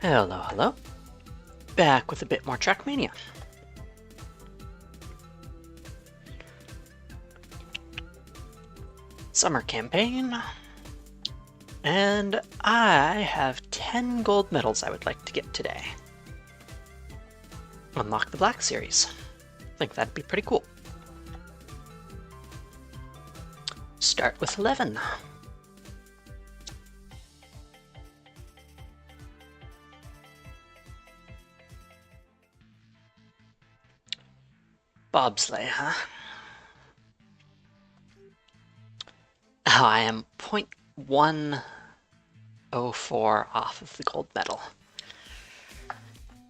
Hello, hello. Back with a bit more Trackmania. Summer campaign. And I have 10 gold medals I would like to get today. Unlock the Black Series. I think that'd be pretty cool. Start with 11. Bobsleigh, huh? Oh, I am 0.104 off of the gold medal.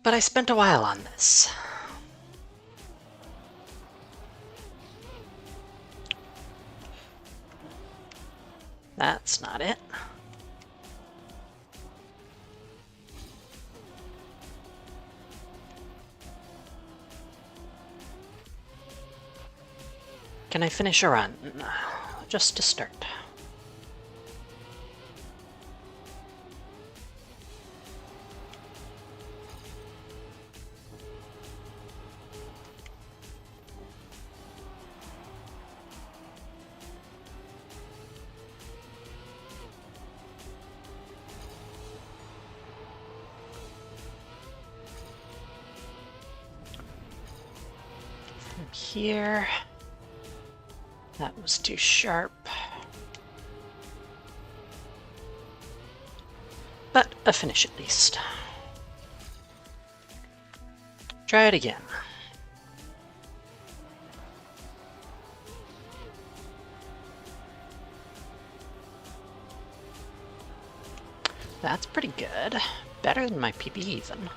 But I spent a while on this. That's not it. Can I finish a run? Just to start. From here. That was too sharp. But a finish at least. Try it again. That's pretty good. Better than my PB even.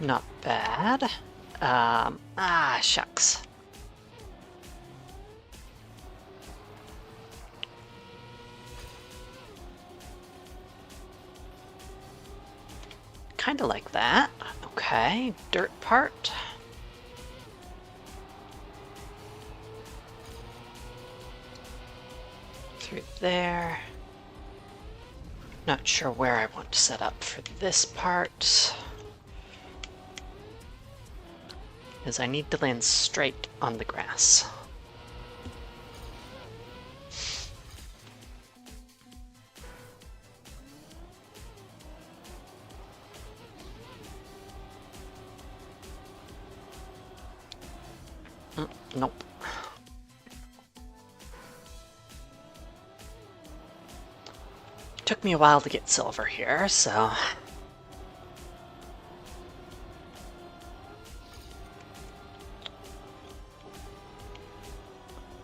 Not bad. Shucks. Kinda like that. Okay, dirt part. Through there. Not sure where I want to set up for this part. As I need to land straight on the grass. Nope. Took me a while to get silver here, so...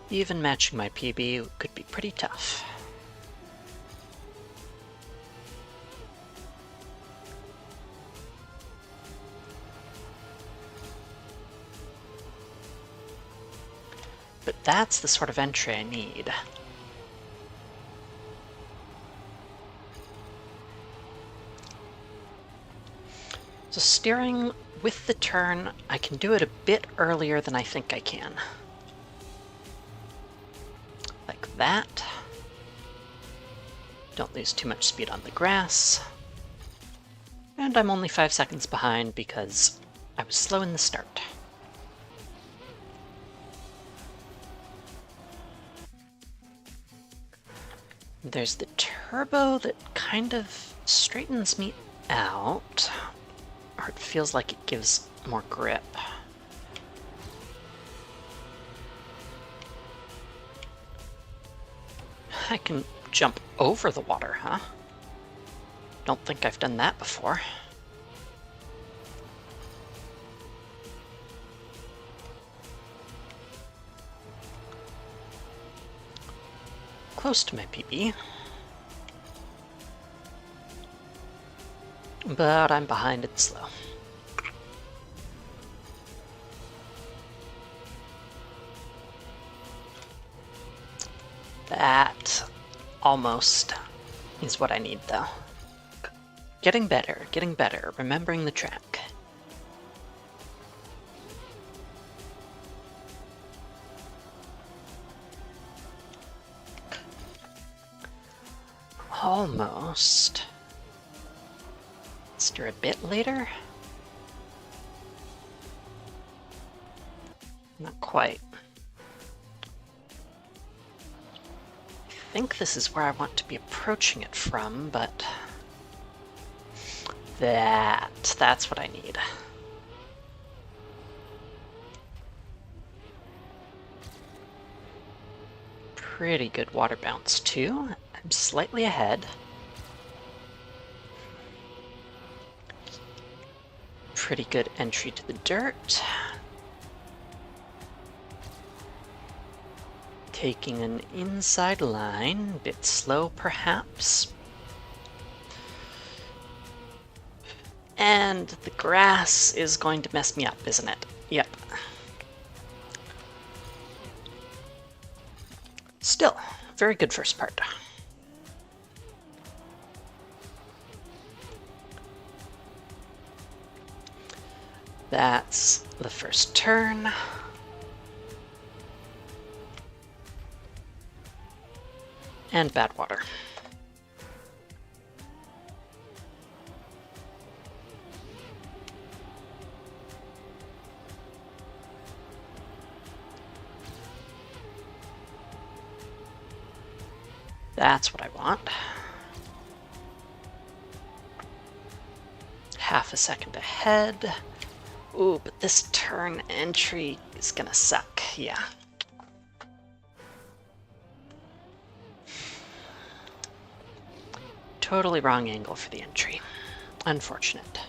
Even matching my PB could be pretty tough. But that's the sort of entry I need. So steering with the turn, I can do it a bit earlier than I think I can. Like that. Don't lose too much speed on the grass. And I'm only 5 seconds behind because I was slow in the start. There's the turbo that kind of straightens me out, or it feels like it gives more grip. I can jump over the water, huh? Don't think I've done that before. Close to my PB. But I'm behind and slow. That almost is what I need, though. Getting better, remembering the track. Almost. Stir a bit later? Not quite. I think this is where I want to be approaching it from, but that's what I need. Pretty good water bounce too. I'm slightly ahead. Pretty good entry to the dirt. Taking an inside line, a bit slow perhaps. And the grass is going to mess me up, isn't it? Yep. Still, very good first part. That's the first turn. And bad water. That's what I want. Half a second ahead. Ooh, but this turn entry is gonna suck, yeah. Totally wrong angle for the entry. Unfortunate.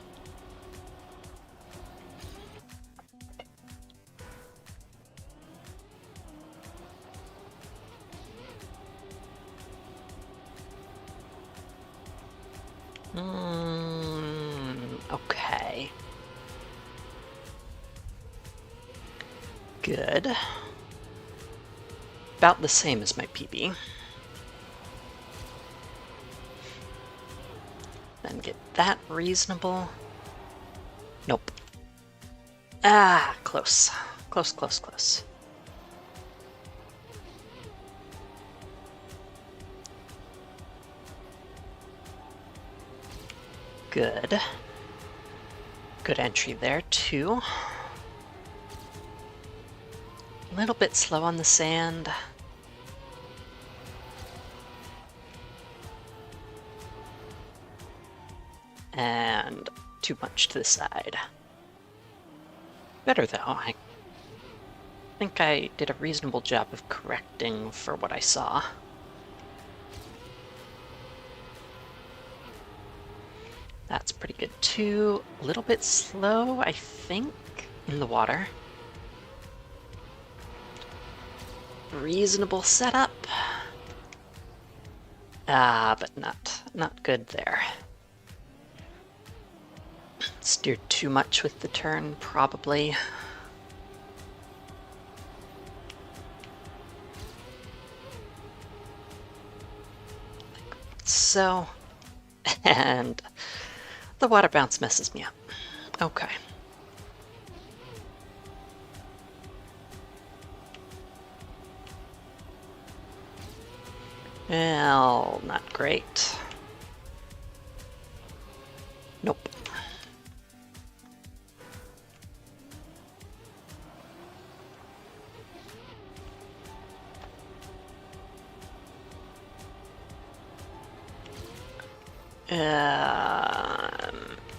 Okay. Good. About the same as my PB. Then get that reasonable. Nope. Ah, close. Close, close, close. Good. Good entry there, too. A little bit slow on the sand. And too much to the side. Better though. I think I did a reasonable job of correcting for what I saw. That's pretty good too. A little bit slow, I think, in the water. Reasonable setup. But not good there. Steered too much with the turn, probably. Like so. And the water bounce messes me up. Okay. Well, not great. Nope.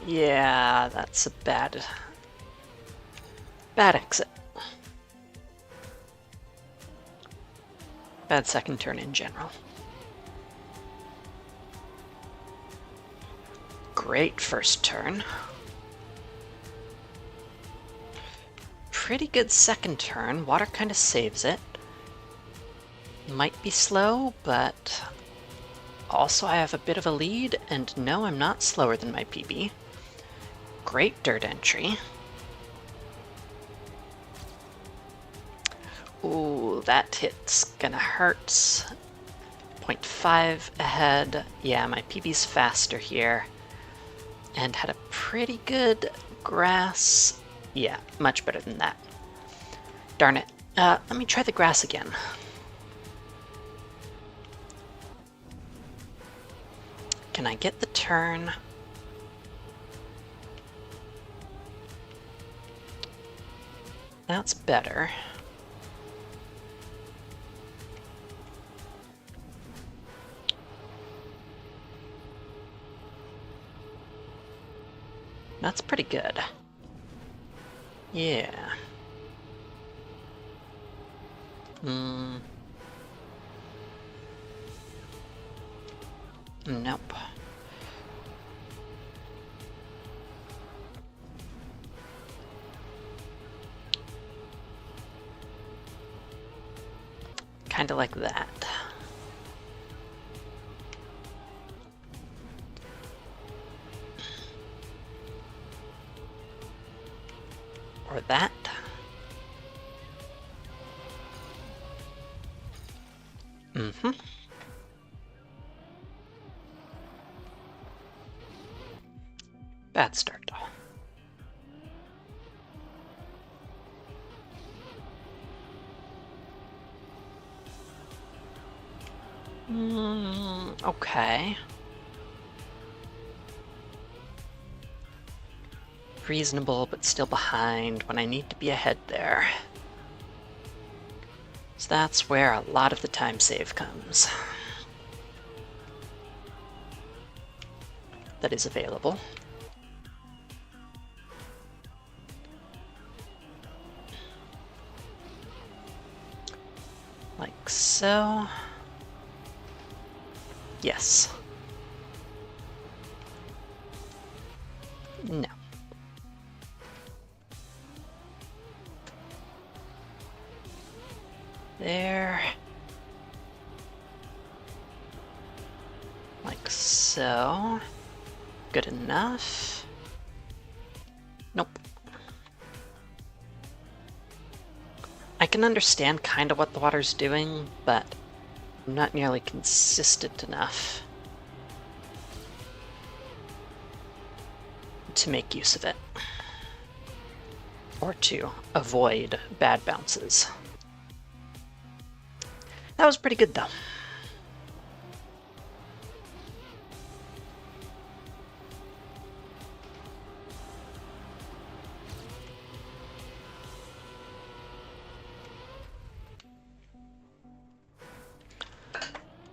Yeah, that's a bad exit. Bad second turn in general. Great first turn. Pretty good second turn. Water kind of saves it. Might be slow, but also I have a bit of a lead, and no, I'm not slower than my PB. Great dirt entry. Ooh, that hit's gonna hurt. 0.5 ahead. Yeah, my PB's faster here. And had a pretty good grass. Yeah, much better than that. Darn it. Let me try the grass again. Can I get the turn? That's better. That's pretty good. Yeah. Nope. Kind of like that. Or that. Mm-hmm. Bad start. Okay. Reasonable, but still behind when I need to be ahead there. So that's where a lot of the time save comes. That is available. Like so. Yes. No. There. Like so. Good enough. Nope. I can understand kind of what the water's doing, but I'm not nearly consistent enough to make use of it. Or to avoid bad bounces. That was pretty good, though.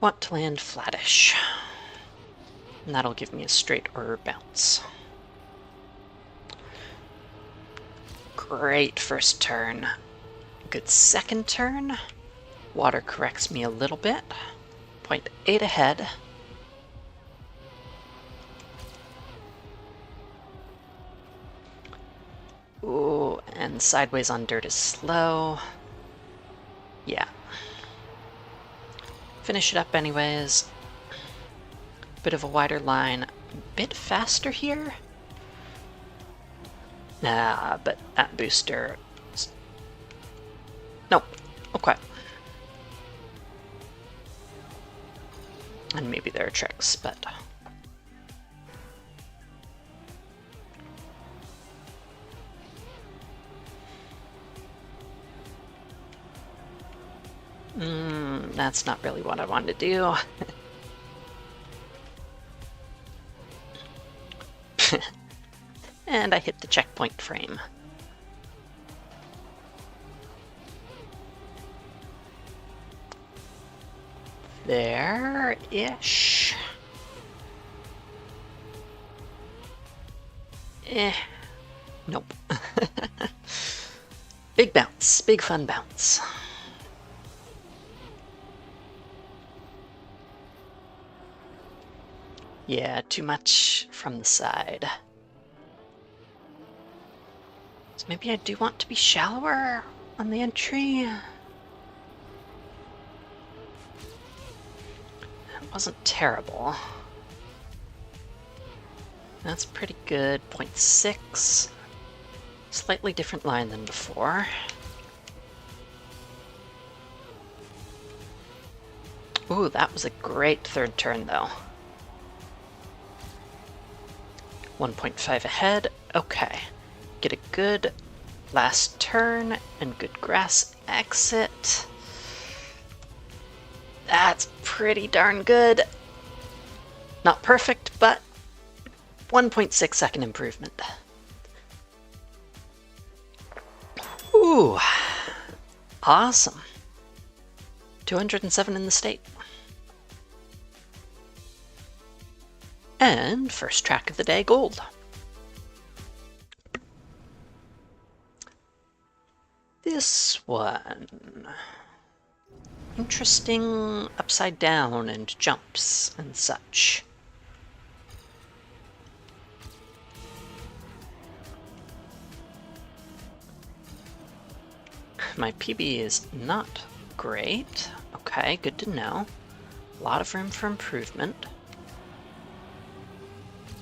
Want to land flattish. And that'll give me a straight order bounce. Great first turn. Good second turn. Water corrects me a little bit. 0.8 ahead. Ooh, and sideways on dirt is slow. Yeah. Finish it up anyways. Bit of a wider line. A bit faster here. Nah, but that booster... Nope. Okay. And maybe there are tricks, but... that's not really what I wanted to do. And I hit the checkpoint frame. There-ish. Nope. Big bounce, big fun bounce. Yeah, too much from the side. So maybe I do want to be shallower on the entry. That wasn't terrible. That's pretty good. 0.6. Slightly different line than before. Ooh, that was a great third turn, though. 1.5 ahead. Okay. Get a good last turn and good grass exit. That's pretty darn good. Not perfect, but 1.6 second improvement. Ooh, awesome. 207 in the state. And first track of the day, gold. This one. Interesting upside down and jumps and such. My PB is not great. Okay, good to know. A lot of room for improvement.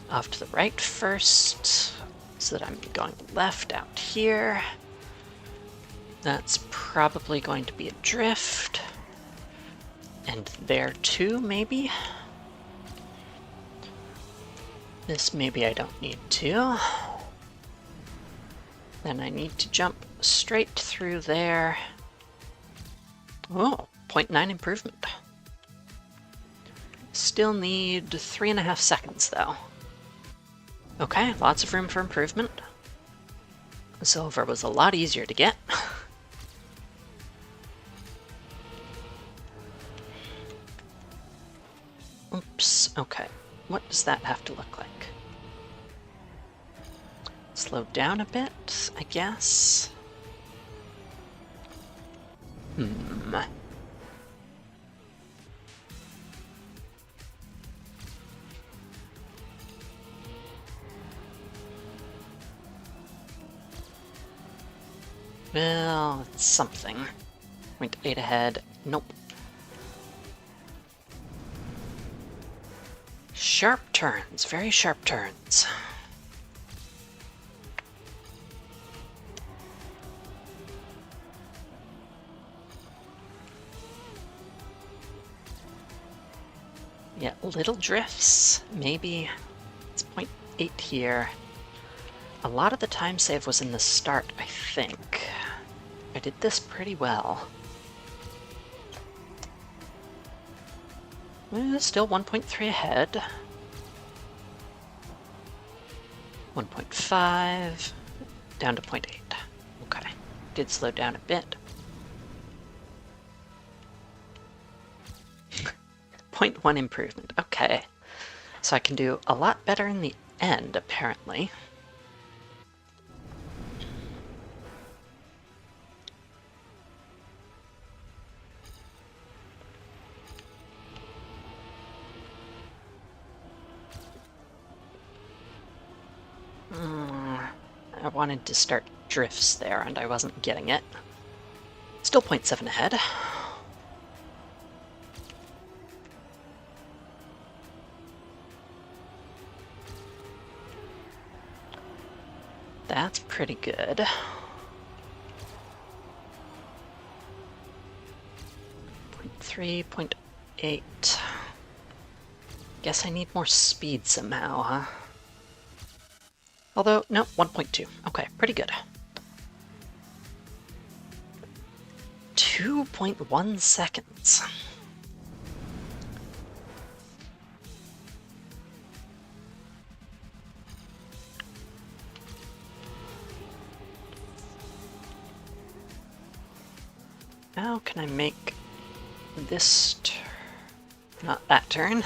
Off to the right first, so that I'm going left out here. That's probably going to be a drift. And there too, maybe? This maybe I don't need to. Then I need to jump straight through there. Oh, 0.9 improvement. Still need 3.5 seconds though. Okay, lots of room for improvement. Silver was a lot easier to get. Oops, okay. What does that have to look like? Slow down a bit, I guess. Well, it's something. 0.8 ahead. Nope. Sharp turns, very sharp turns. Yeah, little drifts. Maybe it's 0.8 here. A lot of the time save was in the start, I think. I did this pretty well. Still 1.3 ahead. 1.5, down to 0.8. Okay, did slow down a bit. 0.1 improvement, okay. So I can do a lot better in the end, apparently. I wanted to start drifts there, and I wasn't getting it. Still 0.7 ahead. That's pretty good. 0.3, 0.8. Guess I need more speed somehow, huh? Although, no, 1.2. Okay, pretty good. 2.1 seconds. How can I make this not that turn?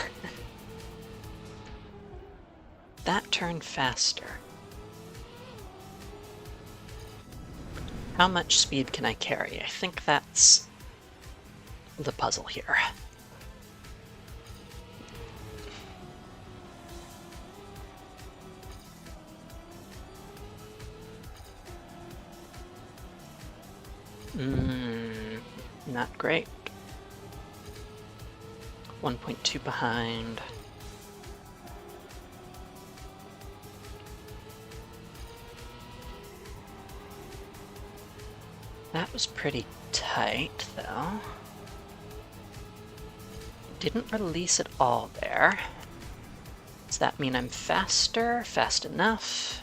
That turn faster. How much speed can I carry? I think that's the puzzle here. Not great. 1.2 behind. That was pretty tight, though. Didn't release it all there. Does that mean I'm faster? Fast enough?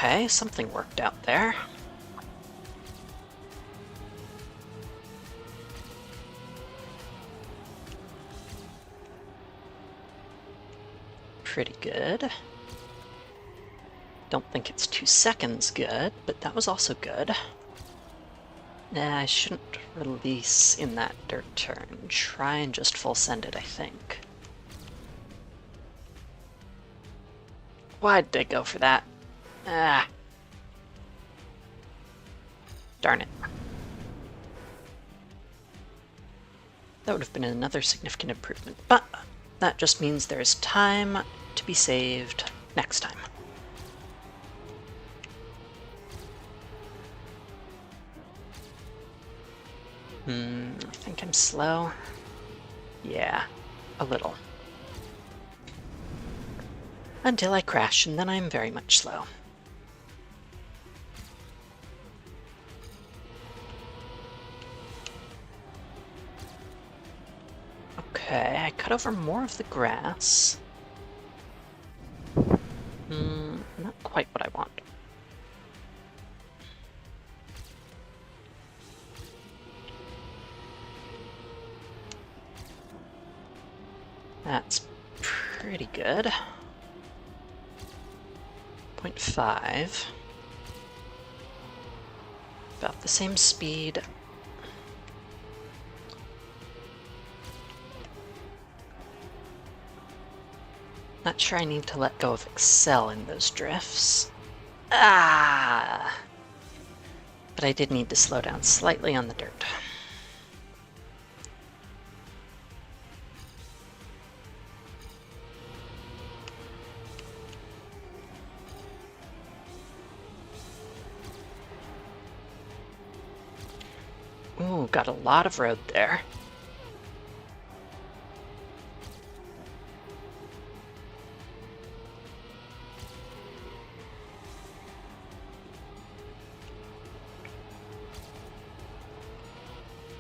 Okay, something worked out there. Pretty good. Don't think it's 2 seconds good, but that was also good. Nah, I shouldn't release in that dirt turn. Try and just full send it, I think. Why'd they go for that? Ah. Darn it. That would have been another significant improvement, but that just means there's time to be saved next time. I think I'm slow. Yeah, a little. Until I crash, and then I'm very much slow. Okay, I cut over more of the grass. Not quite what I want. That's pretty good. 0.5. About the same speed. Not sure I need to let go of Excel in those drifts. Ah! But I did need to slow down slightly on the dirt. Ooh, got a lot of road there.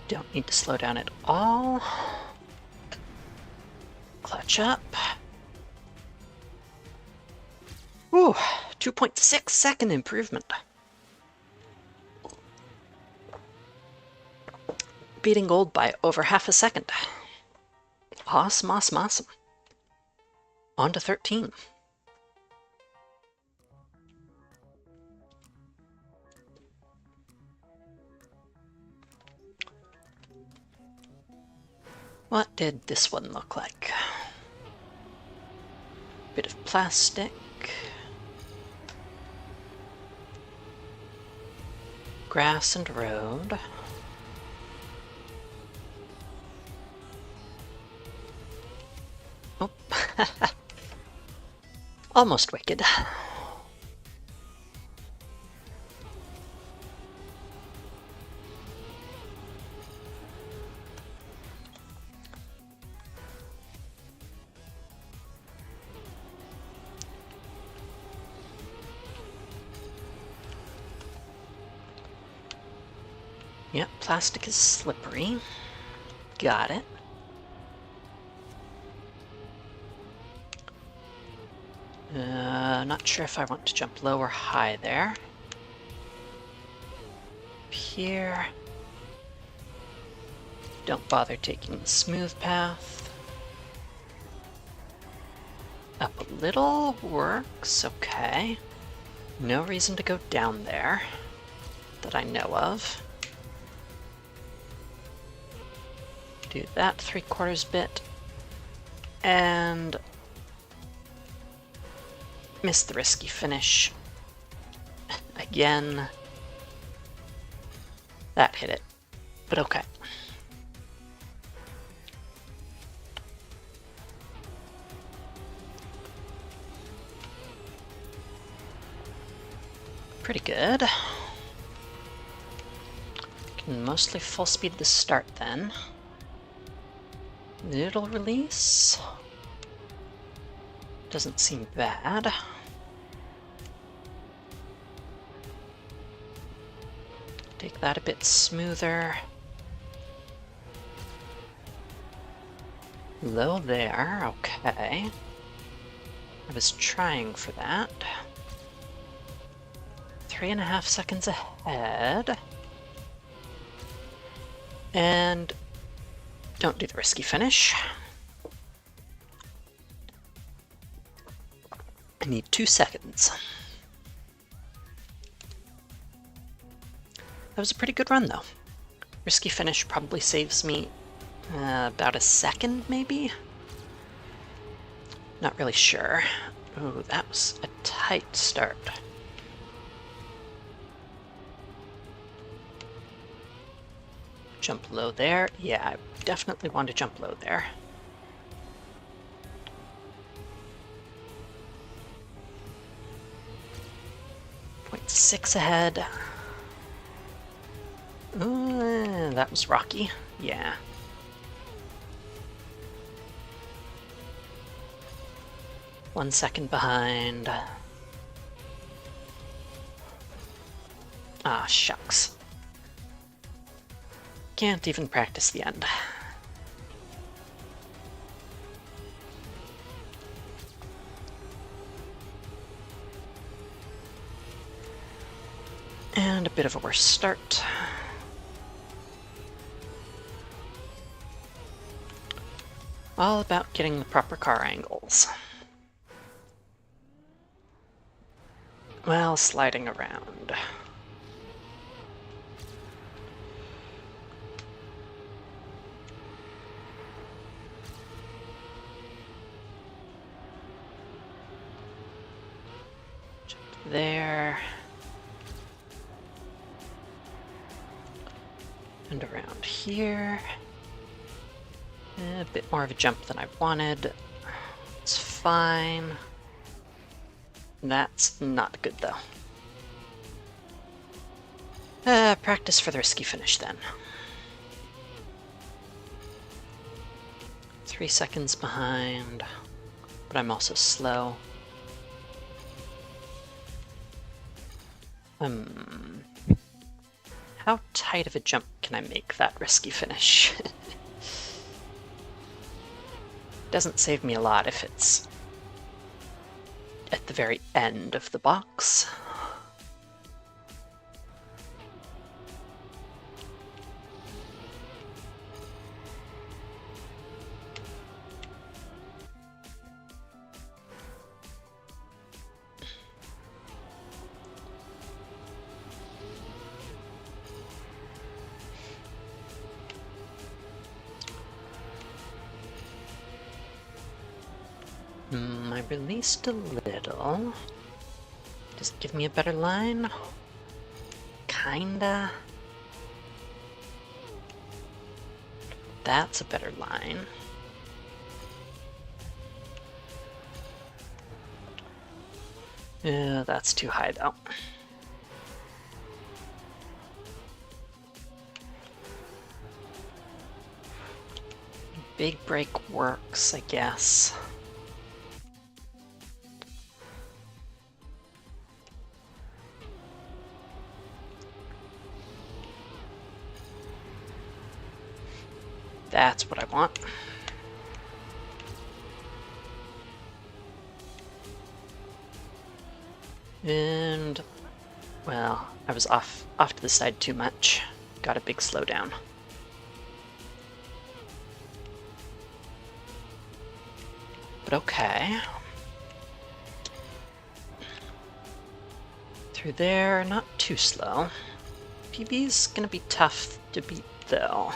Don't need to slow down at all. Clutch up. Ooh, 2.6 second improvement. Beating gold by over half a second. Awesome, awesome, awesome. On to 13. What did this one look like? Bit of plastic. Grass and road. Oh. Almost wicked. Yep, plastic is slippery. Got it. Not sure if I want to jump low or high there. Up here. Don't bother taking the smooth path. Up a little works, okay. No reason to go down there that I know of. Do that 3/4 bit and miss the risky finish again. That hit it, but okay. Pretty good. Can mostly full speed the start then. Little release. Doesn't seem bad. Take that a bit smoother. Low there, okay. I was trying for that. 3.5 seconds ahead. And don't do the risky finish. I need 2 seconds. That was a pretty good run, though. Risky finish probably saves me about a second, maybe? Not really sure. Ooh, that was a tight start. Jump low there. Yeah, I definitely want to jump low there. .6 ahead. Ooh, that was rocky. Yeah. One second behind. Ah, shucks. Can't even practice the end. And a bit of a worse start. All about getting the proper car angles. Well, sliding around. Jump there. And around here. A bit more of a jump than I wanted. It's fine. That's not good, though. Practice for the risky finish, then. 3 seconds behind, but I'm also slow. How tight of a jump can I make that risky finish? Doesn't save me a lot if it's at the very end of the box. I released a little. Does it give me a better line? Kinda. That's a better line. Yeah, that's too high though. Big break works, I guess. That's what I want. And, well, I was off to the side too much. Got a big slowdown. But okay. Through there, not too slow. PB's gonna be tough to beat though.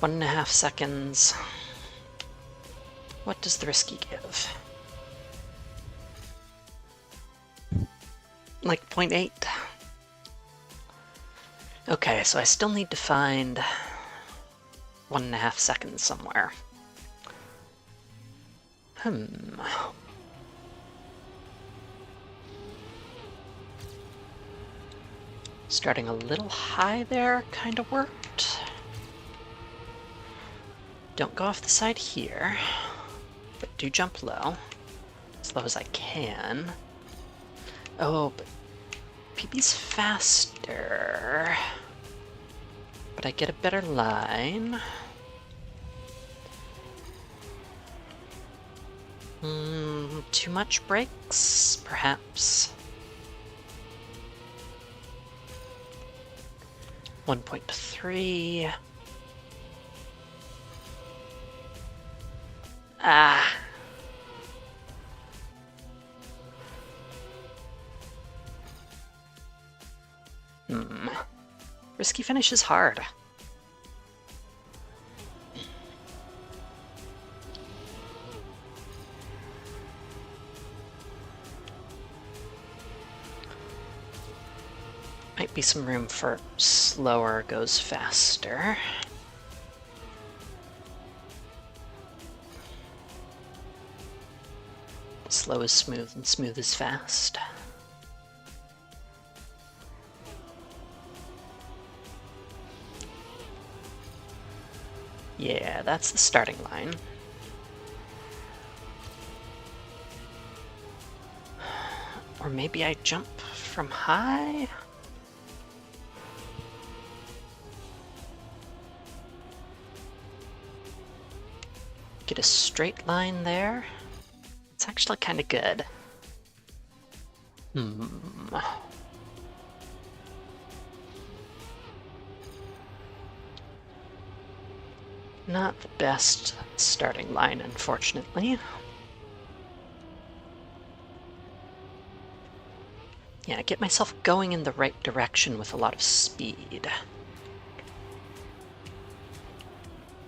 1.5 seconds. What does the risky give? Like 0.8. Okay, so I still need to find 1.5 seconds somewhere. Starting a little high there kind of worked. Don't go off the side here, but do jump low, as low as I can. Oh, but PB's faster. But I get a better line. Too much brakes, perhaps. 1.3. Ah. Risky finish is hard. Might be some room for slower goes faster. Slow is smooth and smooth is fast. Yeah, that's the starting line. Or maybe I jump from high? Get a straight line there. It's actually kind of good. Not the best starting line, unfortunately. Yeah, get myself going in the right direction with a lot of speed.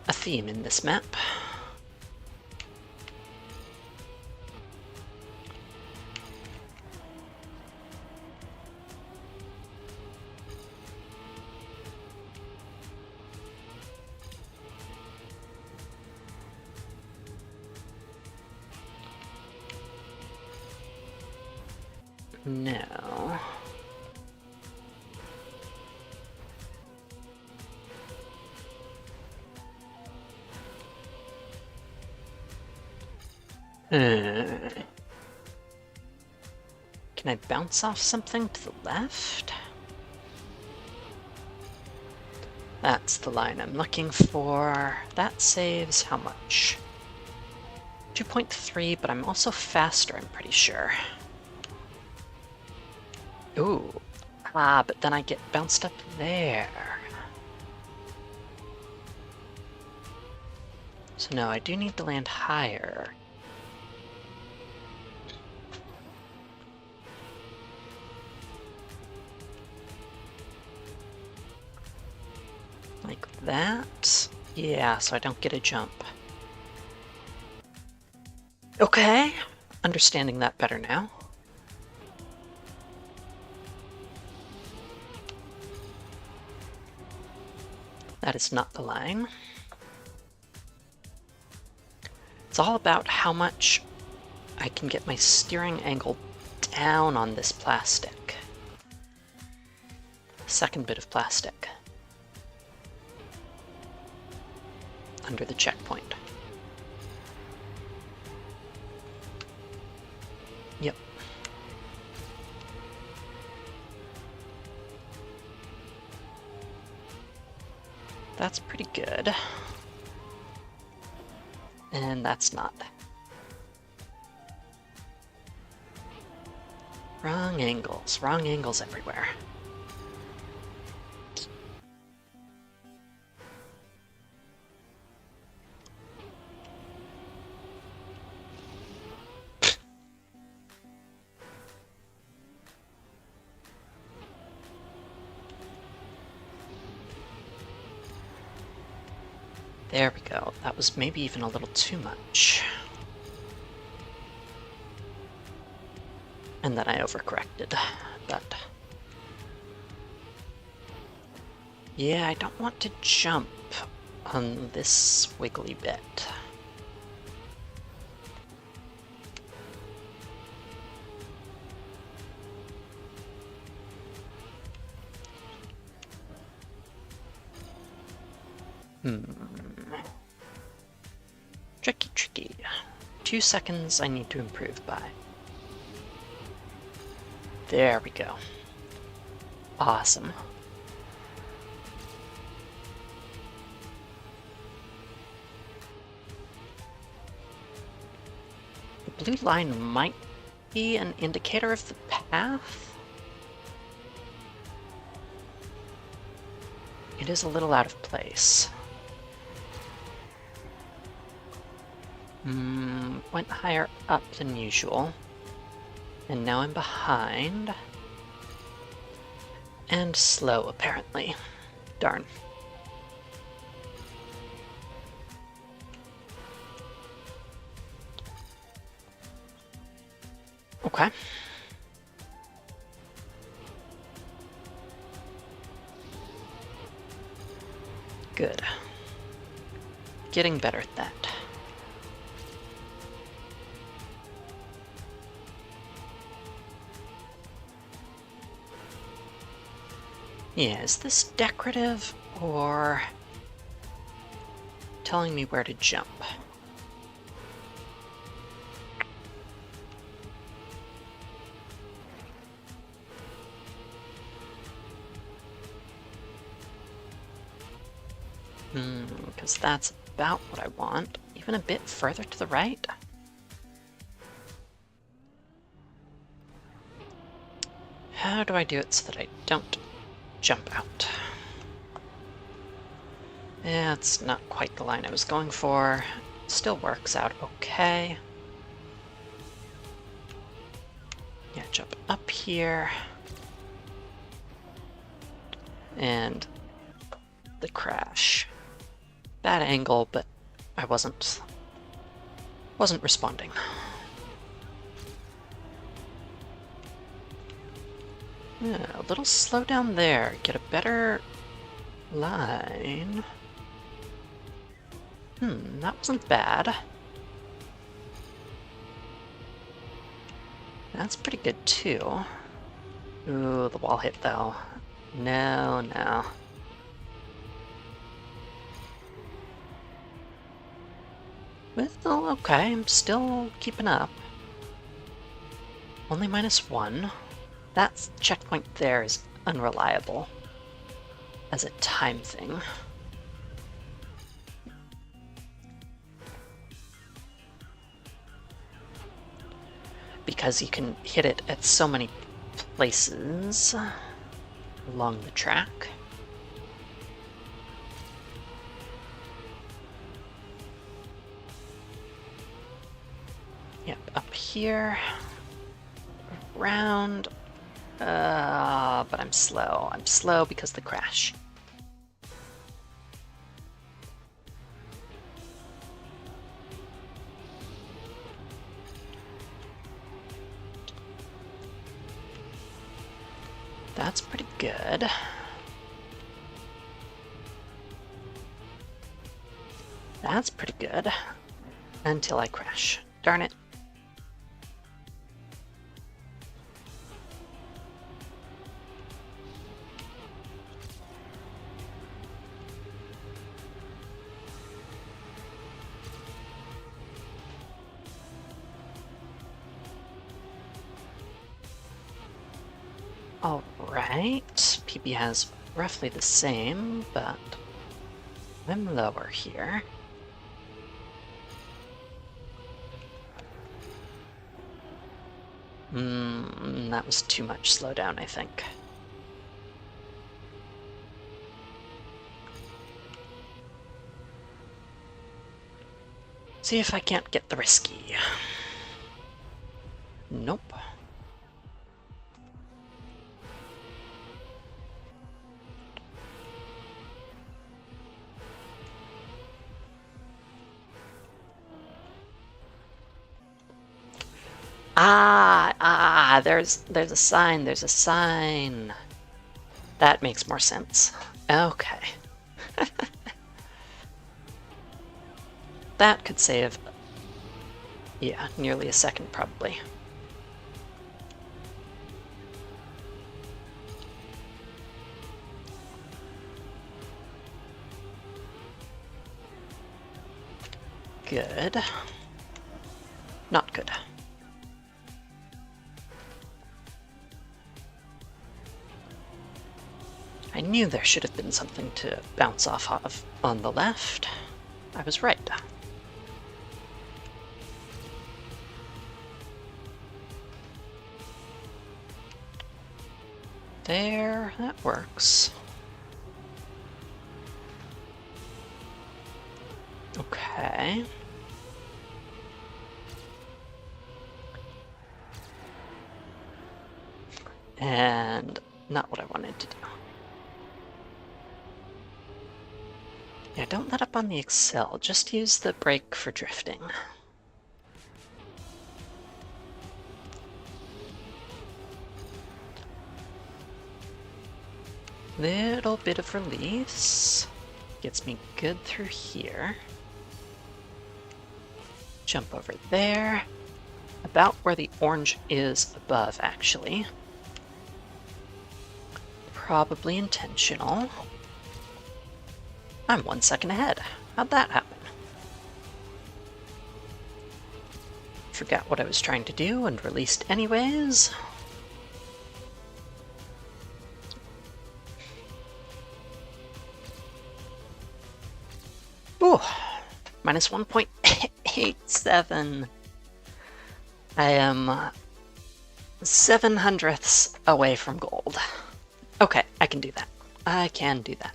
A theme in this map. No. Can I bounce off something to the left? That's the line I'm looking for. That saves how much? 2.3, but I'm also faster, I'm pretty sure. Ooh. Ah, but then I get bounced up there. So no, I do need to land higher. Like that? Yeah, so I don't get a jump. Okay, understanding that better now. That is not the line. It's all about how much I can get my steering angle down on this plastic. Second bit of plastic. Under the checkpoint. Yep. That's pretty good. And that's not. Wrong angles everywhere. There we go. That was maybe even a little too much. And then I overcorrected, but... yeah, I don't want to jump on this wiggly bit. Tricky. 2 seconds I need to improve by. There we go. Awesome. The blue line might be an indicator of the path. It is a little out of place. Went higher up than usual. And now I'm behind. And slow, apparently. Darn. Okay. Good. Getting better at that. Yeah, is this decorative or telling me where to jump? Because that's about what I want. Even a bit further to the right? How do I do it so that I don't jump out? Yeah, it's not quite the line I was going for. Still works out okay. Yeah, jump up here. And the crash. Bad angle, but I wasn't responding. Yeah, a little slow down there. Get a better line. That wasn't bad. That's pretty good too. Ooh, the wall hit though. No, no. Well, okay, I'm still keeping up. Only -1. That checkpoint there is unreliable as a time thing. Because you can hit it at so many places along the track. Yep, up here, around, but I'm slow. I'm slow because of the crash. That's pretty good. That's pretty good. Until I crash. Darn it. Alright, PB has roughly the same, but I'm lower here. That was too much slowdown, I think. See if I can't get the risky. Nope. There's a sign, there's a sign. That makes more sense. Okay. That could save, yeah, nearly a second probably. Good. Not good. I knew there should have been something to bounce off of on the left. I was right. There, that works. way. And not what I wanted to do. Yeah, don't let up on the accel, just use the brake for drifting. Little bit of release. Gets me good through here. Jump over there. About where the orange is above, actually. Probably intentional. I'm 1 second ahead. How'd that happen? Forgot what I was trying to do and released anyways. Ooh, minus 1.87. I am 7/100ths away from gold. Okay, I can do that. I can do that.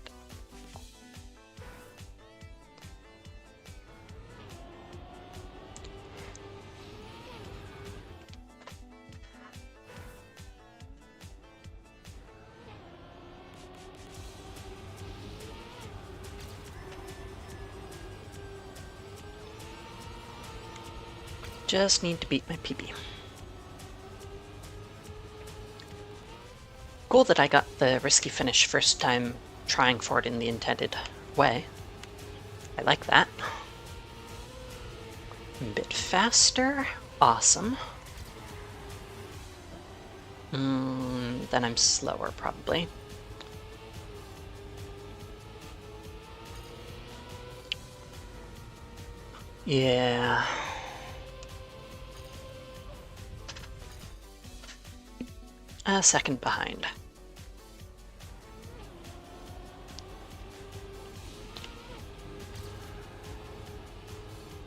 Just need to beat my PB. Cool that I got the risky finish first time trying for it in the intended way. I like that. A bit faster. Awesome. Then I'm slower, probably. Yeah. A second behind.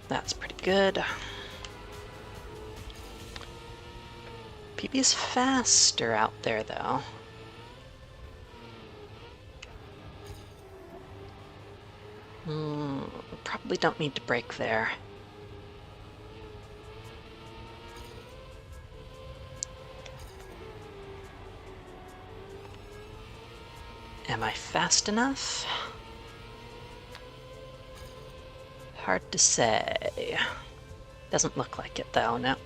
That's pretty good. PB's faster out there, though. Probably don't need to brake there. Am I fast enough? Hard to say. Doesn't look like it, though, no.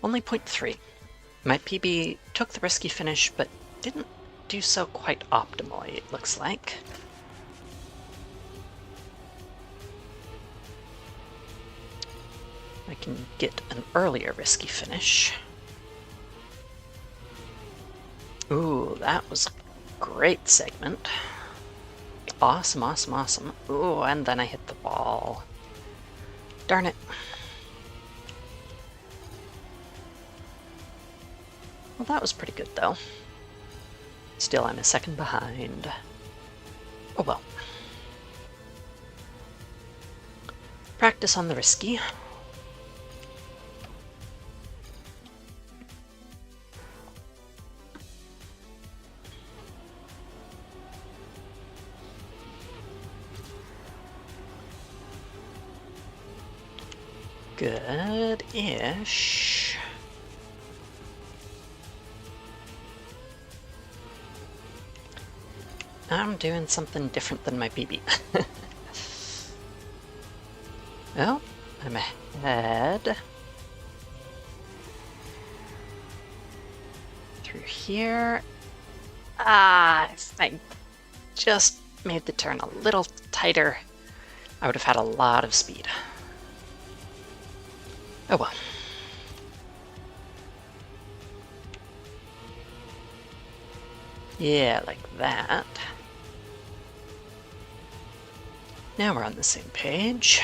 Only 0.3. My PB took the risky finish, but didn't do so quite optimally, it looks like. I can get an earlier risky finish. Ooh, that was a great segment. Awesome, awesome, awesome. Ooh, and then I hit the wall. Darn it. Well, that was pretty good, though. Still, I'm a second behind. Oh well. Practice on the risky. Good-ish. I'm doing something different than my PB. Well, I'm ahead. Through here. If I just made the turn a little tighter, I would have had a lot of speed. Oh well. Yeah, like that. Now we're on the same page.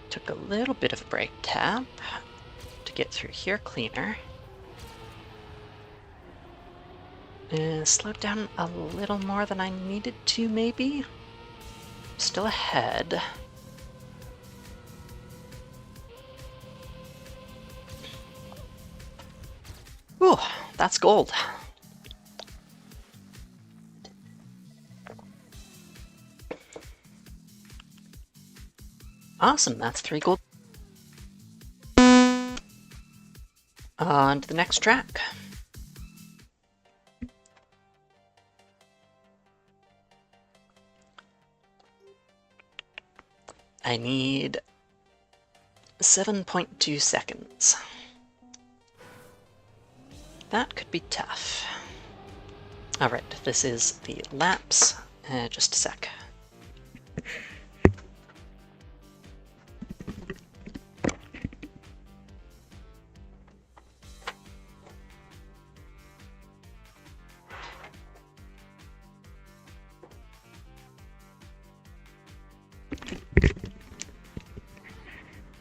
Took a little bit of a brake tap to get through here cleaner. Slowed down a little more than I needed to, maybe. Still ahead. Ooh, that's gold. Awesome, that's 3 gold. On to the next track. I need 7.2 seconds. That could be tough. Alright, this is the laps. Just a sec.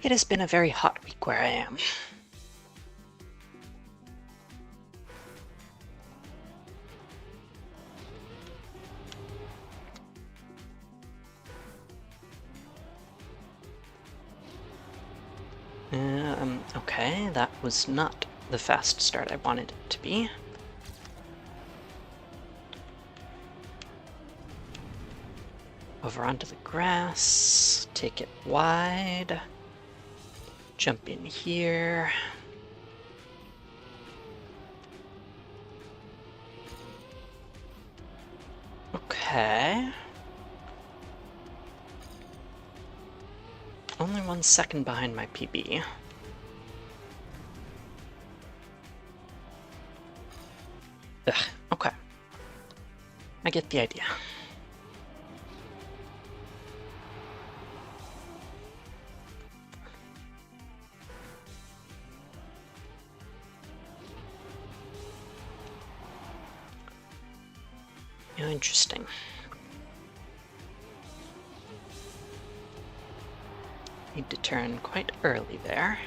It has been a very hot week where I am. Okay, that was not the fast start I wanted it to be. Over onto the grass, take it wide, jump in here. Okay. Only 1 second behind my PB. Ugh, okay. I get the idea. Interesting. Need to turn quite early there.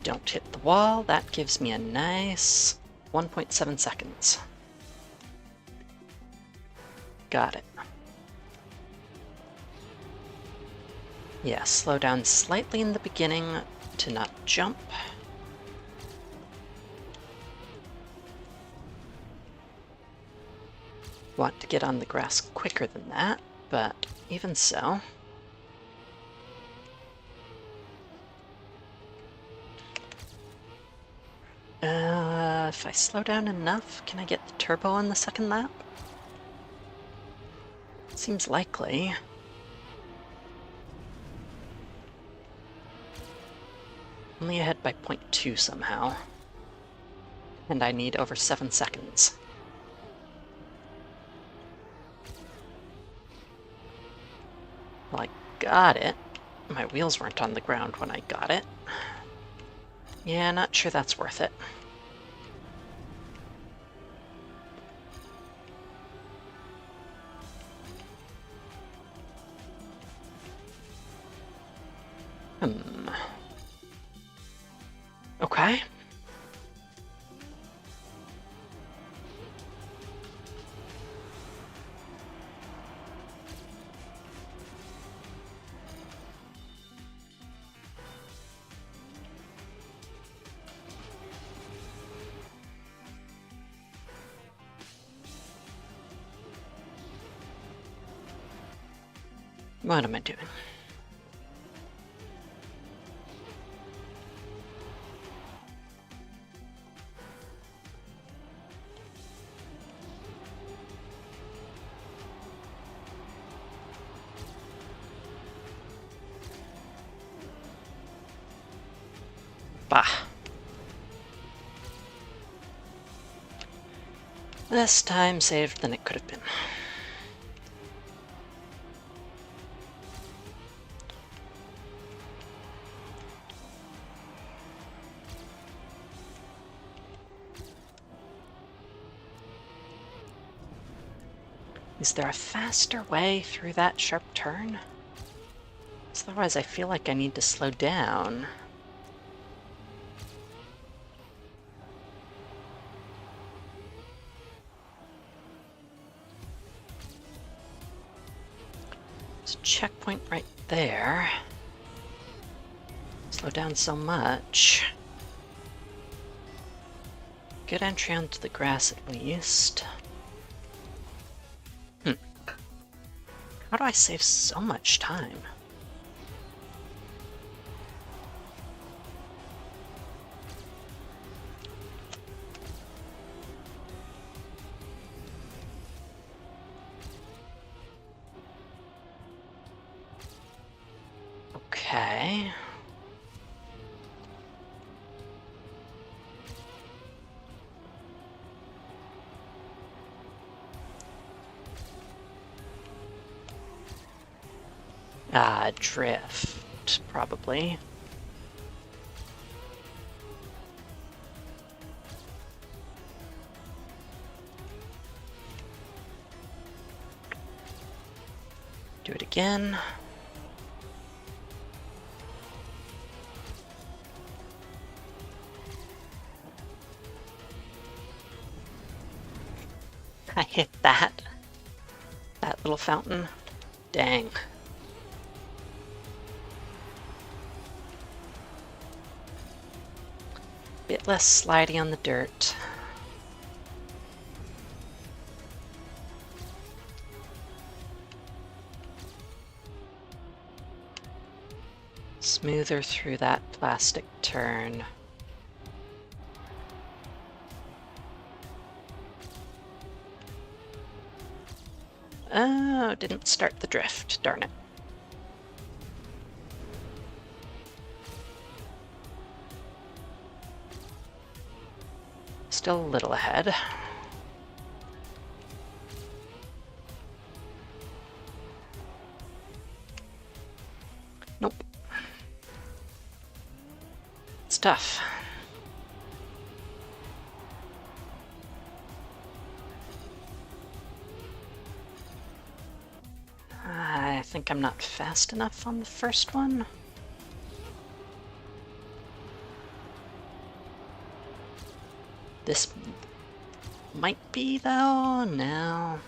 Don't hit the wall. That gives me a nice 1.7 seconds. Got it. Yeah, slow down slightly in the beginning to not jump. Want to get on the grass quicker than that, but even so. If I slow down enough, can I get the turbo on the second lap? Seems likely. Only ahead by 0.2 somehow. And I need over 7 seconds. Well, I got it. My wheels weren't on the ground when I got it. Yeah, not sure that's worth it. Okay. What am I doing? Bah. Less time saved than it could have been. Is there a faster way through that sharp turn? Otherwise I feel like I need to slow down. There's a checkpoint right there. Slow down so much. Good entry onto the grass at least. How do I save so much time? Okay. Drift, probably. Do it again. I hit that little fountain. Dang. Bit less slidey on the dirt. Smoother through that plastic turn. Oh, didn't start the drift, darn it. Still a little ahead. Nope. It's tough. I think I'm not fast enough on the first one. This might be, though. No.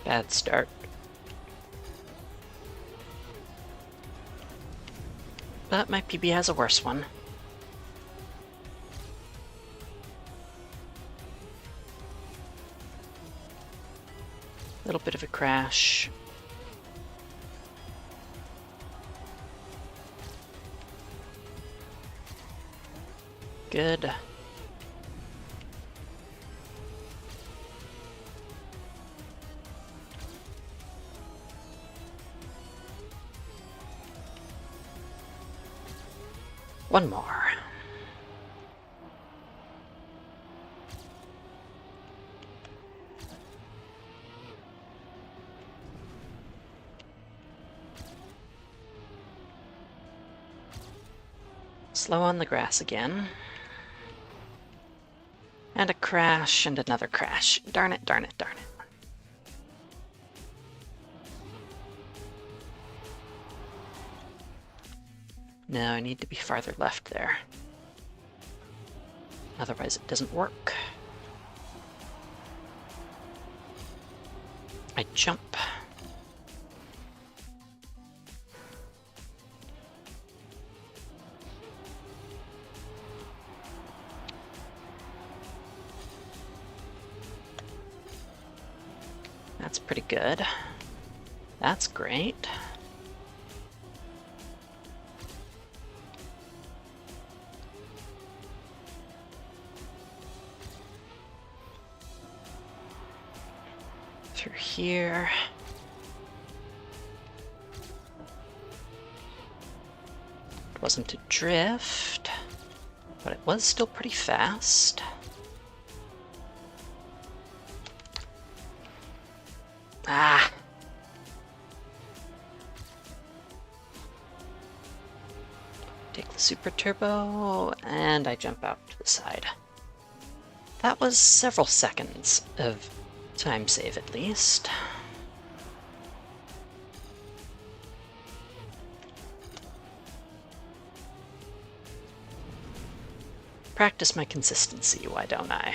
Bad start. But my PB has a worse one. Little bit of a crash. Good. One more. Slow on the grass again. And a crash, and another crash. Darn it, darn it, darn it. No, I need to be farther left there. Otherwise it doesn't work. I jump. That's pretty good. That's great. Through here. It wasn't a drift, but it was still pretty fast. Ah! Take the super turbo, and I jump out to the side. That was several seconds of time save at least. Practice my consistency, why don't I?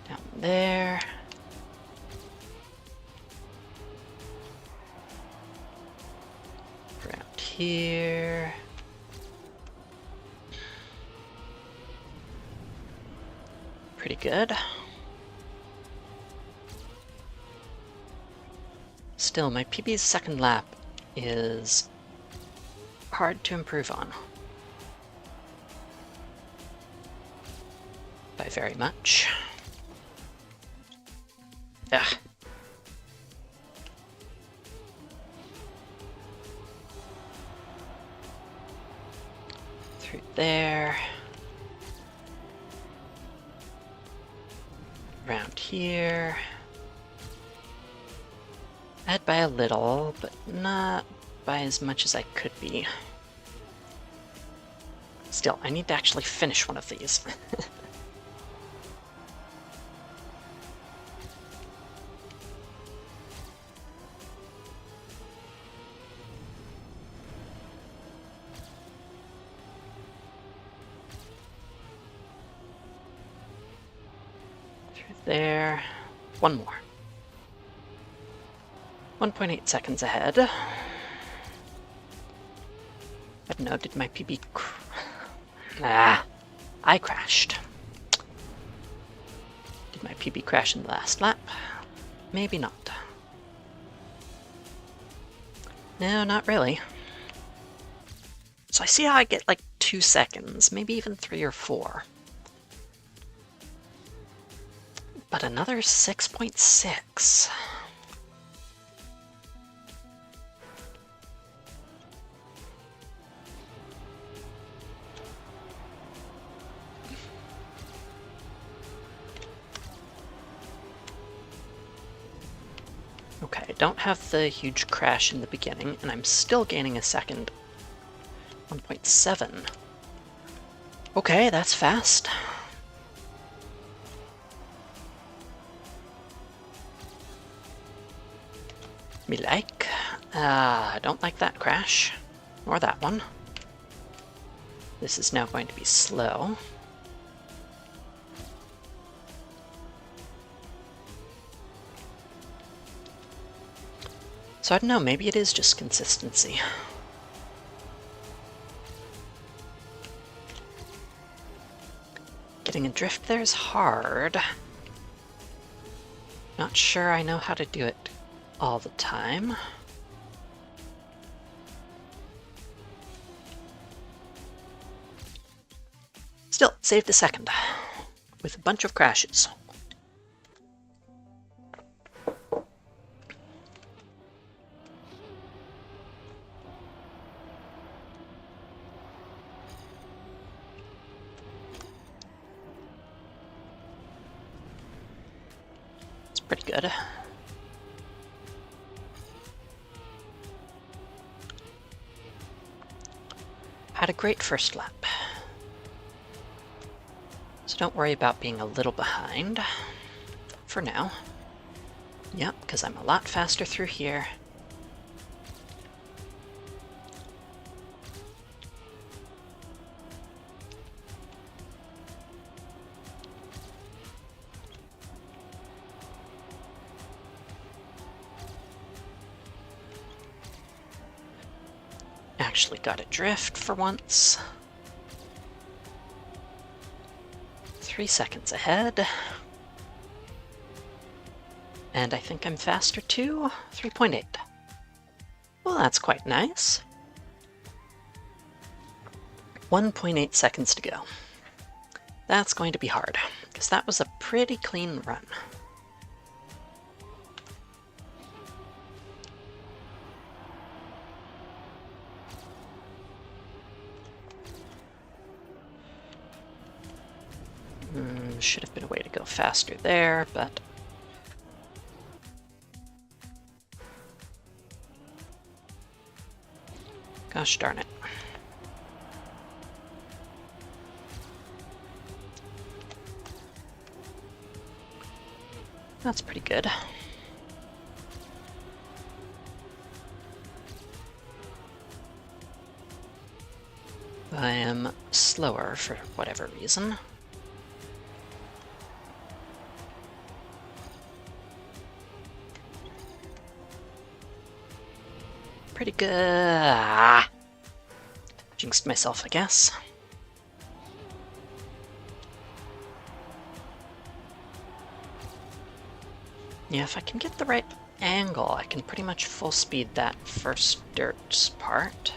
Down there. Around here. Pretty good. Still, my PB's second lap is hard to improve on. By very much. Ugh. Through there. Around here. Ahead by a little, but not by as much as I could be. Still, I need to actually finish one of these. Through there. One more. 1.8 seconds ahead. But no, did my PB I crashed. Did my PB crash in the last lap? Maybe not. No, not really. So I see how I get like 2 seconds, maybe even 3 or 4. But another 6.6. Okay, I don't have the huge crash in the beginning, and I'm still gaining a second. 1.7. Okay, that's fast. Me like. I don't like that crash. Or that one. This is now going to be slow. So I don't know, maybe it is just consistency. Getting a drift there is hard. Not sure I know how to do it all the time. Still, saved a second with a bunch of crashes. It's pretty good. Had a great first lap. So don't worry about being a little behind for now. Yep, because I'm a lot faster through here. Actually got a drift for once. 3 seconds ahead. And I think I'm faster too. 3.8. Well, that's quite nice. 1.8 seconds to go. That's going to be hard, because that was a pretty clean run. Should have been a way to go faster there, but gosh darn it. That's pretty good. I am slower for whatever reason. Pretty good. Ah. Jinxed myself, I guess. Yeah, if I can get the right angle, I can pretty much full speed that first dirt part.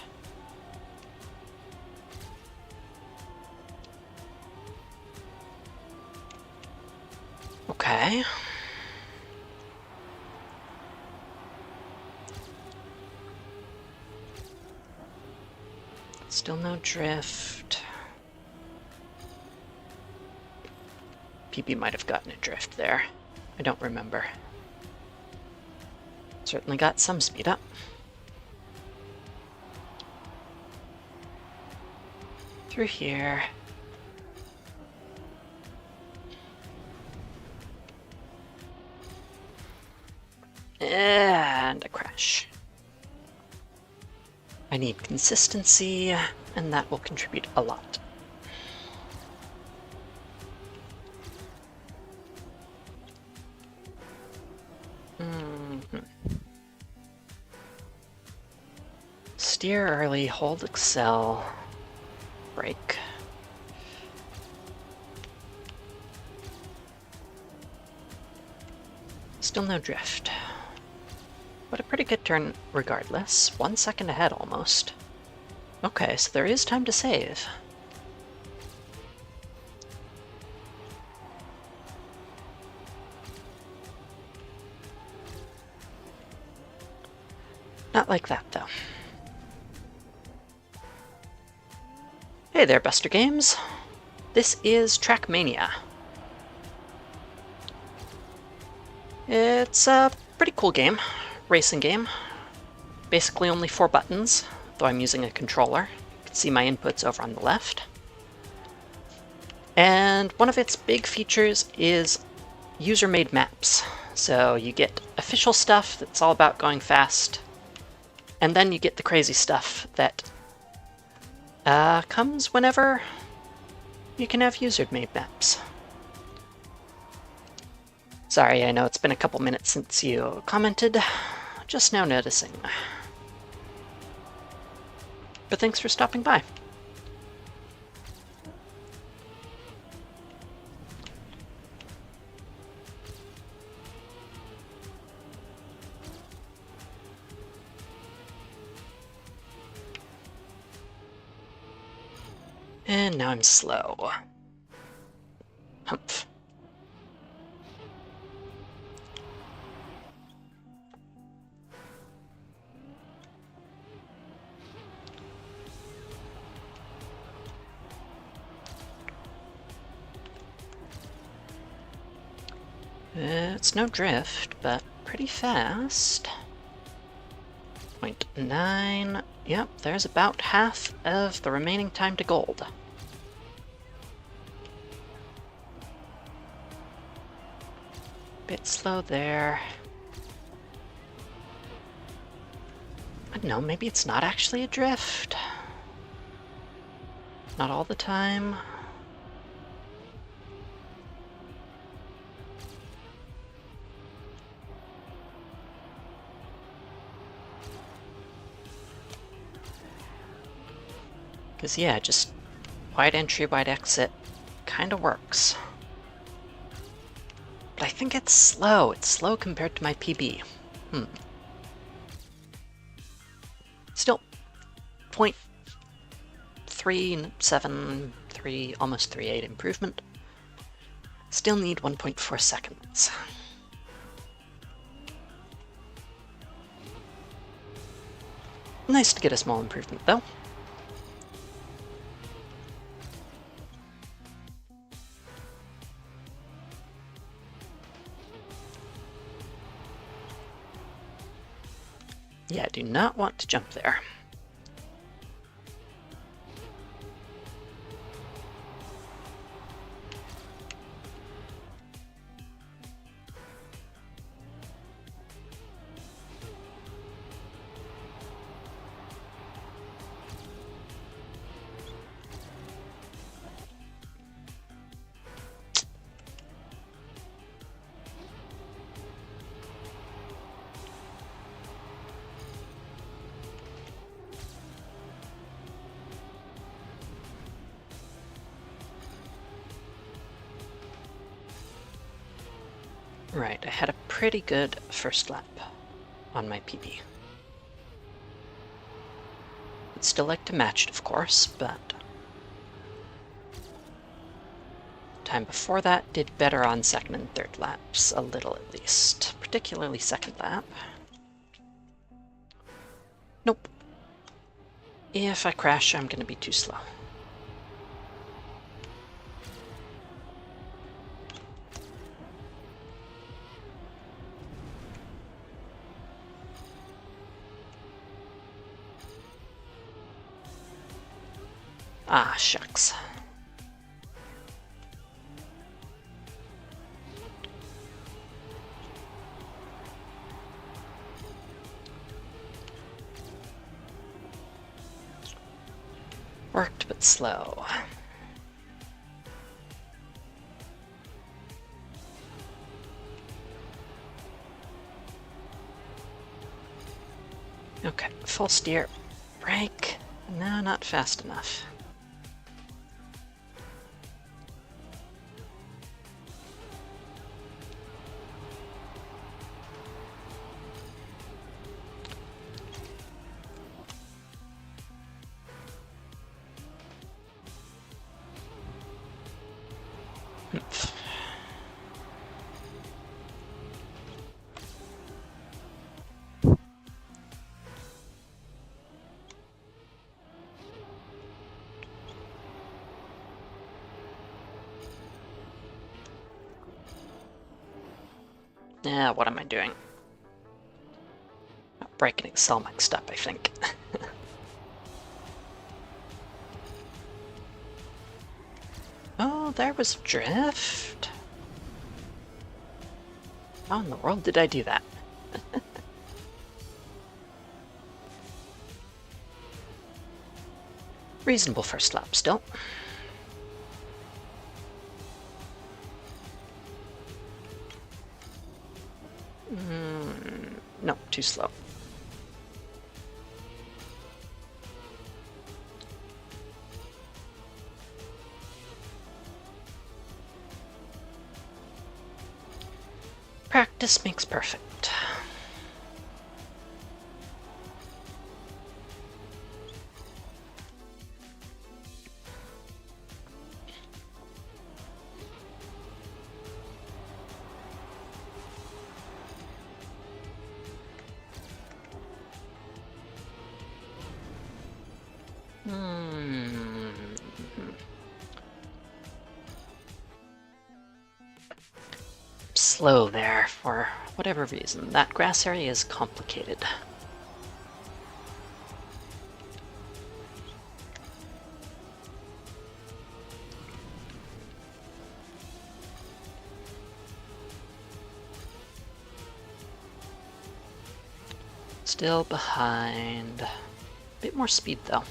Okay. Still no drift. PB might have gotten a drift there. I don't remember. Certainly got some speed up. Through here. And a crash. I need consistency, and that will contribute a lot. Steer early, hold Excel, brake. Still no drift. But a pretty good turn regardless. 1 second ahead almost. Okay, so there is time to save. Not like that, though. Hey there, Buster Games. This is Trackmania. It's a pretty cool game. Racing game. Basically only 4 buttons, though I'm using a controller. You can see my inputs over on the left. And one of its big features is user-made maps. So you get official stuff that's all about going fast, and then you get the crazy stuff that comes whenever you can have user-made maps. Sorry, I know it's been a couple minutes since you commented. Just now noticing. But thanks for stopping by. And now I'm slow. Humph. It's no drift, but pretty fast. 0.9. Yep, there's about half of the remaining time to gold. Bit slow there. I don't know, maybe it's not actually a drift. Not all the time. Because, yeah, just wide entry, wide exit kind of works. But I think it's slow. It's slow compared to my PB. Still, 0.373, almost 3.8 improvement. Still need 1.4 seconds. Nice to get a small improvement, though. Yeah, I do not want to jump there. Right, I had a pretty good first lap on my PB. Would still like to match it, of course, but time before that did better on second and third laps, a little at least, particularly second lap. Nope. If I crash, I'm going to be too slow. Ah, shucks. Worked, but slow. Okay, full steer. Brake. No, not fast enough. Yeah, what am I doing? Brake and Excel mixed up, I think. Oh, there was drift. How in the world did I do that? Reasonable first lap still. No, too slow. Practice makes perfect. Slow there for whatever reason. That grass area is complicated. Still behind. A bit more speed though.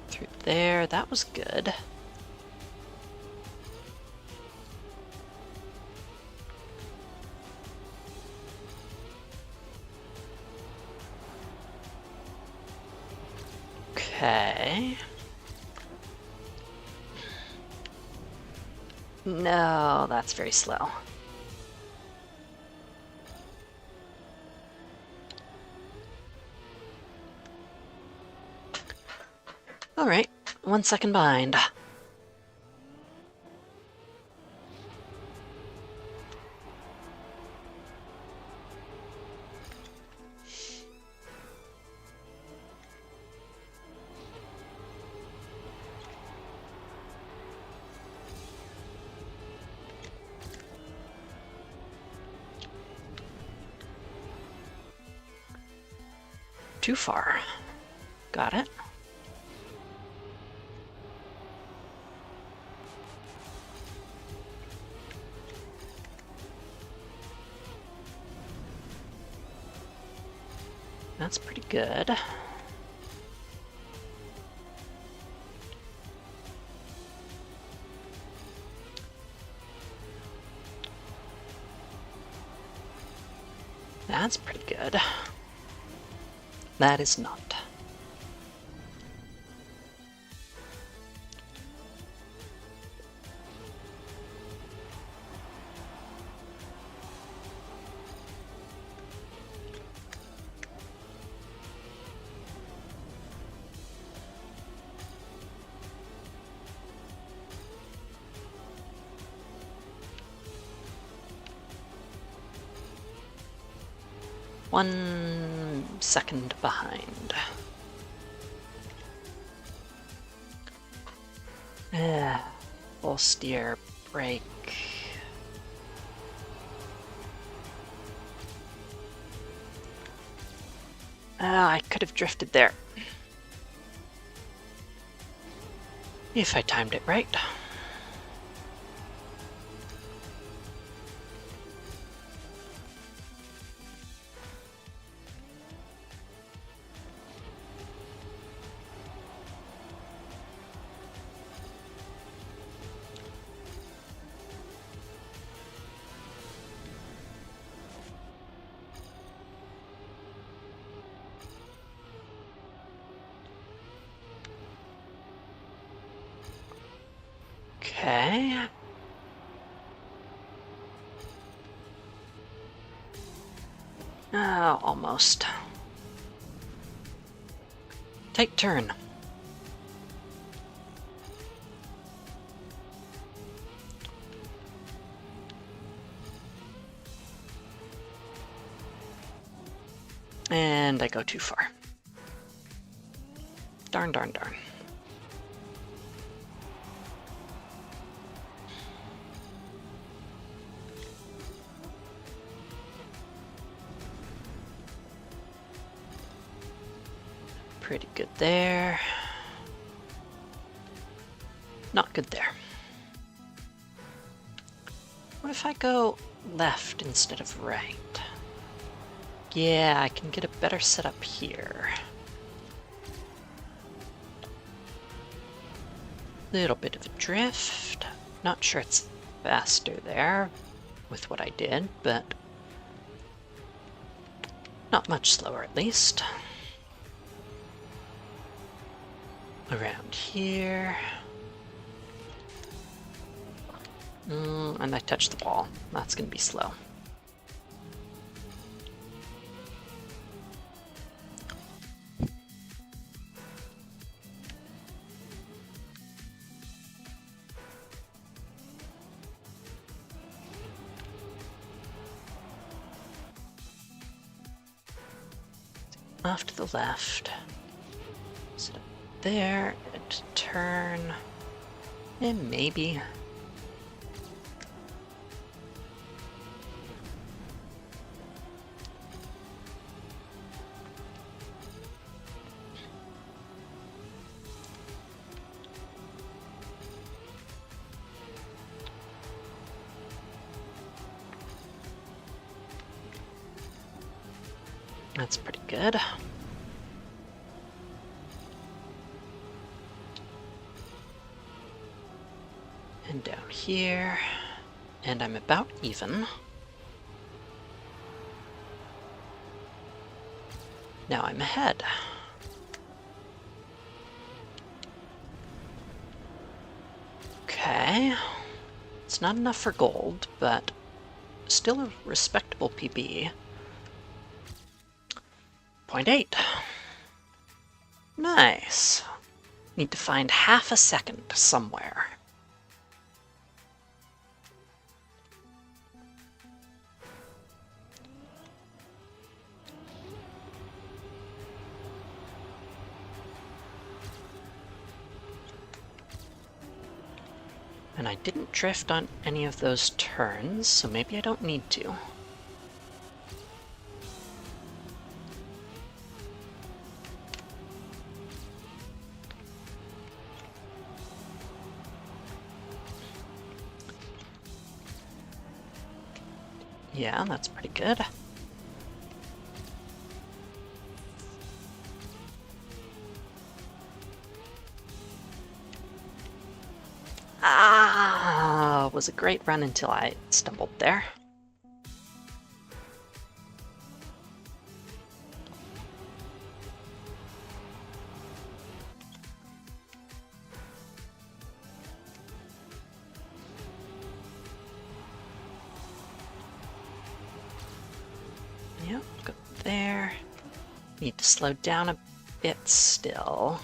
Through there, that was good. Okay. No, that's very slow. All right, 1 second behind. Too far. Got it. That's pretty good. That's pretty good. That is not. 1 second behind. Full steer, brake. I could have drifted there. If I timed it right. Okay. Almost. Tight turn. And I go too far. Darn, darn, darn. Pretty good there. Not good there. What if I go left instead of right? Yeah, I can get a better setup here. Little bit of a drift. Not sure it's faster there with what I did, but not much slower at least. Around here. And I touched the wall. That's going to be slow. Off to the left. Sit up there and turn. And maybe. That's pretty good. And down here, and I'm about even. Now I'm ahead. Okay. It's not enough for gold, but still a respectable PB. 0.8. Nice. Need to find half a second somewhere. And I didn't drift on any of those turns, so maybe I don't need to. Yeah, that's pretty good. Was a great run until I stumbled there. Yep, go there. Need to slow down a bit still.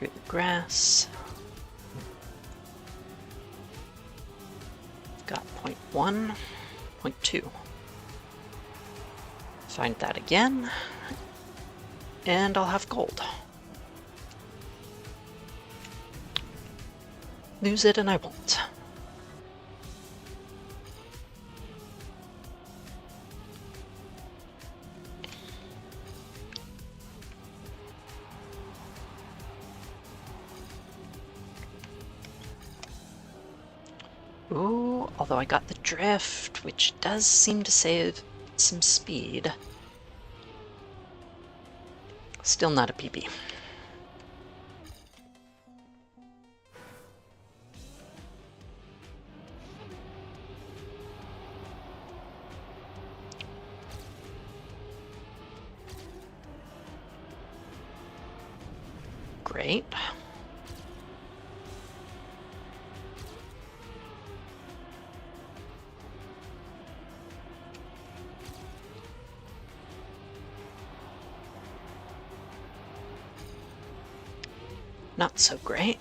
through the grass. Got 0.1, 0.2. Find that again, and I'll have gold. Lose it and I won't. Ooh, although I got the drift, which does seem to save some speed. Still not a PB. Great. Not so great.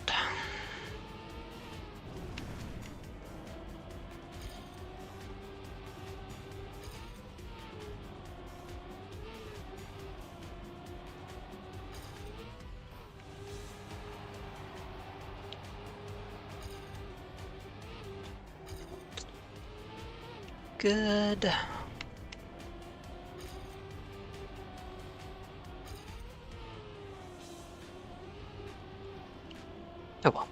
Good. Oh well.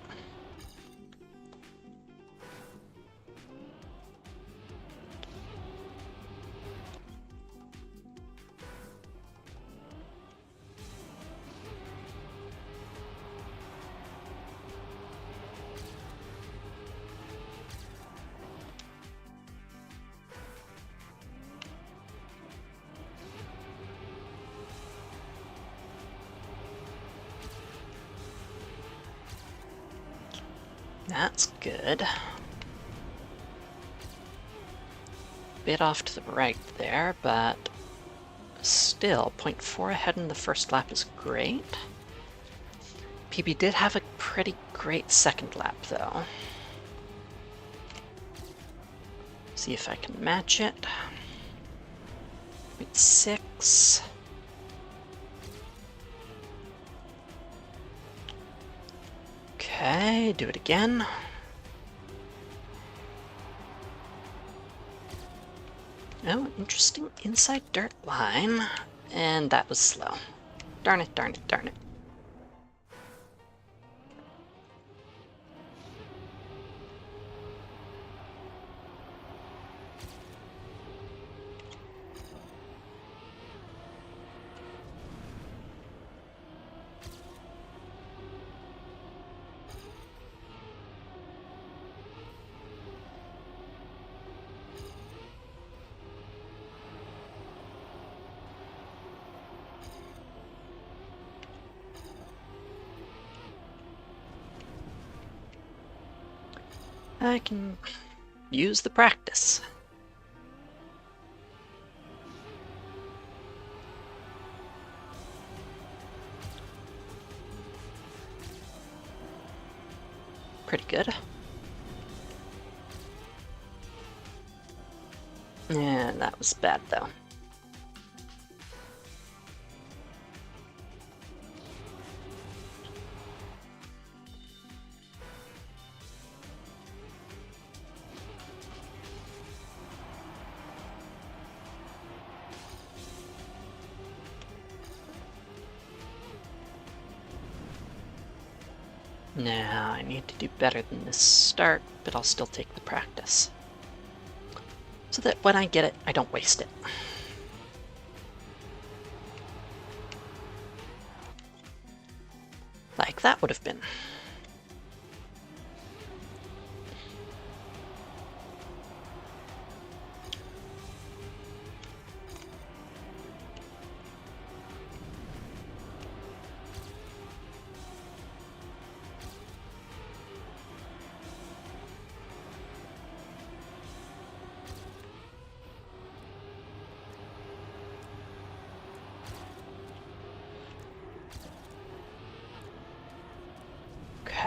That's good. Bit off to the right there, but still 0.4 ahead in the first lap is great. PB did have a pretty great second lap though. See if I can match it. 0.6. Okay, do it again. Oh, interesting inside dirt line. And that was slow. Darn it, darn it, darn it. I can use the practice. Pretty good. And that was bad though. Now, I need to do better than this start, but I'll still take the practice. So that when I get it, I don't waste it. Like that would have been.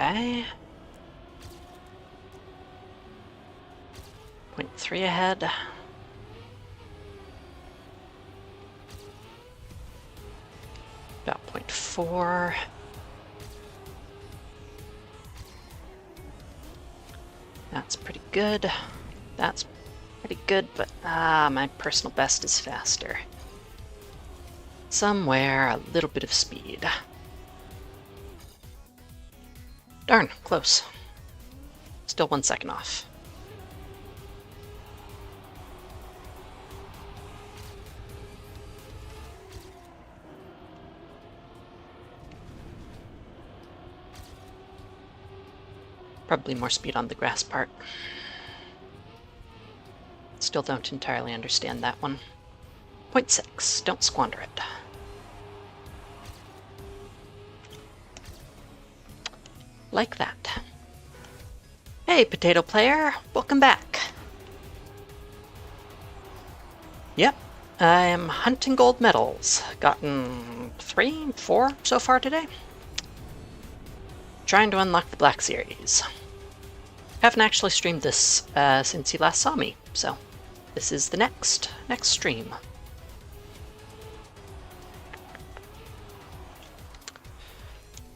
Okay. 0.3 ahead. About 0.4. That's pretty good. That's pretty good, but my personal best is faster. Somewhere a little bit of speed. Darn, close. Still 1 second off. Probably more speed on the grass part. Still don't entirely understand that one. 0.6, don't squander it. Like that. Hey, potato player, welcome back. Yep, I am hunting gold medals. Gotten 3, 4 so far today. Trying to unlock the Black Series. Haven't actually streamed this since you last saw me, so this is the next stream.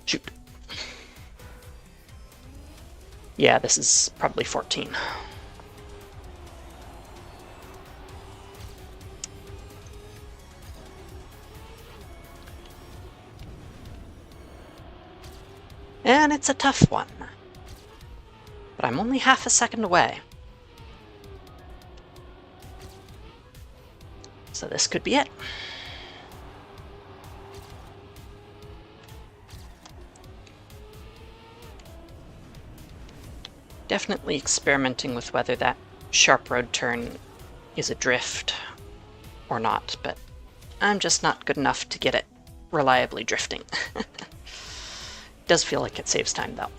Shoot. Yeah, this is probably 14. And it's a tough one. But I'm only half a second away. So this could be it. Definitely experimenting with whether that sharp road turn is a drift or not, but I'm just not good enough to get it reliably drifting. Does feel like it saves time though.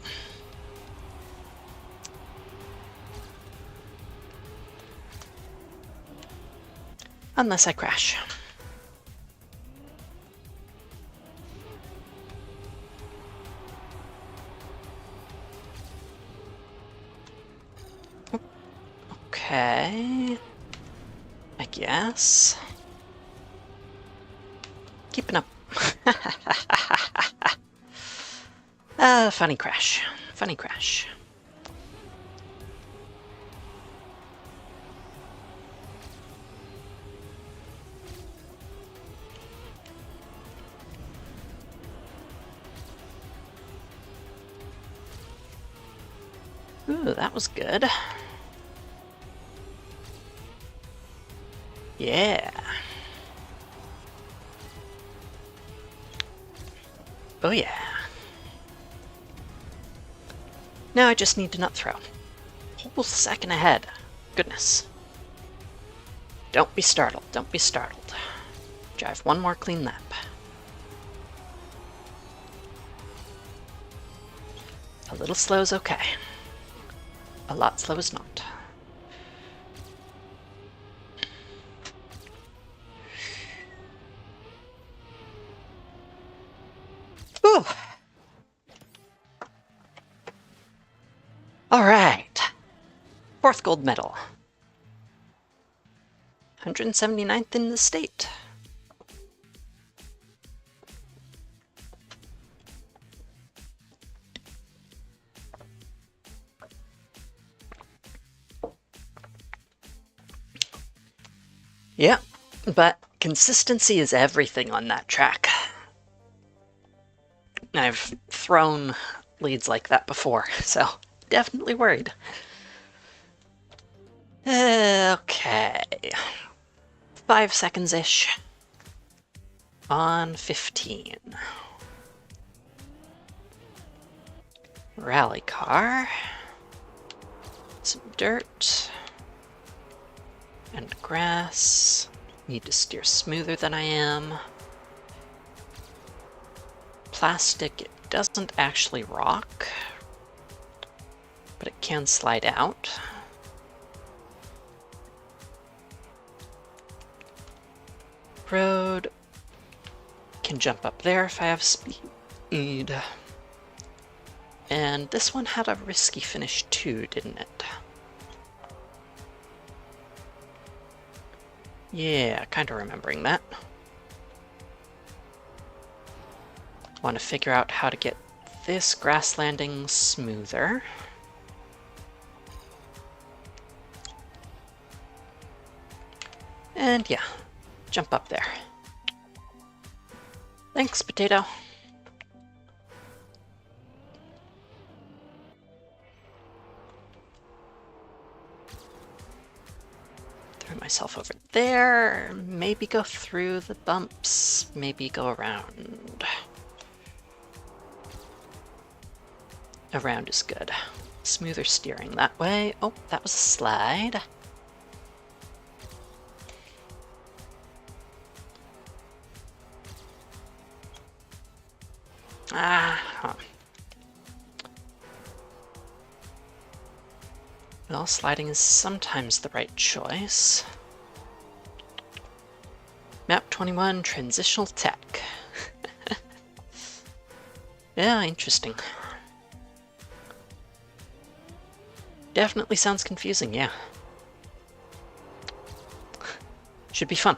Unless I crash. Okay. I guess. Keeping up. Funny crash. Funny crash. Ooh, that was good. Yeah. Oh yeah. Now I just need to not throw. Whole second ahead. Goodness. Don't be startled. Don't be startled. Drive one more clean lap. A little slow is okay. A lot slow is not. Whew. All right. 4th gold medal. 179th in the state. Yeah, but consistency is everything on that track. I've thrown leads like that before, so definitely worried. Okay. 5 seconds-ish. On 15. Rally car. Some dirt. And grass. Need to steer smoother than I am. Plastic, it doesn't actually rock, but it can slide out. Road, can jump up there if I have speed. And this one had a risky finish too, didn't it? Yeah, kind of remembering that. Want to figure out how to get this grass landing smoother. And yeah, jump up there. Thanks, potato. Throw myself over there. Maybe go through the bumps. Maybe go around. Around is good. Smoother steering that way. Oh, that was a slide. Well, sliding is sometimes the right choice. Map 21, transitional tech. Yeah, interesting. Definitely sounds confusing, yeah. Should be fun.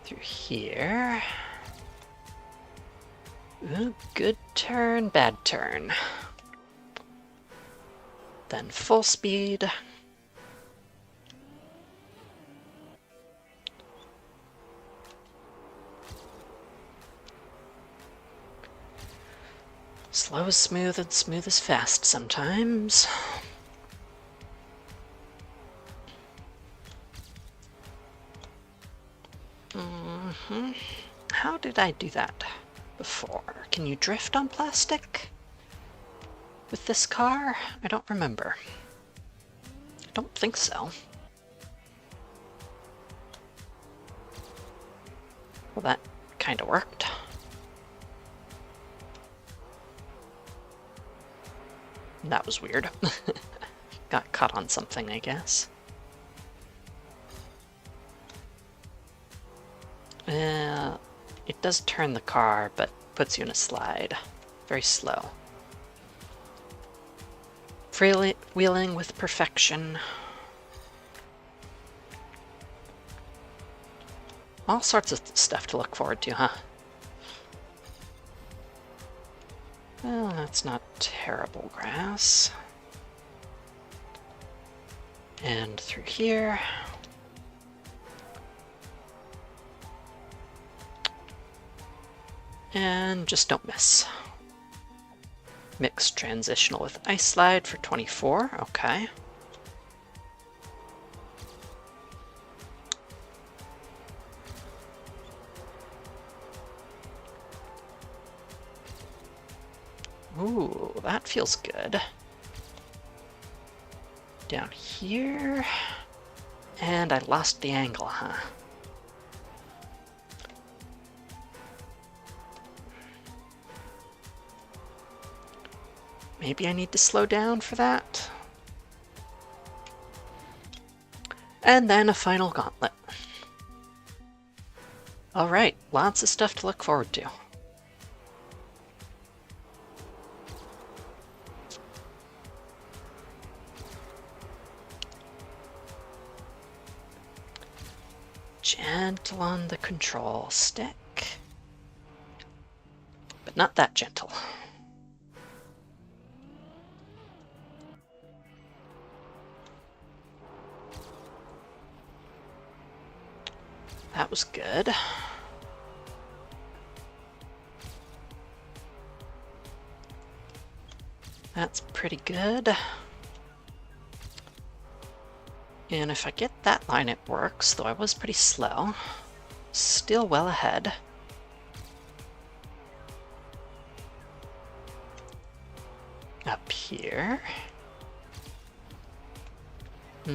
Through here. Ooh, good turn, bad turn. Then full speed. Slow is smooth and smooth is fast sometimes. How did I do that before? Can you drift on plastic with this car? I don't remember. I don't think so. Well, that kind of worked. That was weird. Got caught on something, I guess. It does turn the car, but puts you in a slide. Very slow. Freewheeling with perfection. All sorts of stuff to look forward to, huh? Well, that's not terrible grass. And through here. And just don't miss. Mixed transitional with ice slide for 24, okay. Ooh, that feels good. Down here. And I lost the angle, huh? Maybe I need to slow down for that. And then a final gauntlet. All right, lots of stuff to look forward to. Gentle on the control stick, but not that gentle. That was good. That's pretty good. And if I get that line, it works, though I was pretty slow. Still well ahead. Up here. A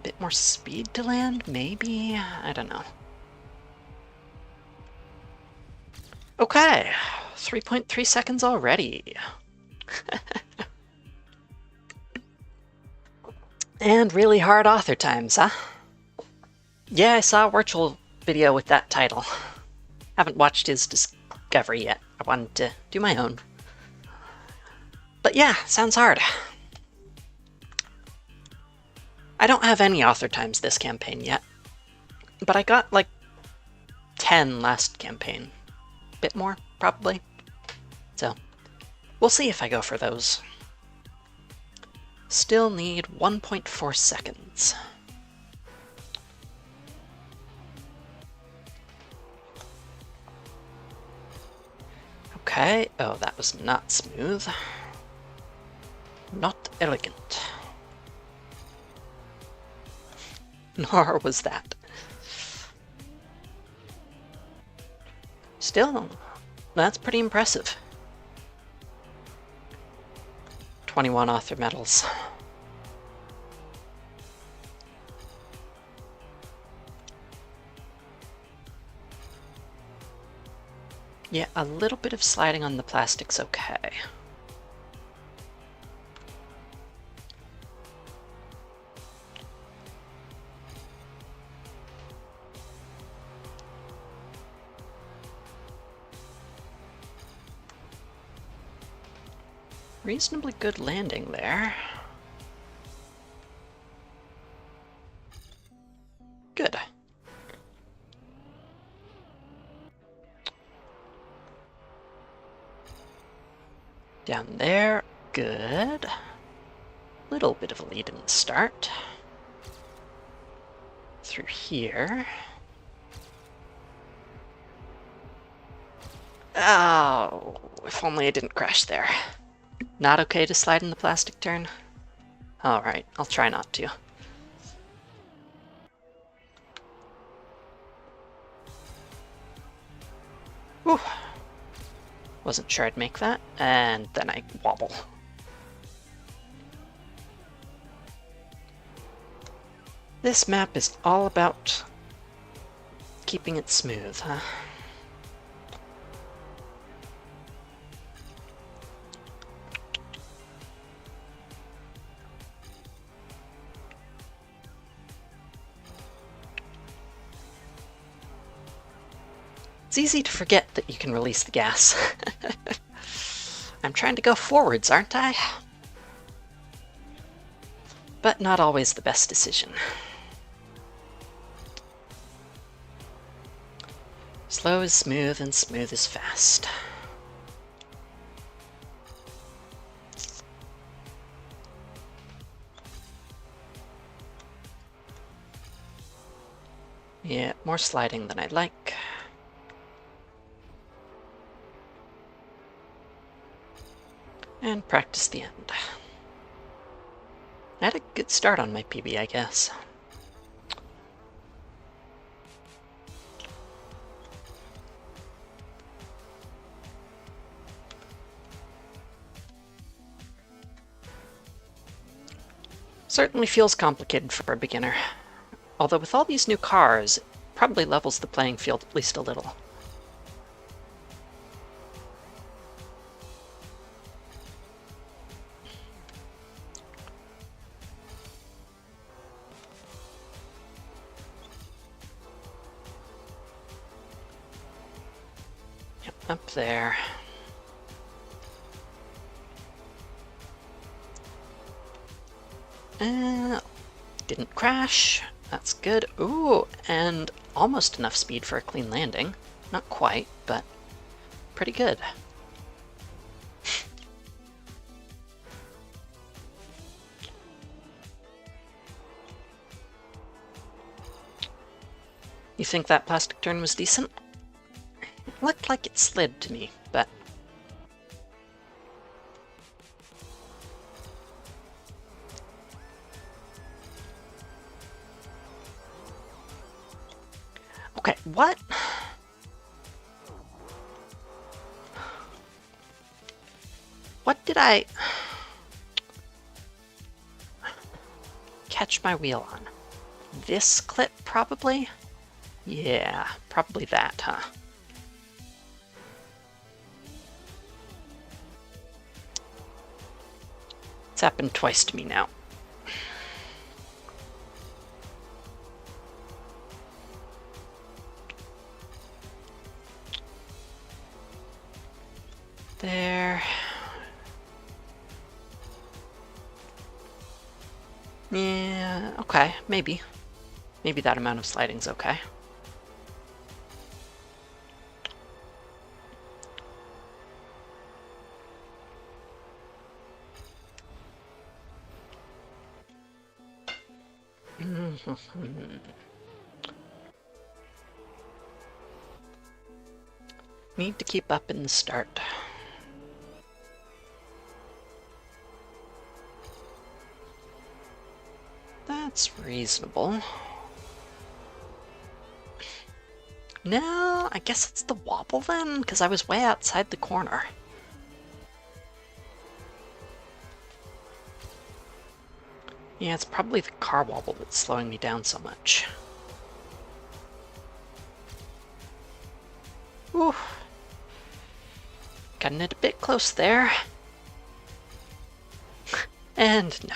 bit more speed to land, maybe? I don't know. Okay, 3.3 seconds already. And really hard author times, huh? Yeah, I saw video with that title. Haven't watched his discovery yet. I wanted to do my own. But yeah, sounds hard. I don't have any author times this campaign yet, but I got like 10 last campaign. Bit more, probably. So, we'll see if I go for those. Still need 1.4 seconds. Okay, oh, that was not smooth. Not elegant. Nor was that. Still, that's pretty impressive. 21 author medals. Yeah, a little bit of sliding on the plastic's okay. Reasonably good landing there. Good. Down there, good. Little bit of a lead in the start. Through here. Oh, if only I didn't crash there. Not okay to slide in the plastic turn? Alright, I'll try not to. Whew. Wasn't sure I'd make that, and then I wobble. This map is all about keeping it smooth, huh? It's easy to forget that you can release the gas. I'm trying to go forwards, aren't I? But not always the best decision. Slow is smooth and smooth is fast. Yeah, more sliding than I'd like. And practice the end. I had a good start on my PB, I guess. Certainly feels complicated for a beginner. Although with all these new cars, it probably levels the playing field at least a little. Yep, up there. Didn't crash. That's good. Ooh, and almost enough speed for a clean landing. Not quite, but pretty good. You think that plastic turn was decent? It looked like it slid to me, but... Okay, what? What did I catch my wheel on? This clip, probably? Yeah, probably that, huh? It's happened twice to me now. There. Yeah, okay, maybe. Maybe that amount of sliding's okay. Need to keep up in the start. That's reasonable. No, I guess it's the wobble then, because I was way outside the corner. Yeah, it's probably the car wobble that's slowing me down so much. Ooh. Cutting it a bit close there. And no.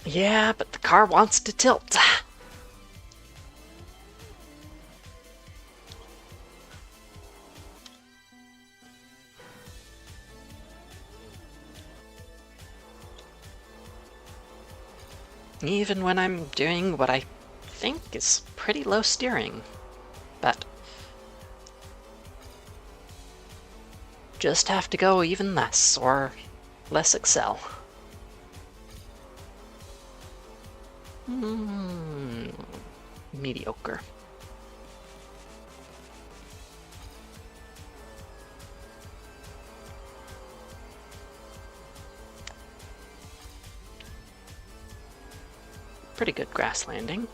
Yeah, but the car wants to tilt. Even when I'm doing what I think is pretty low steering. But just have to go even less, or less excel. Mediocre. Pretty good grass landing.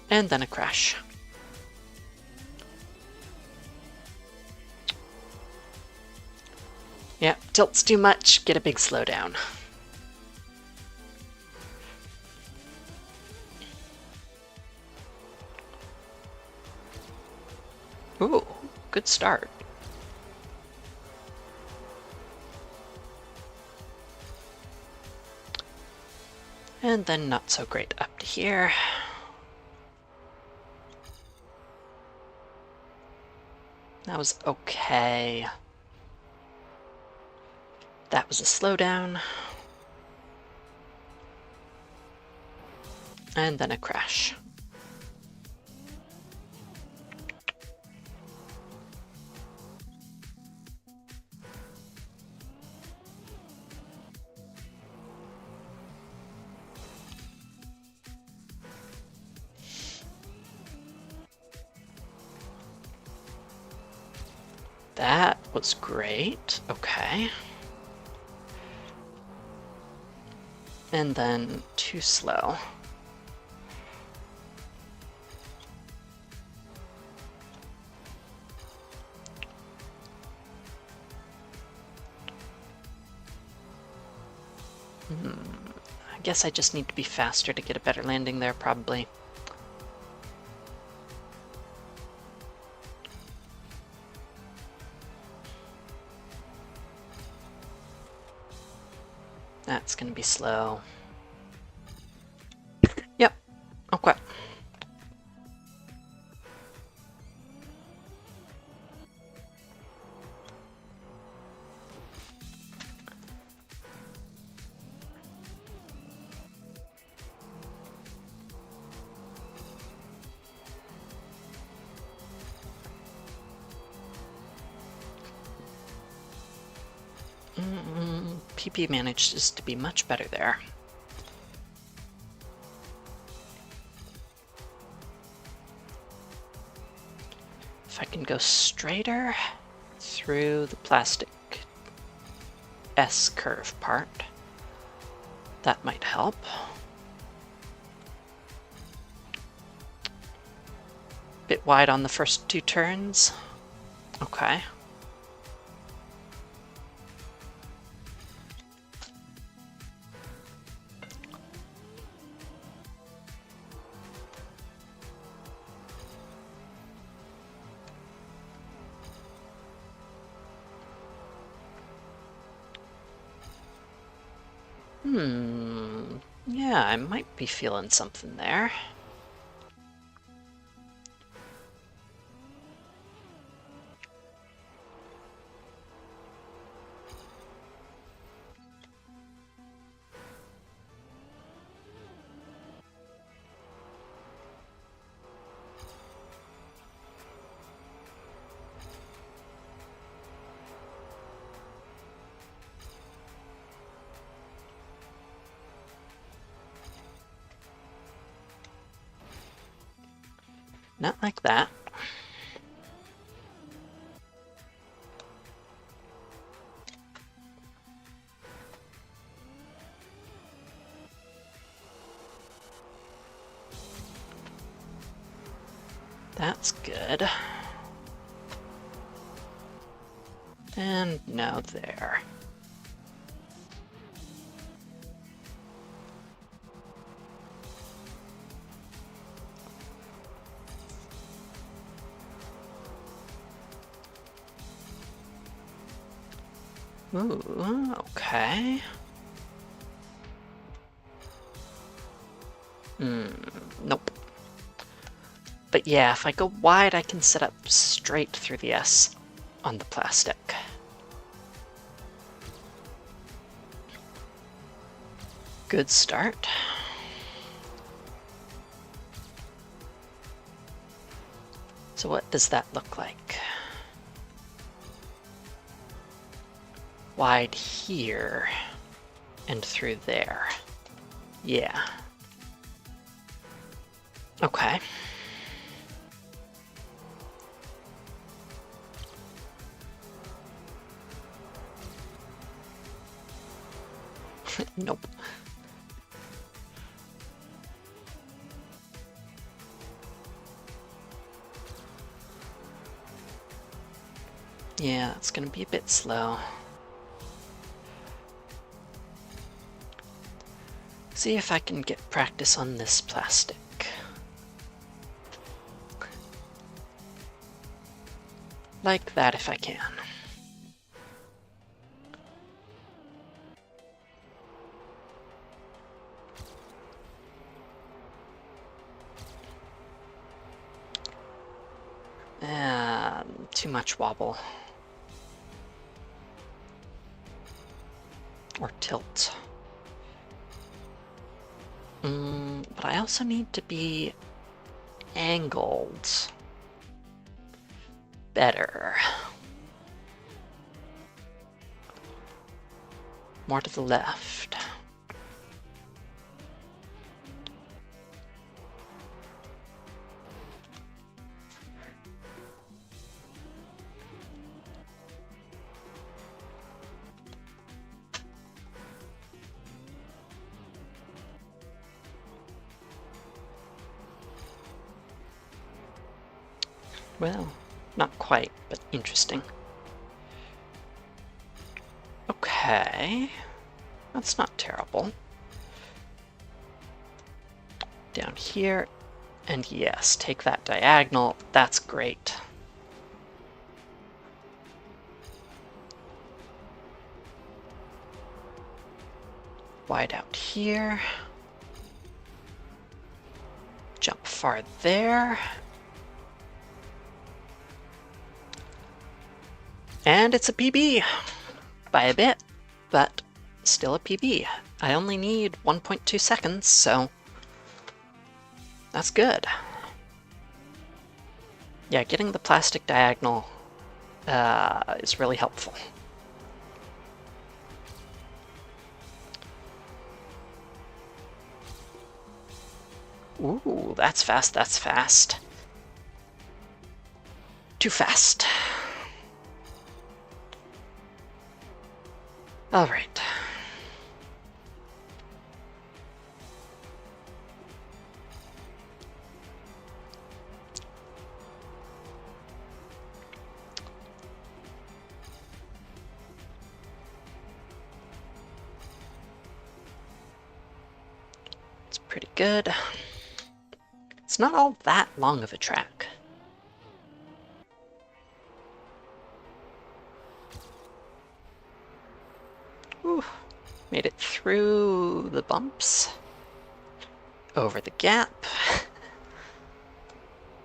And then a crash. Yeah, tilts too much, get a big slowdown. Ooh, good start. And then not so great up to here. That was okay. That was a slowdown. And then a crash. That was great. Okay. And then too slow. I guess I just need to be faster to get a better landing there, probably. That's gonna be slow. Yep. Okay. PP manages to be much better there. If I can go straighter through the plastic S-curve part, that might help. Bit wide on the first two turns. Okay. Yeah, I might be feeling something there. Not like that. That's good. And now there. Ooh, okay. Nope. But yeah, if I go wide, I can set up straight through the S on the plastic. Good start. So what does that look like? Wide here and through there. Yeah. Okay. Nope. Yeah, it's gonna be a bit slow. See if I can get practice on this plastic. Like that if I can. Too much wobble. Or tilt. But I also need to be angled better. More to the left. Well, not quite, but interesting. Okay, that's not terrible. Down here, and yes, take that diagonal, that's great. Wide out here. Jump far there. And it's a PB by a bit, but still a PB. I only need 1.2 seconds, so that's good. Yeah, getting the plastic diagonal is really helpful. Ooh, that's fast, that's fast. Too fast. All right. It's pretty good. It's not all that long of a track. Ooh, made it through the bumps, over the gap.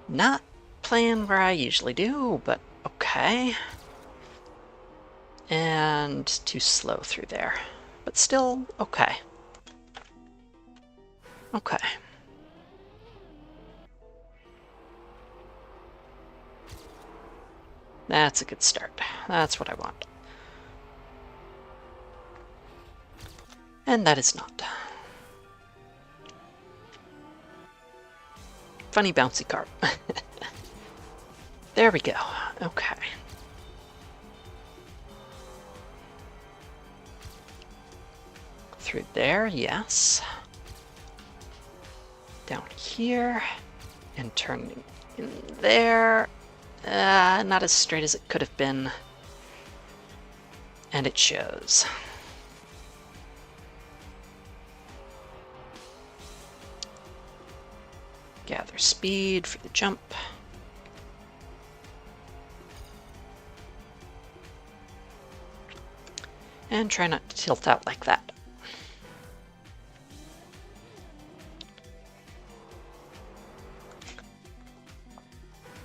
Not playing where I usually do, but okay. And too slow through there, but still okay. Okay. That's a good start. That's what I want. And that is not. Funny bouncy car. There we go. Okay. Through there, yes. Down here, and turning in there. Not as straight as it could have been. And it shows. Gather speed for the jump. And try not to tilt out like that.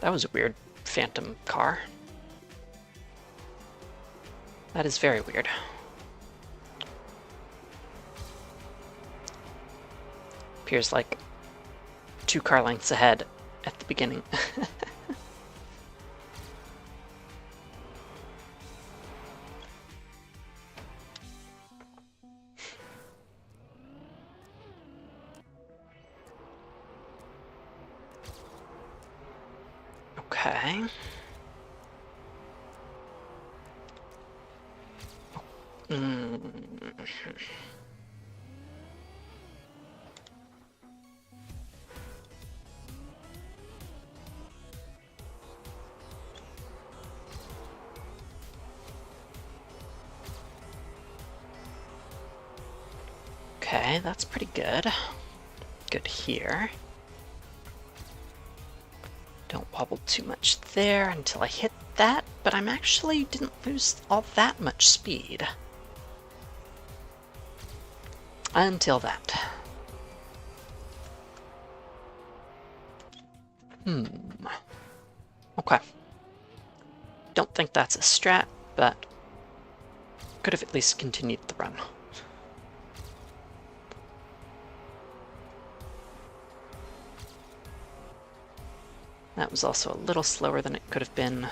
That was a weird phantom car. That is very weird. Appears like 2 car lengths ahead at the beginning. Okay. Okay, that's pretty good. Good here. Don't wobble too much there until I hit that, but I'm actually didn't lose all that much speed. Until that. Okay. Don't think that's a strat, but could have at least continued the run. That was also a little slower than it could have been.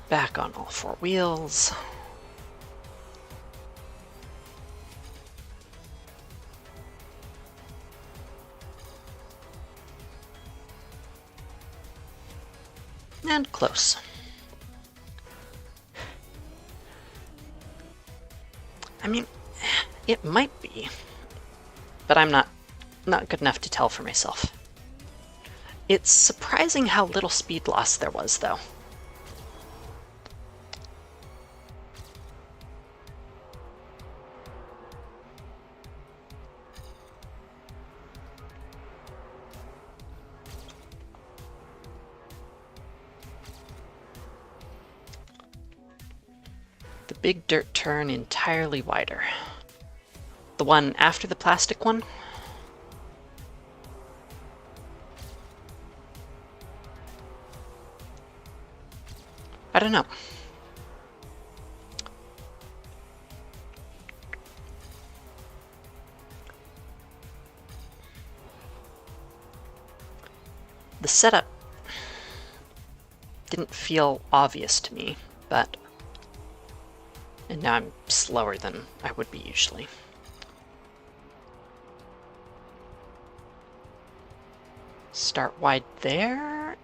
Back on all 4 wheels. And close. I mean, it might be, but I'm not good enough to tell for myself. It's surprising how little speed loss there was, though. The big dirt turn entirely wider. The one after the plastic one? I don't know. The setup didn't feel obvious to me, but... And now I'm slower than I would be usually. Start wide there?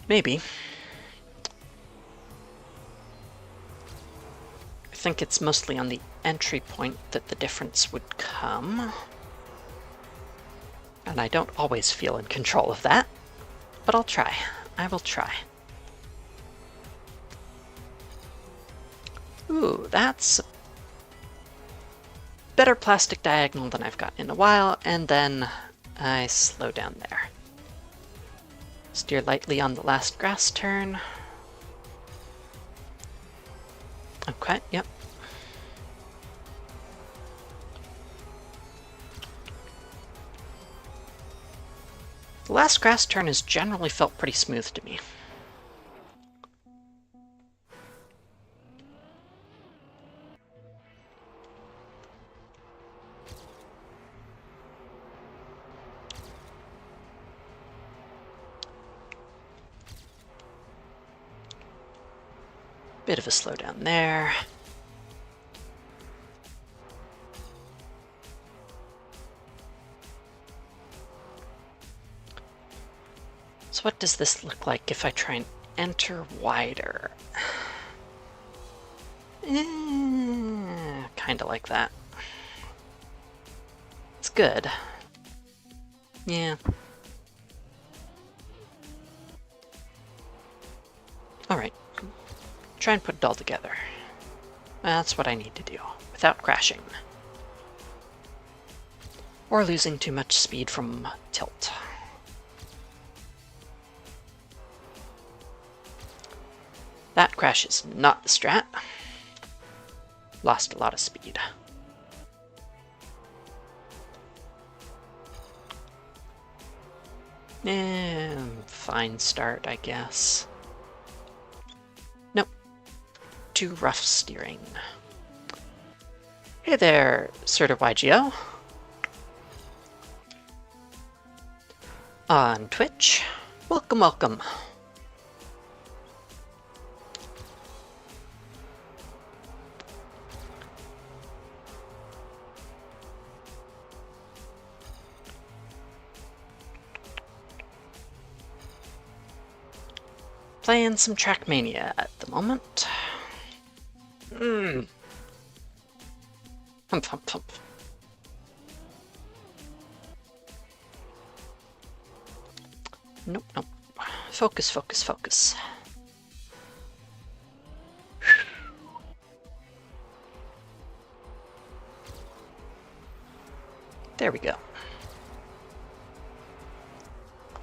Maybe. I think it's mostly on the entry point that the difference would come. And I don't always feel in control of that. But I'll try. I will try. Ooh, that's a better plastic diagonal than I've gotten in a while, and then I slow down there. Steer lightly on the last grass turn. Okay, yep. The last grass turn has generally felt pretty smooth to me. Bit of a slowdown there. So what does this look like if I try and enter wider? Kind of like that. It's good. Yeah. Alright. Try and put it all together. That's what I need to do, without crashing. Or losing too much speed from tilt. That crash is not the strat. Lost a lot of speed. Fine start, I guess. Nope. Too rough steering. Hey there, Certified YGO. On Twitch. Welcome, welcome. Playing some Trackmania at the moment. Hump, hump, hump. Nope, nope. Focus, focus, focus. There we go.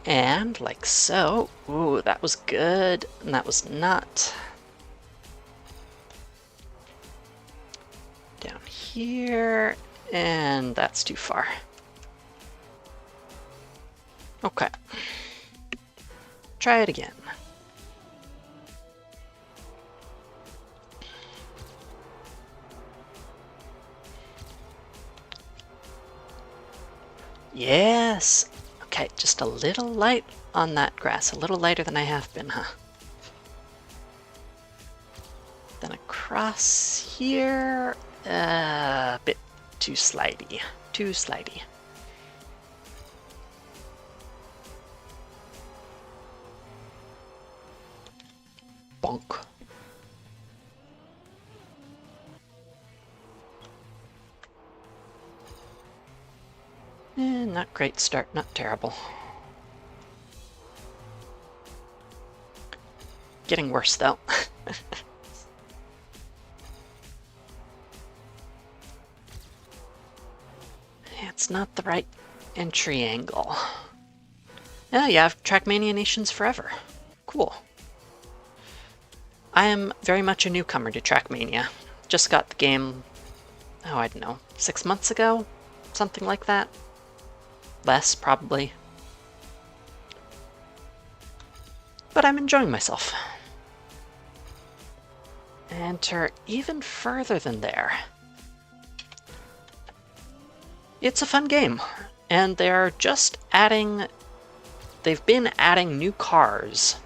And like so. Ooh, that was good. And that was not. Down here. And that's too far. Okay. Try it again. Yes! Okay, just a little light on that grass. A little lighter than I have been, huh? Then across here. A bit too slidey. Too slidey. Bonk. Not great start, not terrible. Getting worse though. It's not the right entry angle. Oh, you have Trackmania Nations forever. Cool. I am very much a newcomer to Trackmania. Just got the game, oh, I don't know, 6 months ago? Something like that. Less, probably. But I'm enjoying myself. Enter even further than there. It's a fun game, and they're just adding... They've been adding new cars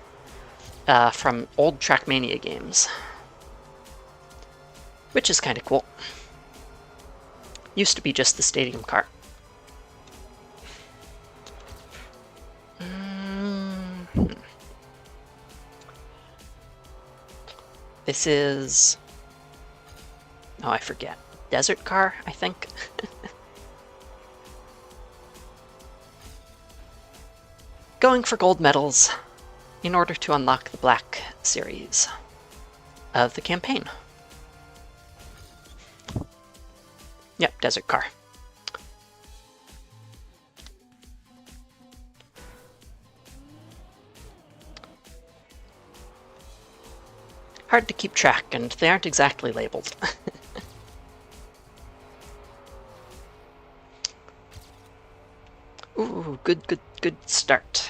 from old Trackmania games. Which is kind of cool. Used to be just the stadium car. This is... Oh, I forget. Desert car, I think. Going for gold medals in order to unlock the Black series of the campaign. Yep, desert car. Hard to keep track, and they aren't exactly labeled. Ooh, good start.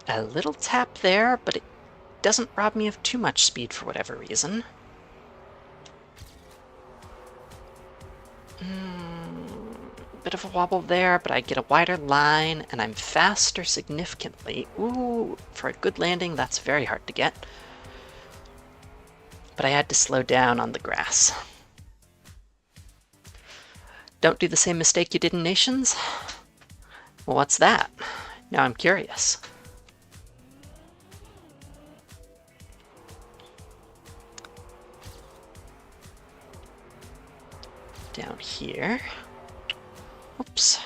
A little tap there, but it doesn't rob me of too much speed for whatever reason. bit of a wobble there, but I get a wider line and I'm faster significantly. Ooh, for a good landing, that's very hard to get. But I had to slow down on the grass. Don't do the same mistake you did in Nations? Well, what's that? Now I'm curious. Down here. Oops.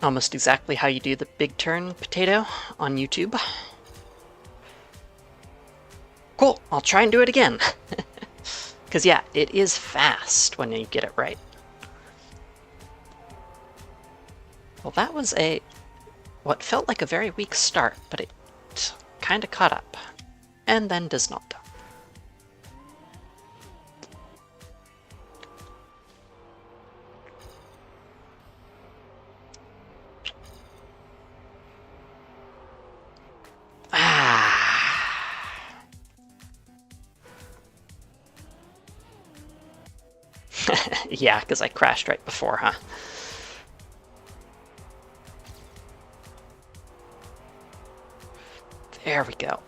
Almost exactly how you do the big turn potato on YouTube. Cool, I'll try and do it again. Because yeah, it is fast when you get it right. Well, that was what felt like a very weak start, but it kind of caught up, and then does not. Yeah, because I crashed right before, huh? There we go.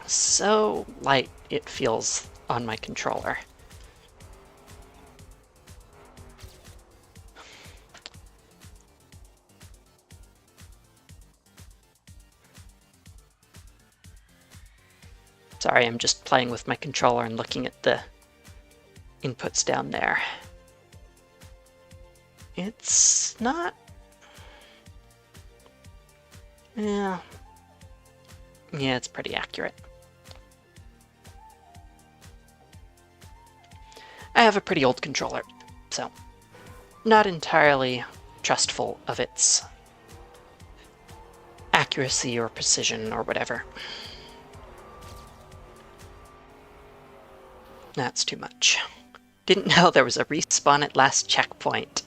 So light it feels on my controller. Sorry, I'm just playing with my controller and looking at the inputs down there. It's not... Yeah, it's pretty accurate. I have a pretty old controller, so not entirely trustful of its accuracy or precision or whatever. That's too much. Didn't know there was a respawn at last checkpoint.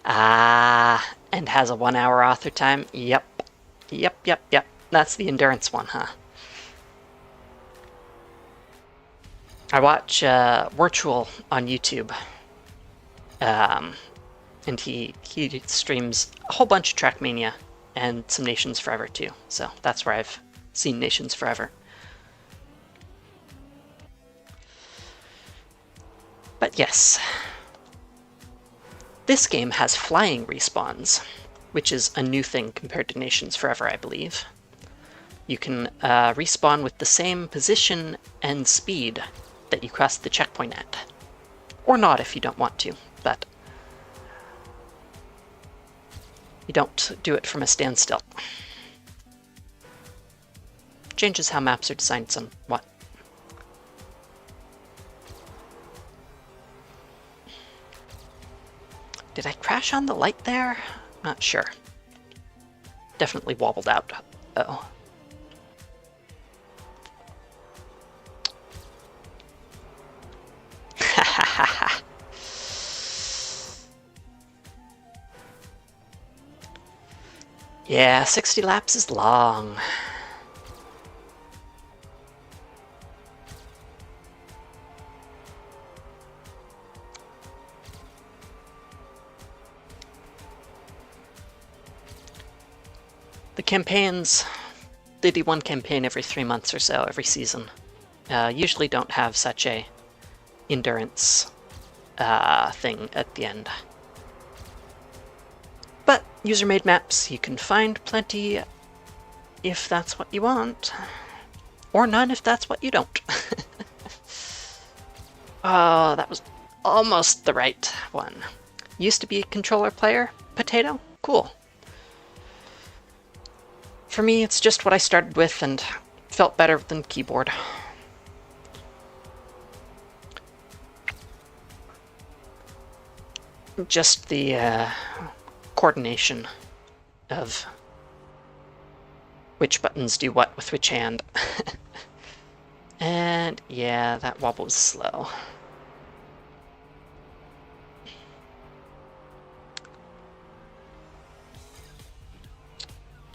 Ah, and has a 1 hour author time? Yep. That's the endurance one, huh? I watch Virtual on YouTube. And he streams a whole bunch of Trackmania and some Nations Forever too. So that's where I've seen Nations Forever. But yes, this game has flying respawns, which is a new thing compared to Nations Forever, I believe. You can respawn with the same position and speed that you crossed the checkpoint at. Or not if you don't want to, but you don't do it from a standstill. Changes how maps are designed somewhat. Did I crash on the light there? Not sure. Definitely wobbled out. Uh-oh. Yeah, 60 laps is long. The campaigns, they do one campaign every 3 months or so, every season. Usually don't have such a endurance thing at the end. But user-made maps, you can find plenty if that's what you want. Or none if that's what you don't. Oh, that was almost the right one. Used to be a controller player, potato? Cool. For me, it's just what I started with and felt better than keyboard. Just the coordination of which buttons do what with which hand. And yeah, that wobble was slow.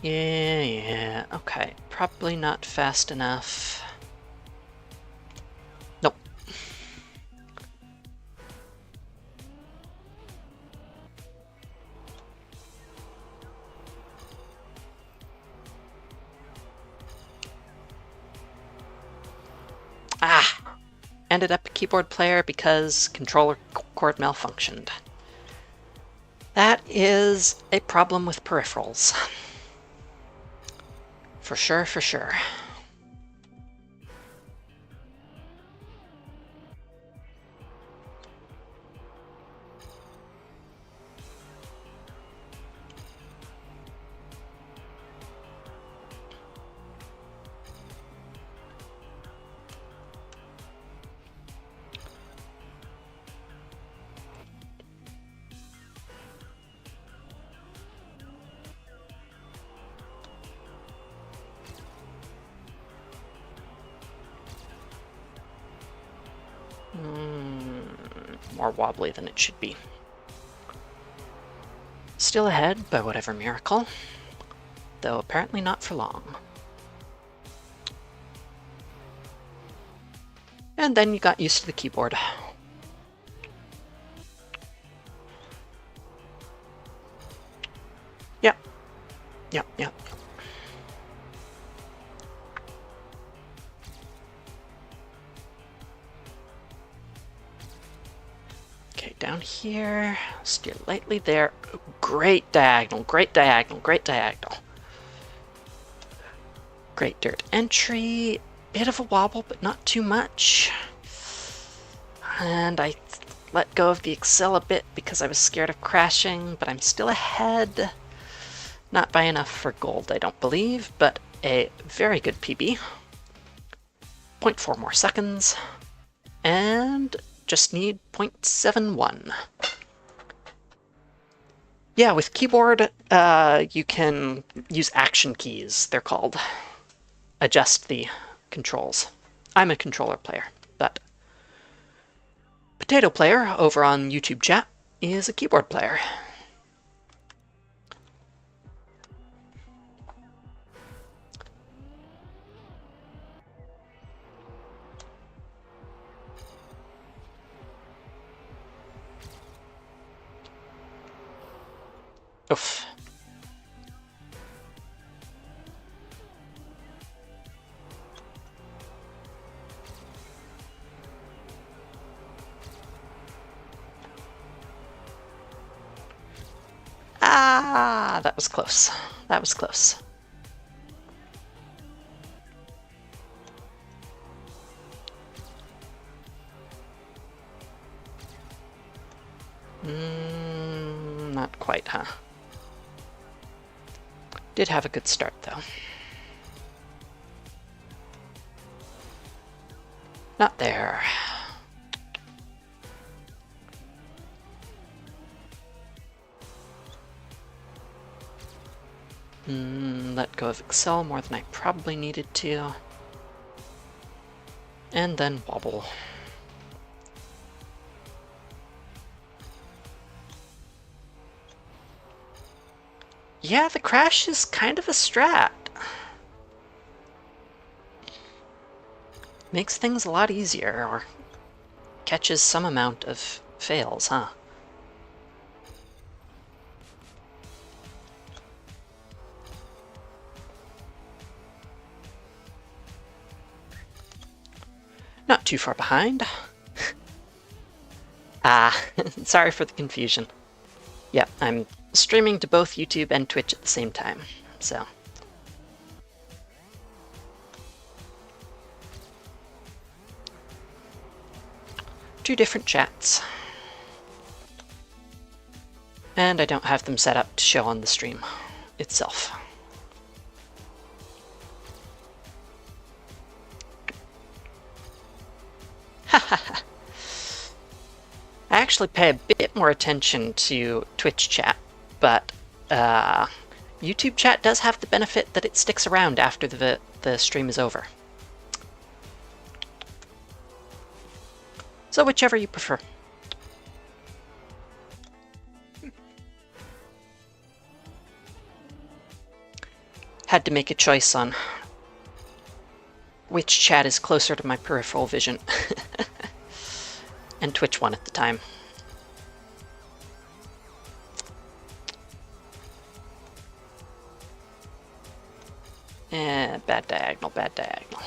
Yeah, okay. Probably not fast enough. Nope. ended up a keyboard player because controller cord malfunctioned. That is a problem with peripherals. For sure, for sure. More wobbly than it should be. Still ahead by whatever miracle, though apparently not for long. And then you got used to the keyboard. Yep. Yep. Okay, down here, steer lightly there. Great diagonal, great diagonal, great diagonal. Great dirt entry, bit of a wobble, but not too much. And I let go of the Excel a bit because I was scared of crashing, but I'm still ahead. Not by enough for gold, I don't believe, but a very good PB. 0.4 more seconds, and just need 0.71. Yeah, with keyboard, you can use action keys, they're called. Adjust the controls. I'm a controller player, but Potato Player over on YouTube chat is a keyboard player. Oof. Ah, that was close. That was close. Not quite, huh? Did have a good start, though. Not there. Let go of Excel more than I probably needed to. And then wobble. Yeah, the crash is kind of a strat. Makes things a lot easier, or catches some amount of fails, huh? Not too far behind. Sorry for the confusion. Yep, I'm streaming to both YouTube and Twitch at the same time, so. Two different chats. And I don't have them set up to show on the stream itself. I actually pay a bit more attention to Twitch chat, but YouTube chat does have the benefit that it sticks around after the stream is over. So whichever you prefer. Had to make a choice on which chat is closer to my peripheral vision. And Twitch won at the time. Bad diagonal, bad diagonal.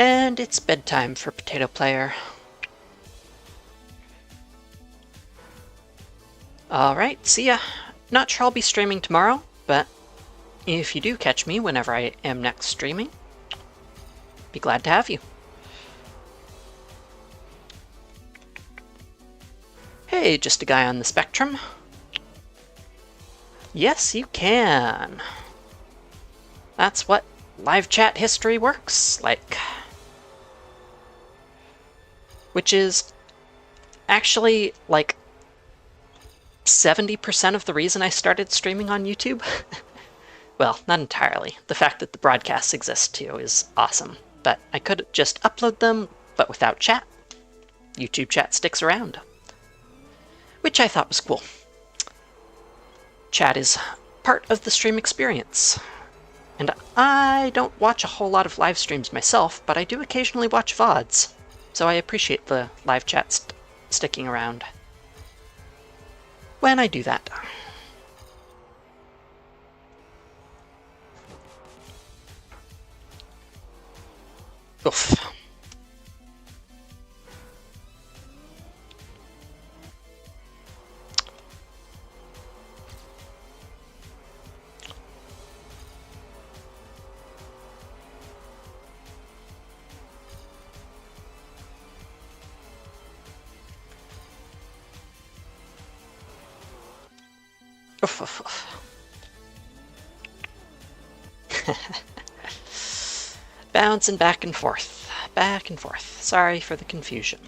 And it's bedtime for Potato Player. Alright, see ya. Not sure I'll be streaming tomorrow, but if you do catch me whenever I am next streaming, be glad to have you. Hey, just a guy on the spectrum. Yes, you can. That's what live chat history works like. Which is actually like 70% of the reason I started streaming on YouTube. Well, not entirely. The fact that the broadcasts exist too is awesome. But I could just upload them, but without chat. YouTube chat sticks around. Which I thought was cool. Chat is part of the stream experience. And I don't watch a whole lot of live streams myself, but I do occasionally watch VODs. So I appreciate the live chat sticking around when I do that. Oof. Oof, oof, oof. Bouncing back and forth, back and forth. Sorry for the confusion.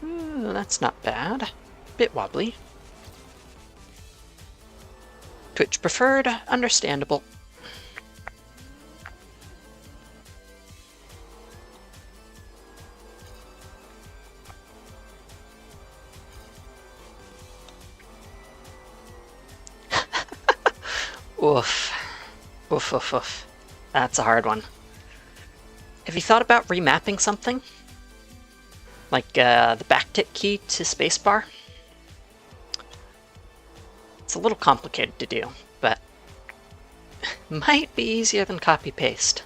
Ooh, that's not bad. Bit wobbly. Twitch preferred, understandable. Oof. Oof, oof, oof. That's a hard one. Have you thought about remapping something? Like the backtick key to spacebar? It's a little complicated to do, but might be easier than copy-paste.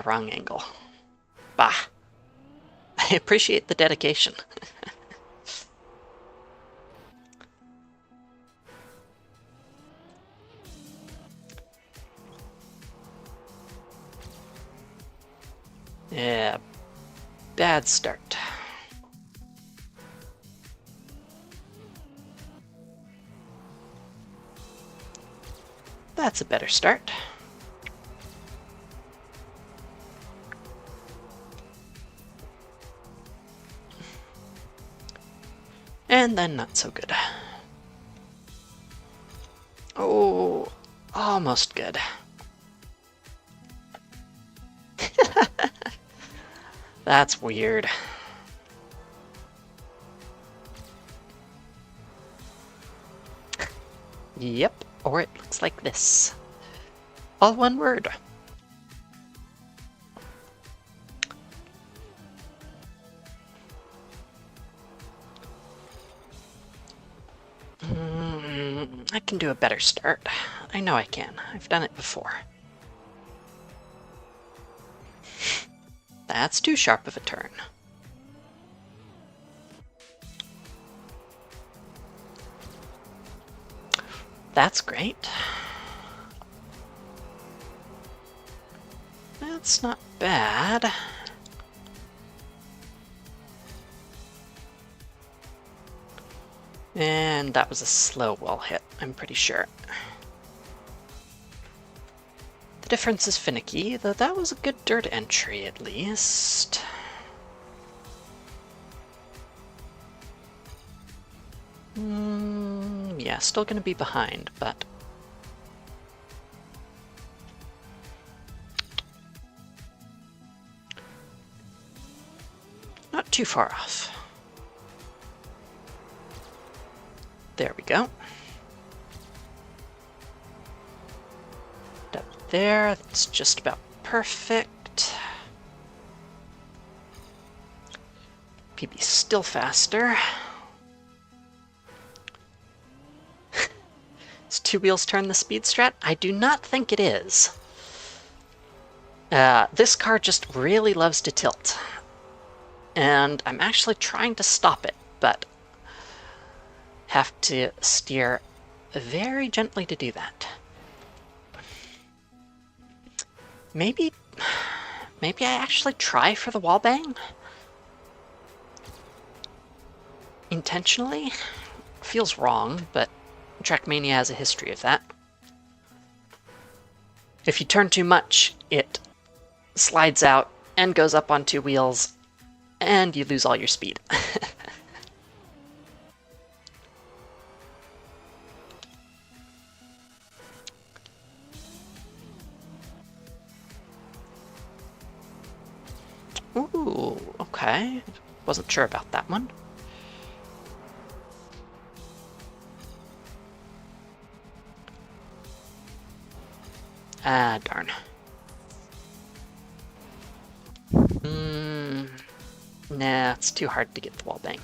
Wrong angle. Bah. I appreciate the dedication. Yeah, bad start. That's a better start. And then not so good. Oh, almost good. That's weird. Yep, or it looks like this. All one word. I can do a better start. I know I can. I've done it before. That's too sharp of a turn. That's great. That's not bad. And that was a slow wall hit, I'm pretty sure. The difference is finicky, though that was a good dirt entry at least. Yeah, still gonna be behind, but... not too far off. There we go. there. That's just about perfect. PB still faster. Is two wheels turn the speed strat? I do not think it is. This car just really loves to tilt. And I'm actually trying to stop it, but have to steer very gently to do that. Maybe I actually try for the wall bang? Intentionally? Feels wrong, but Trackmania has a history of that. If you turn too much, it slides out and goes up on two wheels, and you lose all your speed. Ooh, okay. Wasn't sure about that one. Ah, darn. Nah, it's too hard to get the wall bang.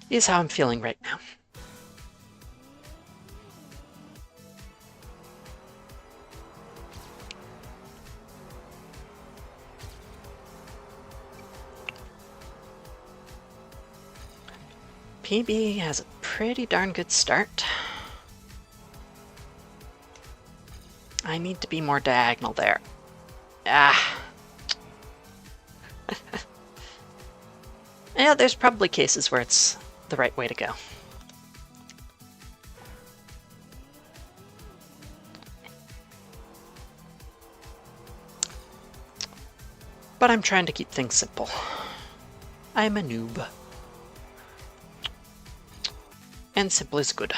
Is how I'm feeling right now. PB has a pretty darn good start. I need to be more diagonal there. Ah. Yeah, there's probably cases where it's the right way to go. But I'm trying to keep things simple. I'm a noob. And simple is good.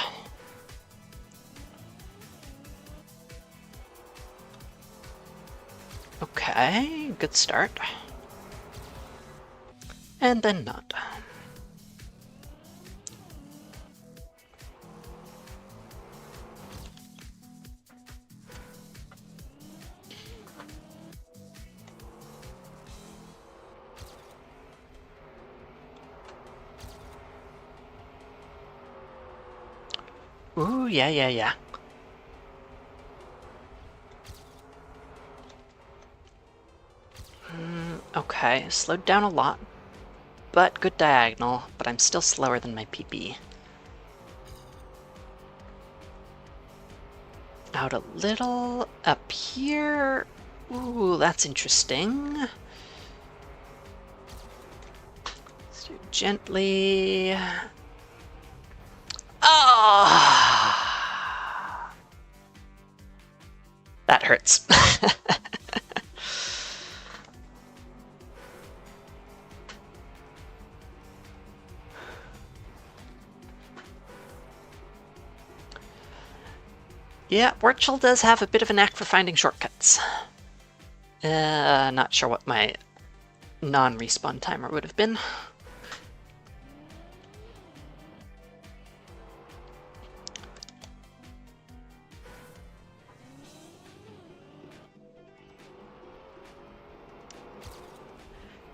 Okay, good start. And then not. Ooh, yeah. Okay, slowed down a lot, but good diagonal, but I'm still slower than my PB. Out a little, up here. Ooh, that's interesting. Let's do it gently. Ah! That hurts. Yeah, Wirtschel does have a bit of a knack for finding shortcuts. Not sure what my non-respawn timer would have been.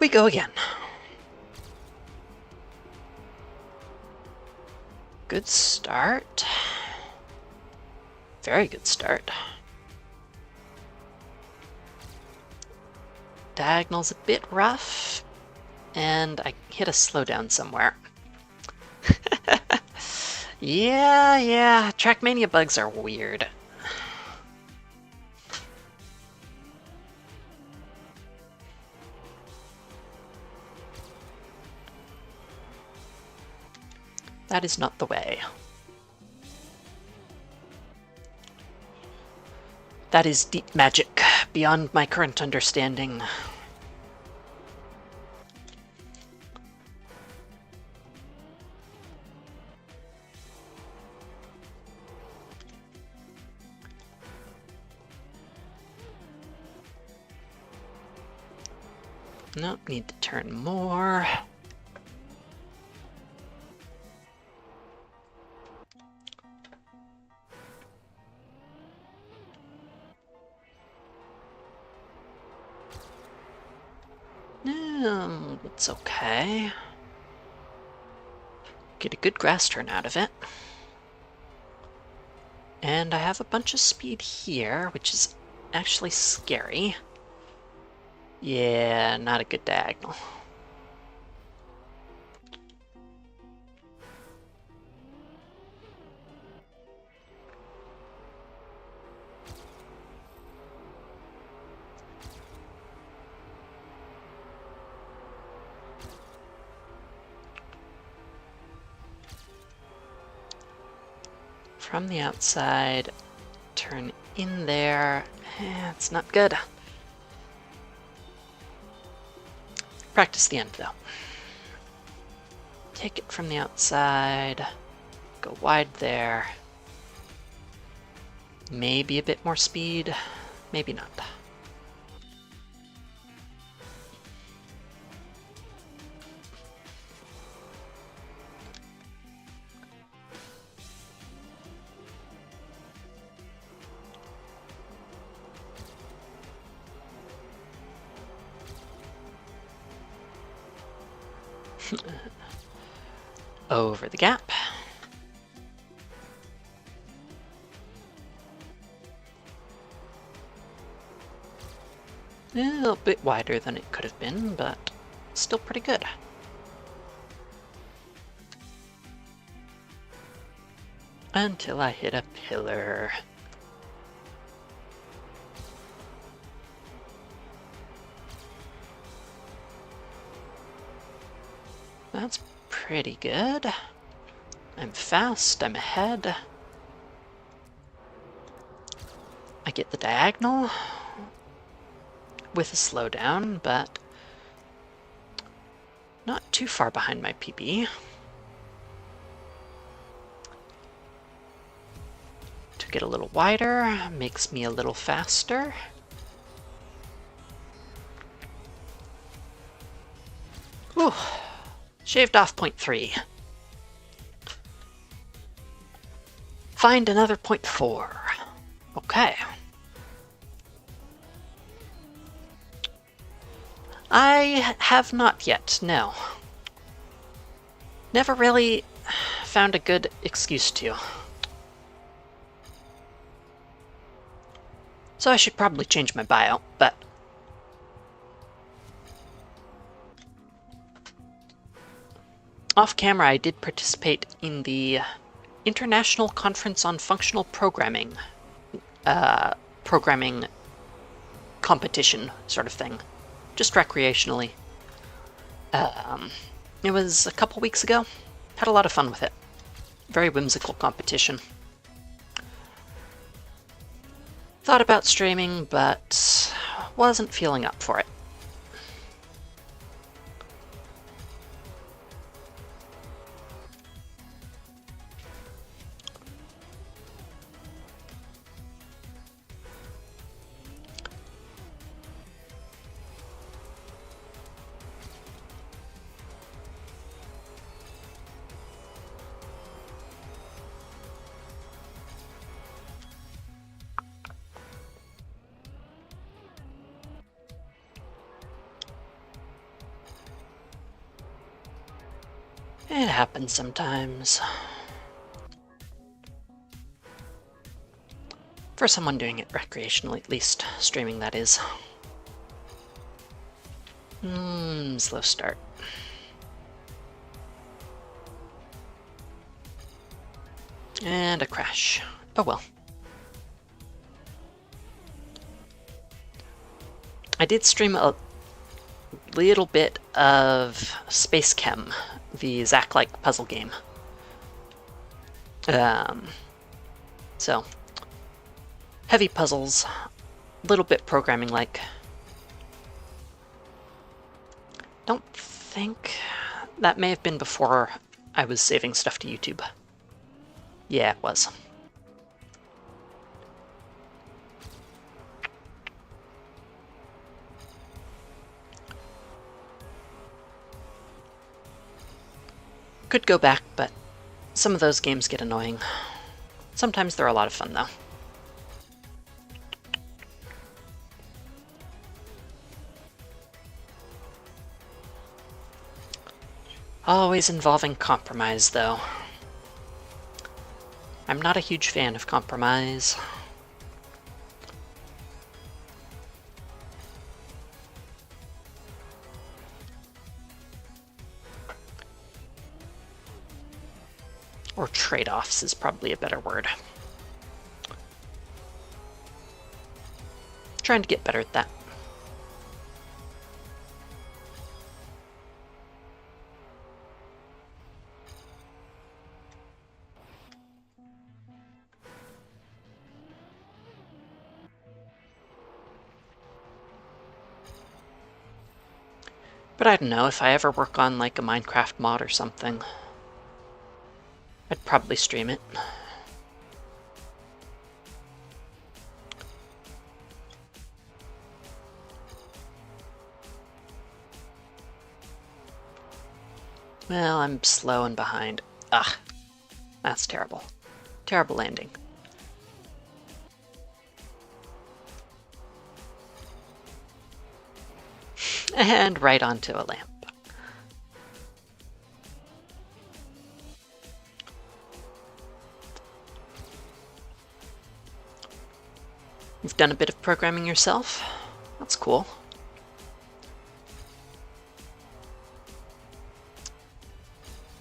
We go again. Good start. Very good start. Diagonal's a bit rough, and I hit a slowdown somewhere. Yeah, Trackmania bugs are weird. That is not the way. That is deep magic, beyond my current understanding. Nope, need to turn more. It's okay. Get a good grass turn out of it. And I have a bunch of speed here, which is actually scary. Yeah, not a good diagonal. From the outside, turn in there. It's not good. Practice the end, though. Take it from the outside, go wide there. Maybe a bit more speed, maybe not. Over the gap. A little bit wider than it could have been, but still pretty good. Until I hit a pillar. That's pretty good. I'm fast, I'm ahead. I get the diagonal with a slowdown, but not too far behind my PB. To get a little wider makes me a little faster. Ooh, shaved off 0.3. Find another 0.4. Okay. I have not yet, no. Never really found a good excuse to. So I should probably change my bio, but off camera I did participate in the International Conference on Functional Programming competition sort of thing, just recreationally. It was a couple weeks ago. Had a lot of fun with it. Very whimsical competition. Thought about streaming, but wasn't feeling up for it. It happens sometimes. For someone doing it recreationally, at least. Streaming, that is. Slow start. And a crash. Oh well. I did stream a little bit of Space Chem, the Zack-like puzzle game. So, heavy puzzles, a little bit programming-like. Don't think that may have been before I was saving stuff to YouTube. Yeah, it was. Could go back, but some of those games get annoying. Sometimes they're a lot of fun, though. Always involving compromise, though. I'm not a huge fan of compromise. Or trade-offs is probably a better word. Trying to get better at that. But I don't know, if I ever work on like a Minecraft mod or something, I'd probably stream it. Well, I'm slow and behind. Ugh, that's terrible. Terrible landing. And right onto a lamp. You've done a bit of programming yourself? That's cool.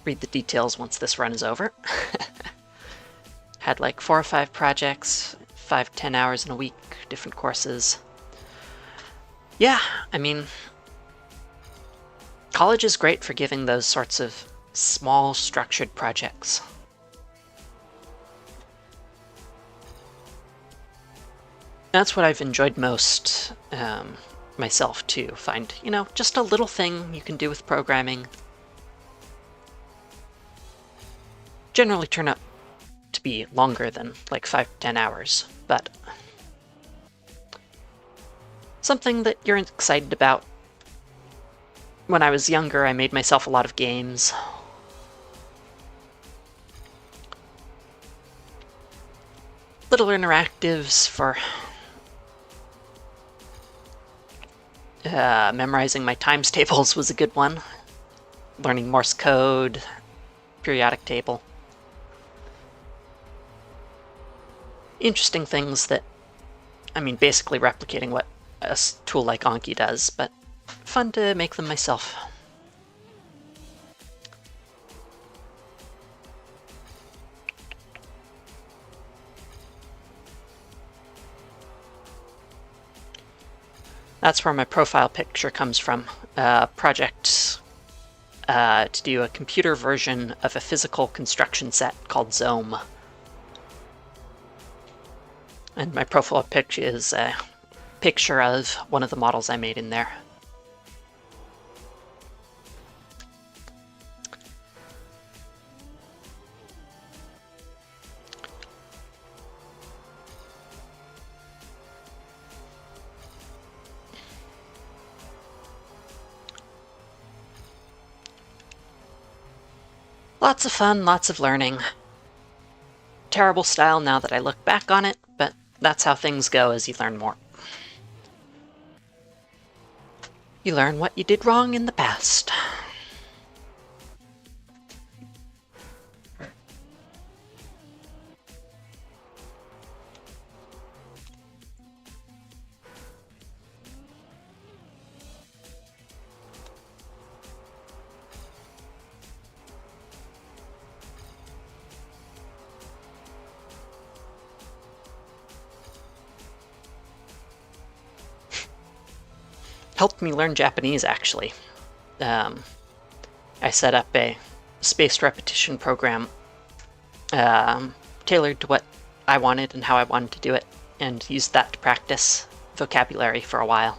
Read the details once this run is over. Had like 4 or 5 projects, 5-10 hours in a week, different courses. Yeah, I mean, college is great for giving those sorts of small, structured projects. That's what I've enjoyed most myself, too. Find, you know, just a little thing you can do with programming. Generally turn out to be longer than like 5-10 hours, but something that you're excited about. When I was younger, I made myself a lot of games. Little interactives for memorizing my times tables was a good one. Learning Morse code, periodic table. Interesting things that, I mean, basically replicating what a tool like Anki does, but fun to make them myself. That's where my profile picture comes from. Project to do a computer version of a physical construction set called Zome. And my profile picture is a picture of one of the models I made in there. Lots of fun, lots of learning. Terrible style now that I look back on it, but that's how things go as you learn more. You learn what you did wrong in the past. Helped me learn Japanese, actually. I set up a spaced repetition program tailored to what I wanted and how I wanted to do it, and used that to practice vocabulary for a while.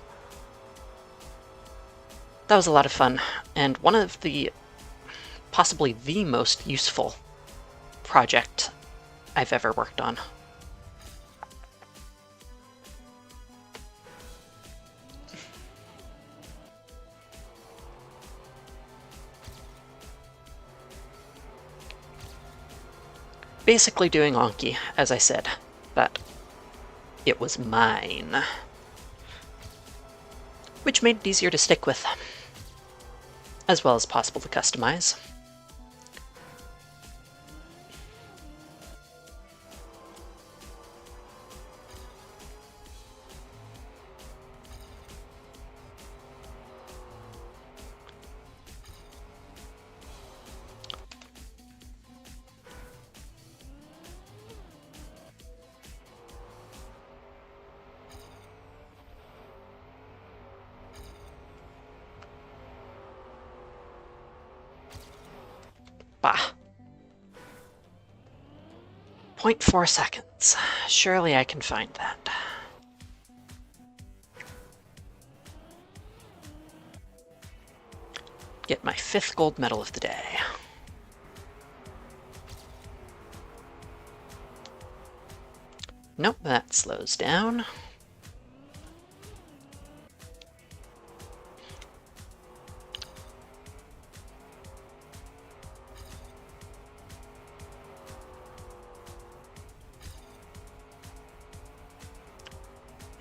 That was a lot of fun, and one of the, possibly the most useful project I've ever worked on. Basically doing Anki, as I said, but it was mine, which made it easier to stick with. as well as possible to customize. Bah. 0.4 seconds. Surely I can find that. Get my 5th gold medal of the day. Nope, that slows down.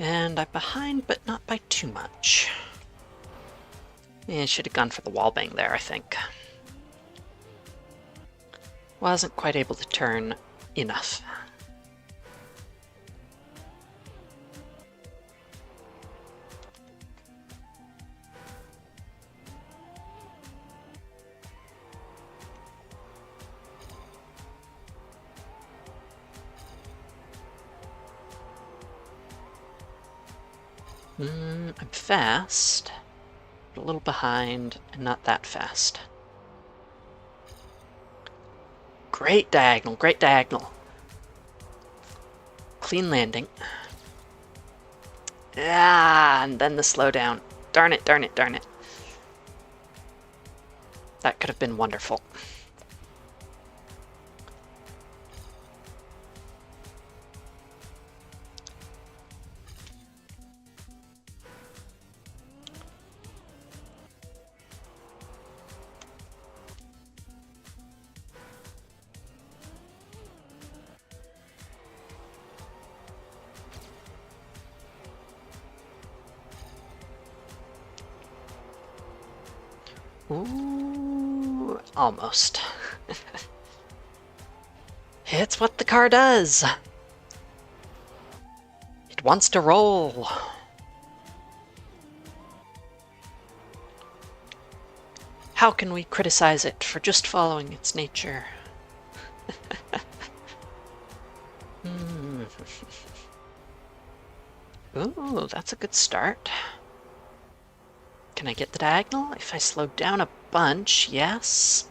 And I'm behind, but not by too much. Yeah, should have gone for the wall bang there, I think. Wasn't quite able to turn enough. I'm fast, but a little behind, and not that fast. Great diagonal, great diagonal. Clean landing. Ah, and then the slowdown. Darn it, darn it, darn it. That could have been wonderful. Ooh, almost. It's what the car does. It wants to roll. How can we criticize it for just following its nature? Ooh, that's a good start. Can I get the diagonal? If I slow down a bunch, yes.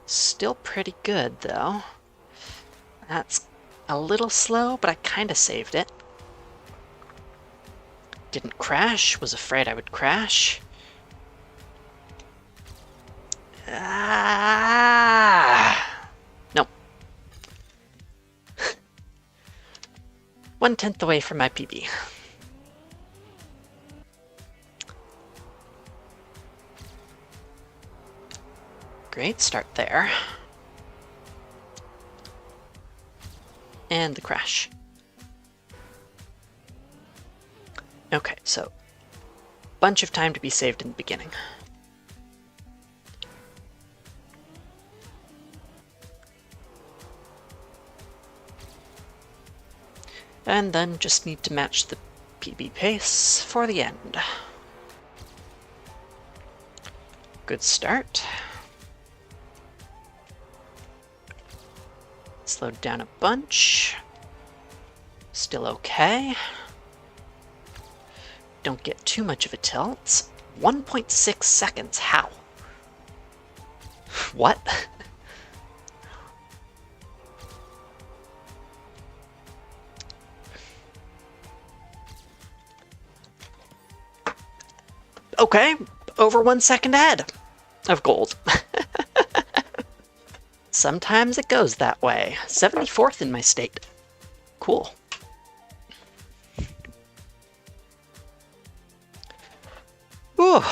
Still pretty good, though. That's a little slow, but I kind of saved it. Didn't crash, was afraid I would crash. Ah! Nope. 1/10 away from my PB. Great start there. And the crash. Okay, so bunch of time to be saved in the beginning. And then just need to match the PB pace for the end. Good start. Slowed down a bunch. Still okay. Don't get too much of a tilt. 1.6 seconds, how? What? Okay, over 1 second ahead of gold. Sometimes it goes that way. 74th in my state. Cool. Ooh.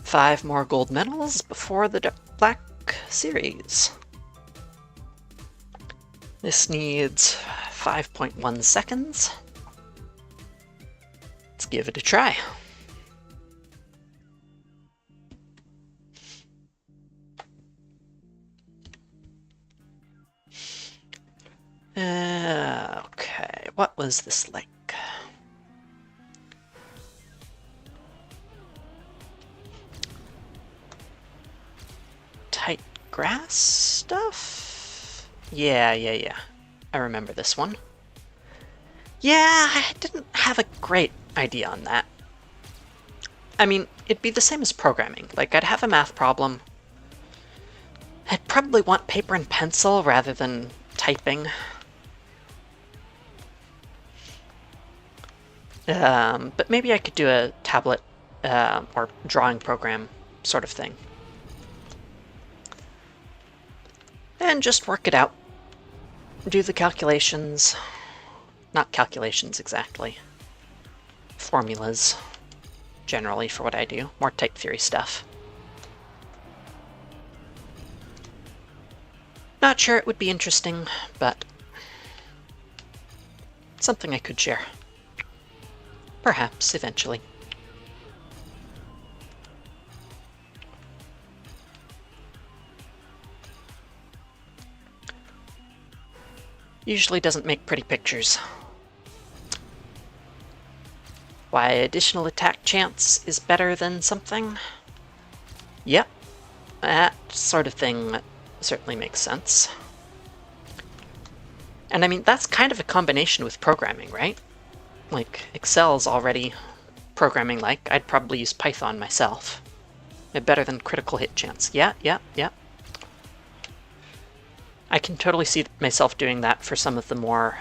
Five more gold medals before the Black Series. This needs 5.1 seconds. Let's give it a try. Okay, what was this like? Tight grass stuff? Yeah. I remember this one. Yeah, I didn't have a great idea on that. I mean, it'd be the same as programming. Like, I'd have a math problem. I'd probably want paper and pencil rather than typing. But maybe I could do a tablet or drawing program sort of thing. And just work it out. Do the calculations. Not calculations exactly. Formulas, generally, for what I do. More type theory stuff. Not sure it would be interesting, but something I could share. Perhaps, eventually. Usually doesn't make pretty pictures. Why additional attack chance is better than something? Yep, that sort of thing certainly makes sense. And I mean, that's kind of a combination with programming, right? Like, Excel's already programming-like. I'd probably use Python myself. Better than critical hit chance. Yeah. I can totally see myself doing that for some of the more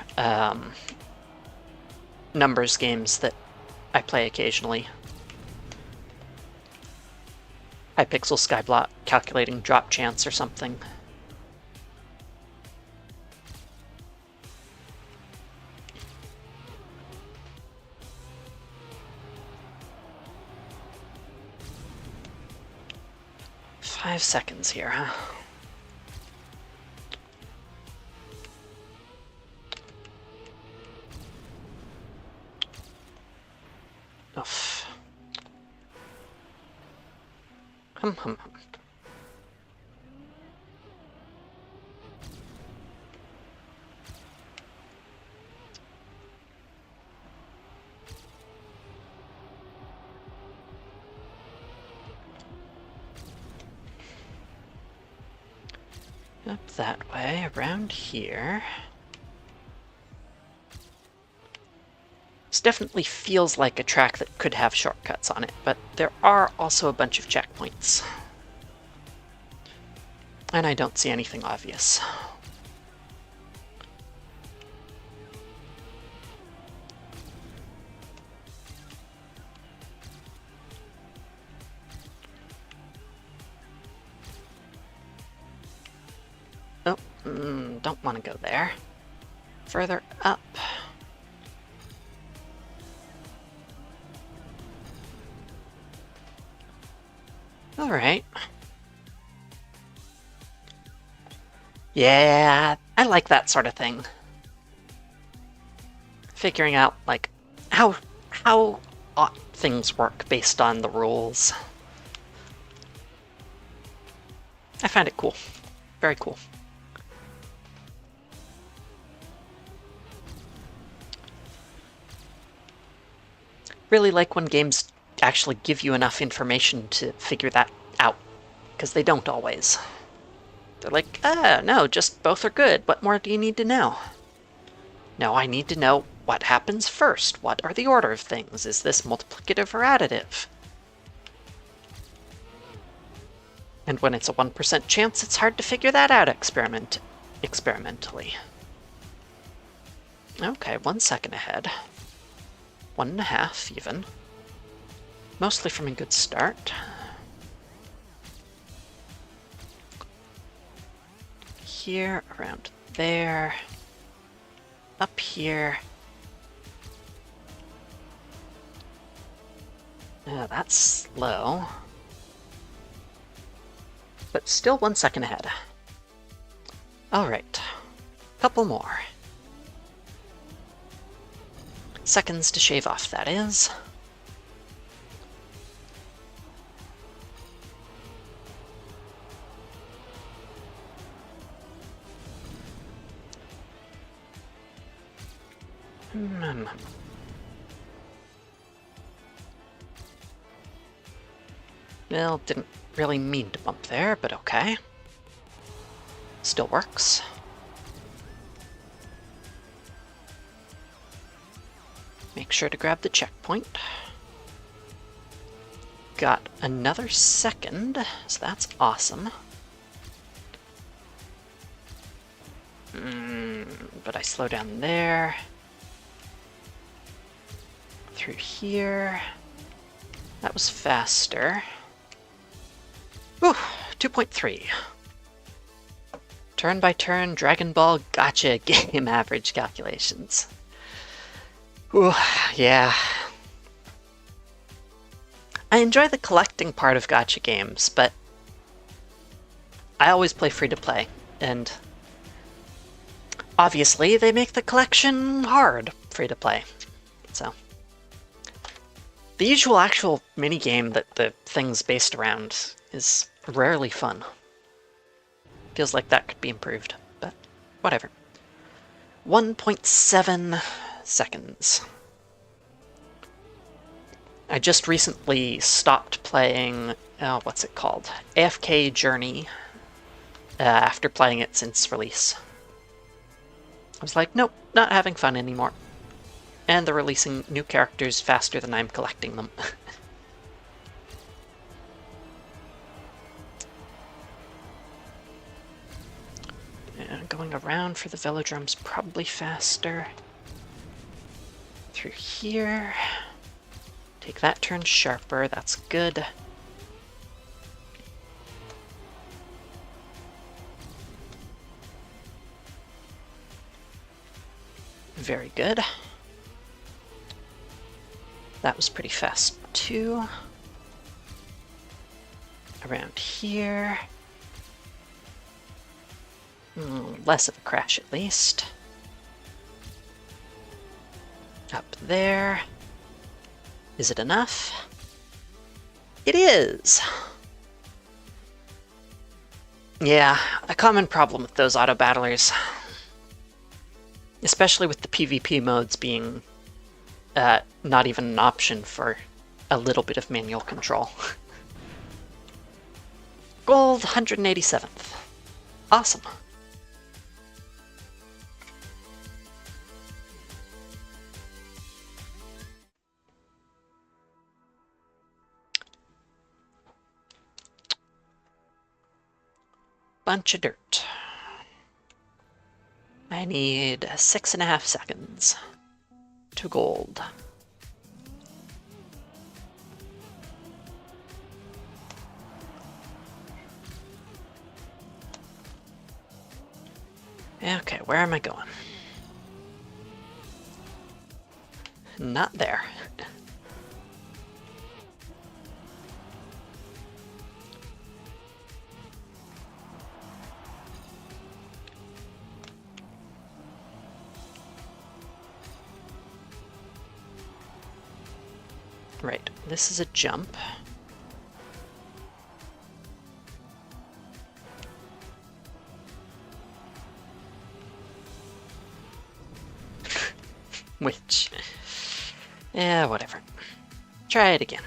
numbers games that I play occasionally. Hypixel Skyblock calculating drop chance or something. Five seconds here, huh? Oof. Hum. Up that way, around here. This definitely feels like a track that could have shortcuts on it, but there are also a bunch of checkpoints. And I don't see anything obvious. Oh, don't want to go there. Further up. Alright. Yeah, I like that sort of thing. Figuring out, like, how things work based on the rules. I find it cool. Very cool. Really like when games actually give you enough information to figure that out, because they don't always. They're like, no, just both are good. What more do you need to know? No, I need to know what happens first. What are the order of things? Is this multiplicative or additive? And when it's a 1% chance, it's hard to figure that out experimentally. Okay, 1 second ahead. 1.5 even. Mostly from a good start. Here, around there. Up here. That's slow. But still 1 second ahead. Alright. Couple more. Seconds to shave off, that is. Well, didn't really mean to bump there, but okay. Still works. Make sure to grab the checkpoint. Got another second, so that's awesome. But I slow down there. Through here. That was faster. Whew, 2.3. Turn by turn Dragon Ball Gotcha game average calculations. Ooh, yeah. I enjoy the collecting part of gotcha games, but I always play free-to-play, and obviously they make the collection hard free-to-play. So the usual actual minigame that the thing's based around is rarely fun. Feels like that could be improved, but whatever. 1.7 seconds. I just recently stopped playing, what's it called? AFK Journey, after playing it since release. I was like, nope, not having fun anymore. And they're releasing new characters faster than I'm collecting them. And going around for the velodrome's probably faster. Through here. Take that turn sharper, that's good. Very good. That was pretty fast too. Around here. Less of a crash at least. Up there. Is it enough? It is! Yeah, a common problem with those auto battlers. Especially with the PvP modes being not even an option for a little bit of manual control. Gold, 187th. Awesome. Bunch of dirt. I need 6.5 seconds to gold. Okay, where am I going? Not there. Right, this is a jump. Which, yeah, whatever. Try it again.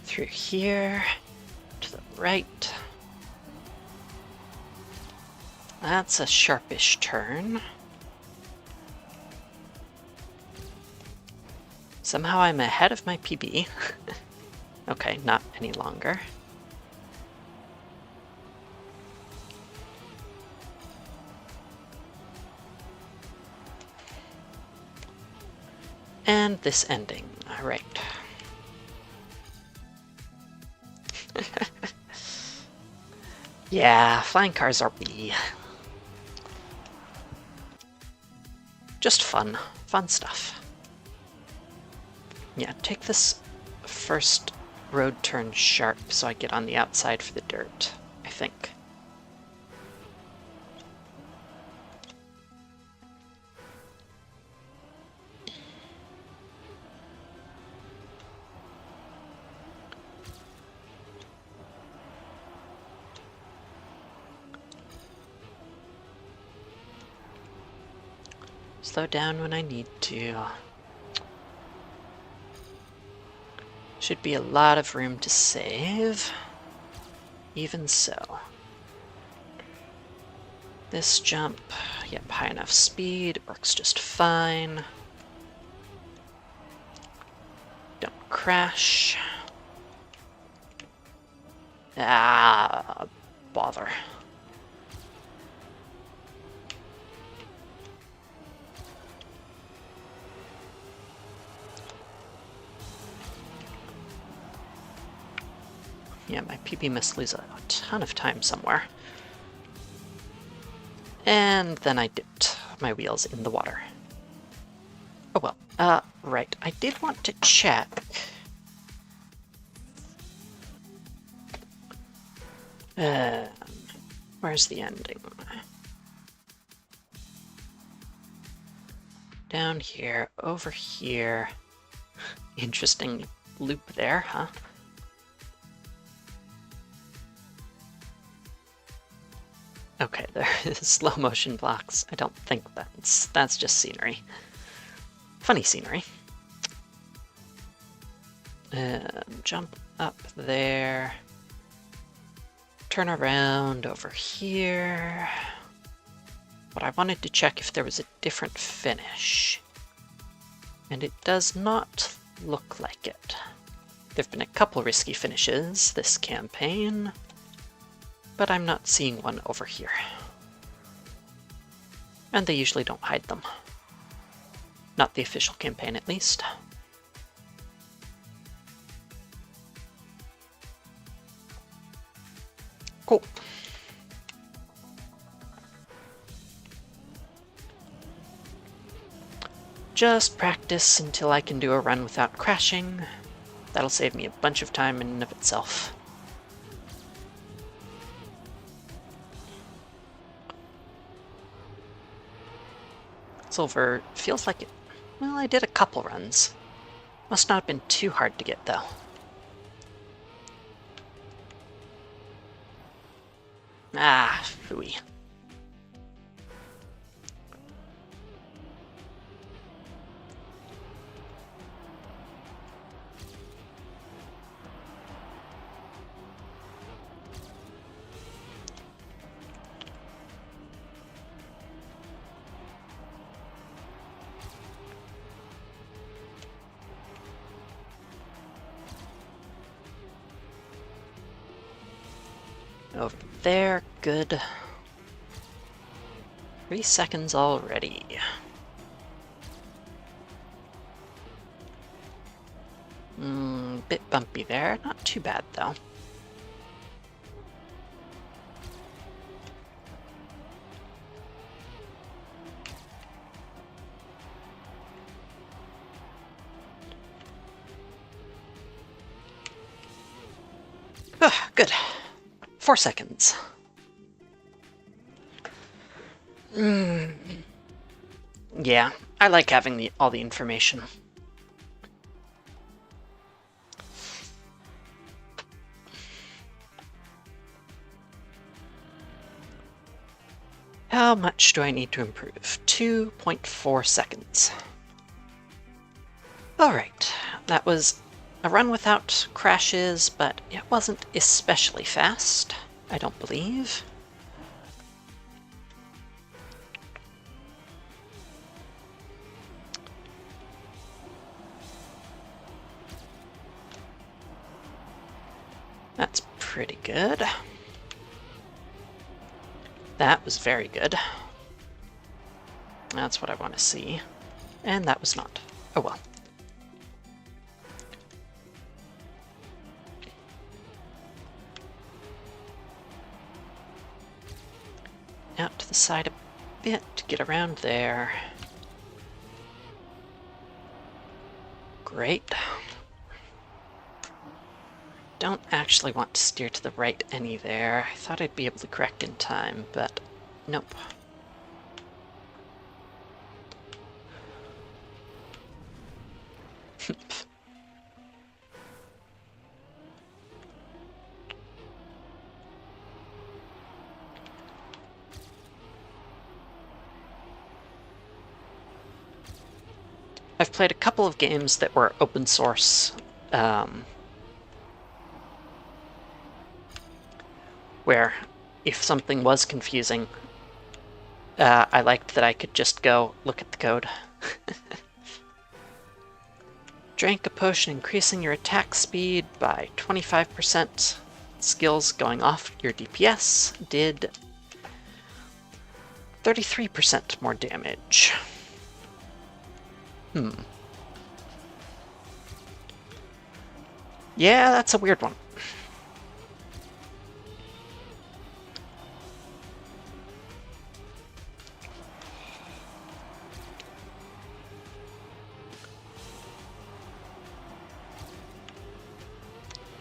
Through here, to the right. That's a sharpish turn. Somehow I'm ahead of my PB. Okay, not any longer. And this ending. All right. Yeah, flying cars are B. Just fun. Fun stuff. Yeah, take this first road turn sharp so I get on the outside for the dirt, I think. Slow down when I need to. Should be a lot of room to save. Even so. This jump, yep, high enough speed, works just fine. Don't crash. Ah, bother. Yeah, my PB must lose a ton of time somewhere. And then I dipped my wheels in the water. Oh well, right, I did want to check. Where's the ending? Down here, over here. Interesting loop there, huh? Okay, there is slow motion blocks. I don't think that's just scenery. Funny scenery. Jump up there. Turn around over here. But I wanted to check if there was a different finish. And it does not look like it. There have been a couple risky finishes this campaign, but I'm not seeing one over here. And they usually don't hide them. Not the official campaign, at least. Cool. Just practice until I can do a run without crashing. That'll save me a bunch of time in and of itself. Silver feels like it. Well, I did a couple runs. Must not have been too hard to get, though. Ah, phooey. Over there, good. 3 seconds already. Bit bumpy there, not too bad though. Good. 4 seconds. Yeah, I like having all the information. How much do I need to improve? 2.4 seconds. Alright, that was a run without crashes, but it wasn't especially fast, I don't believe. That's pretty good. That was very good. That's what I want to see. And that was not. Oh well. Out to the side a bit to get around there. Great. Don't actually want to steer to the right any there. I thought I'd be able to correct in time, but nope. I've played a couple of games that were open source, where if something was confusing, I liked that I could just go look at the code. Drank a potion increasing your attack speed by 25%. Skills going off your DPS did 33% more damage. Yeah, that's a weird one.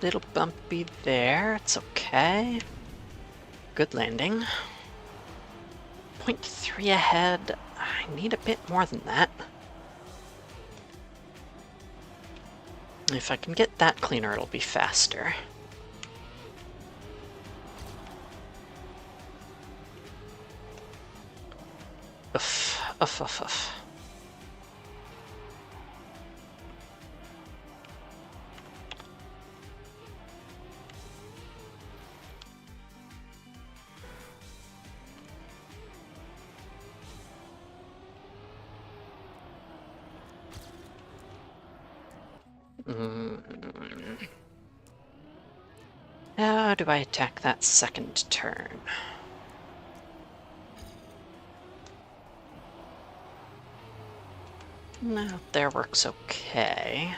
Little bumpy there, it's okay. Good landing. 0.3 ahead. I need a bit more than that. If I can get that cleaner, it'll be faster. Oof, oof, oof, oof. How do I attack that second turn? No, there works okay.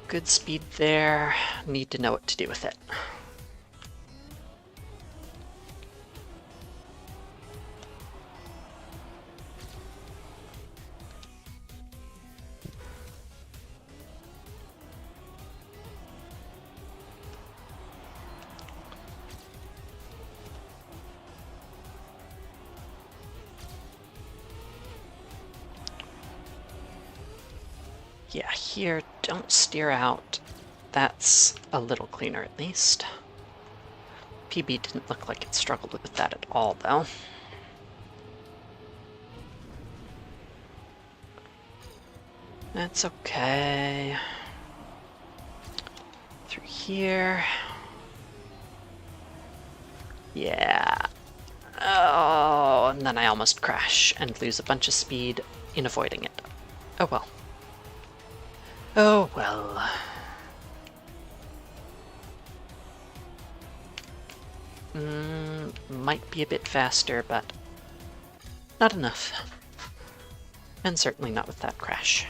Good speed there. Need to know what to do with it. Yeah, here, don't steer out. That's a little cleaner at least. PB didn't look like it struggled with that at all, though. That's okay. Through here. Yeah. Oh, and then I almost crash and lose a bunch of speed in avoiding it. Oh well. Oh well. Might be a bit faster, but not enough. And certainly not with that crash.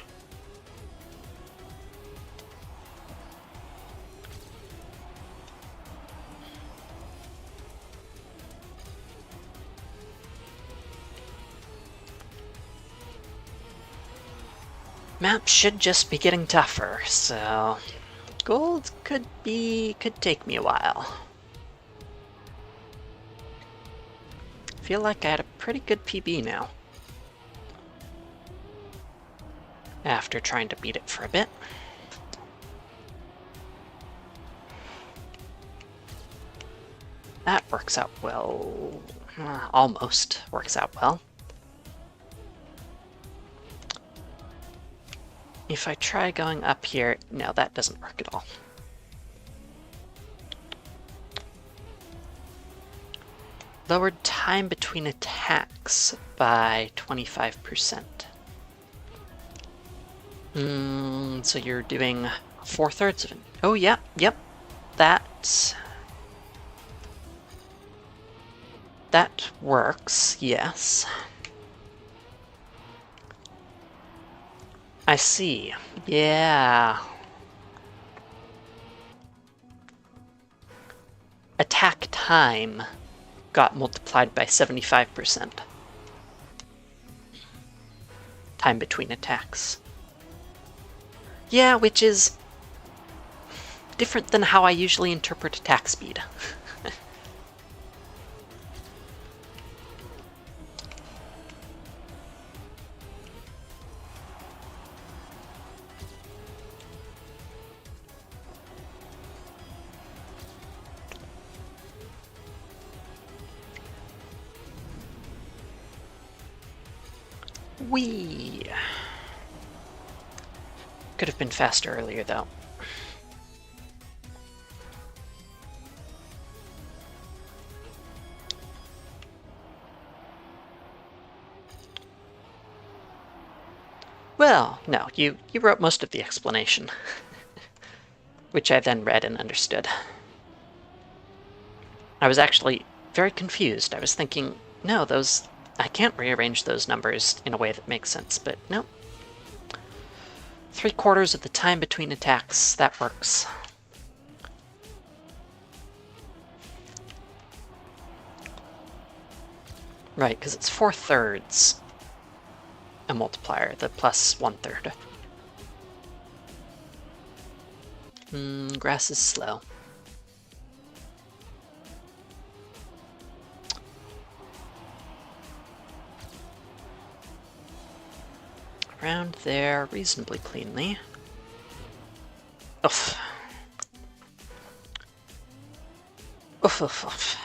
Map should just be getting tougher, so gold could take me a while. Feel like I had a pretty good PB now. After trying to beat it for a bit. That works out well. Almost works out well. If I try going up here, no, that doesn't work at all. Lowered time between attacks by 25%. So you're doing 4/3 of it. Oh, yeah, yep. That works, yes. I see. Yeah. Attack time got multiplied by 75%. Time between attacks. Yeah, which is different than how I usually interpret attack speed. Whee! Could have been faster earlier, though. Well, no, you wrote most of the explanation, which I then read and understood. I was actually very confused. I was thinking, no, I can't rearrange those numbers in a way that makes sense, but no. 3/4 of the time between attacks, that works. Right, because it's 4/3 a multiplier, the plus 1/3. Grass is slow. Around there, reasonably cleanly. Oof. Oof, oof, oof.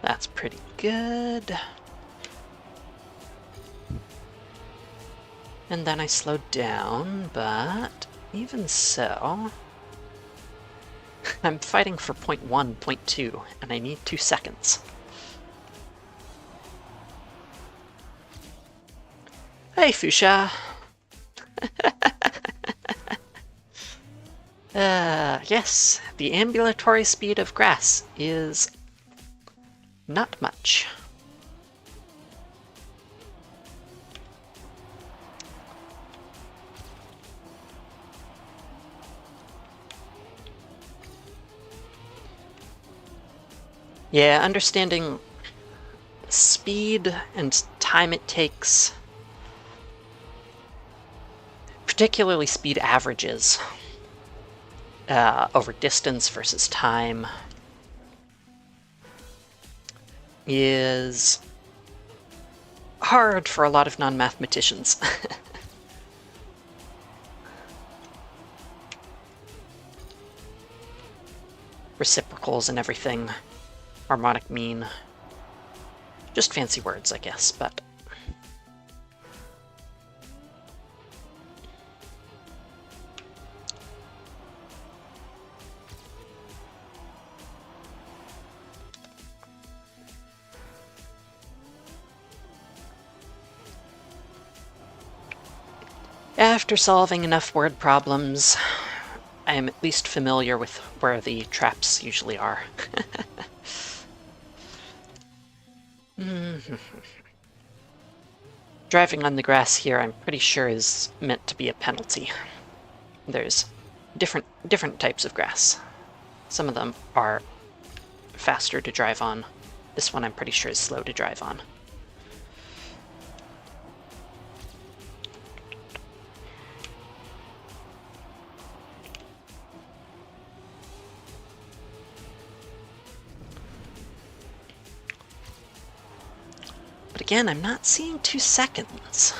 That's pretty good. And then I slowed down, but even so, I'm fighting for 0.1, 0.2, and I need 2 seconds. Hey, Fuchsia! Yes, the ambulatory speed of grass is not much. Yeah, understanding speed and time it takes, particularly speed averages, over distance versus time, is hard for a lot of non-mathematicians. Reciprocals and everything, harmonic mean. Just fancy words, I guess, but... After solving enough word problems, I am at least familiar with where the traps usually are. Driving on the grass here, I'm pretty sure, is meant to be a penalty. There's different types of grass. Some of them are faster to drive on. This one I'm pretty sure is slow to drive on. But again, I'm not seeing 2 seconds.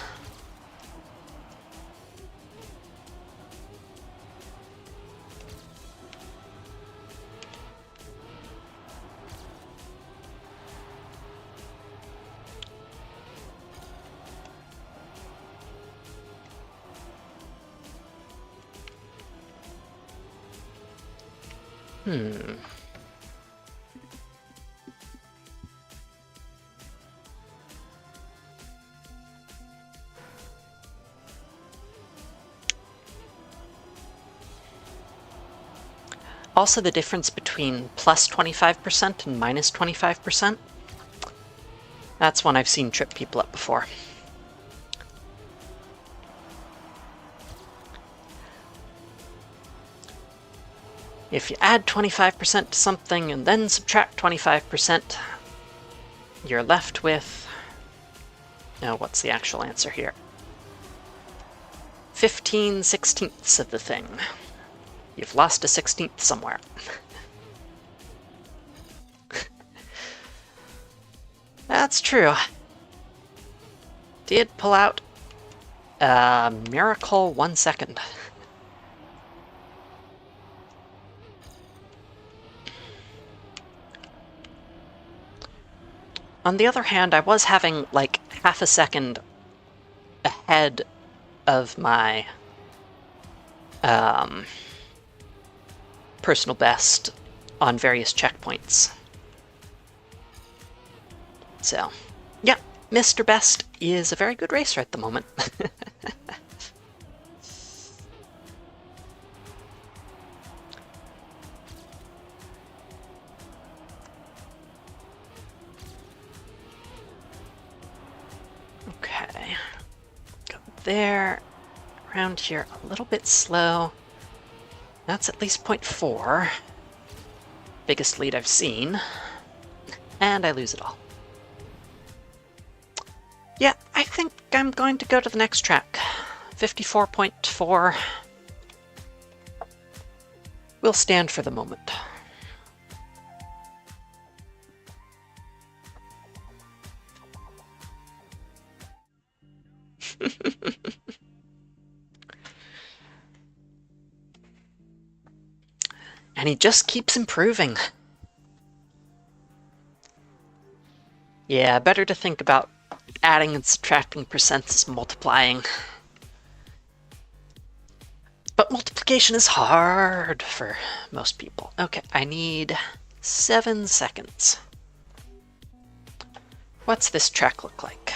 Also, the difference between plus 25% and minus 25%. That's one I've seen trip people up before. If you add 25% to something and then subtract 25%, you're left with... Now, what's the actual answer here? 15/16ths of the thing. You've lost a 16th somewhere. That's true. Did pull out a miracle 1 second. On the other hand, I was having like half a second ahead of my personal best on various checkpoints. So, yeah, Mr. Best is a very good racer at the moment. Okay, go there, around here a little bit slow. That's at least 0.4. Biggest lead I've seen. And I lose it all. Yeah, I think I'm going to go to the next track. 54.4. We'll stand for the moment. And he just keeps improving. Yeah, better to think about adding and subtracting percents, multiplying. But multiplication is hard for most people. Okay, I need 7 seconds. What's this track look like?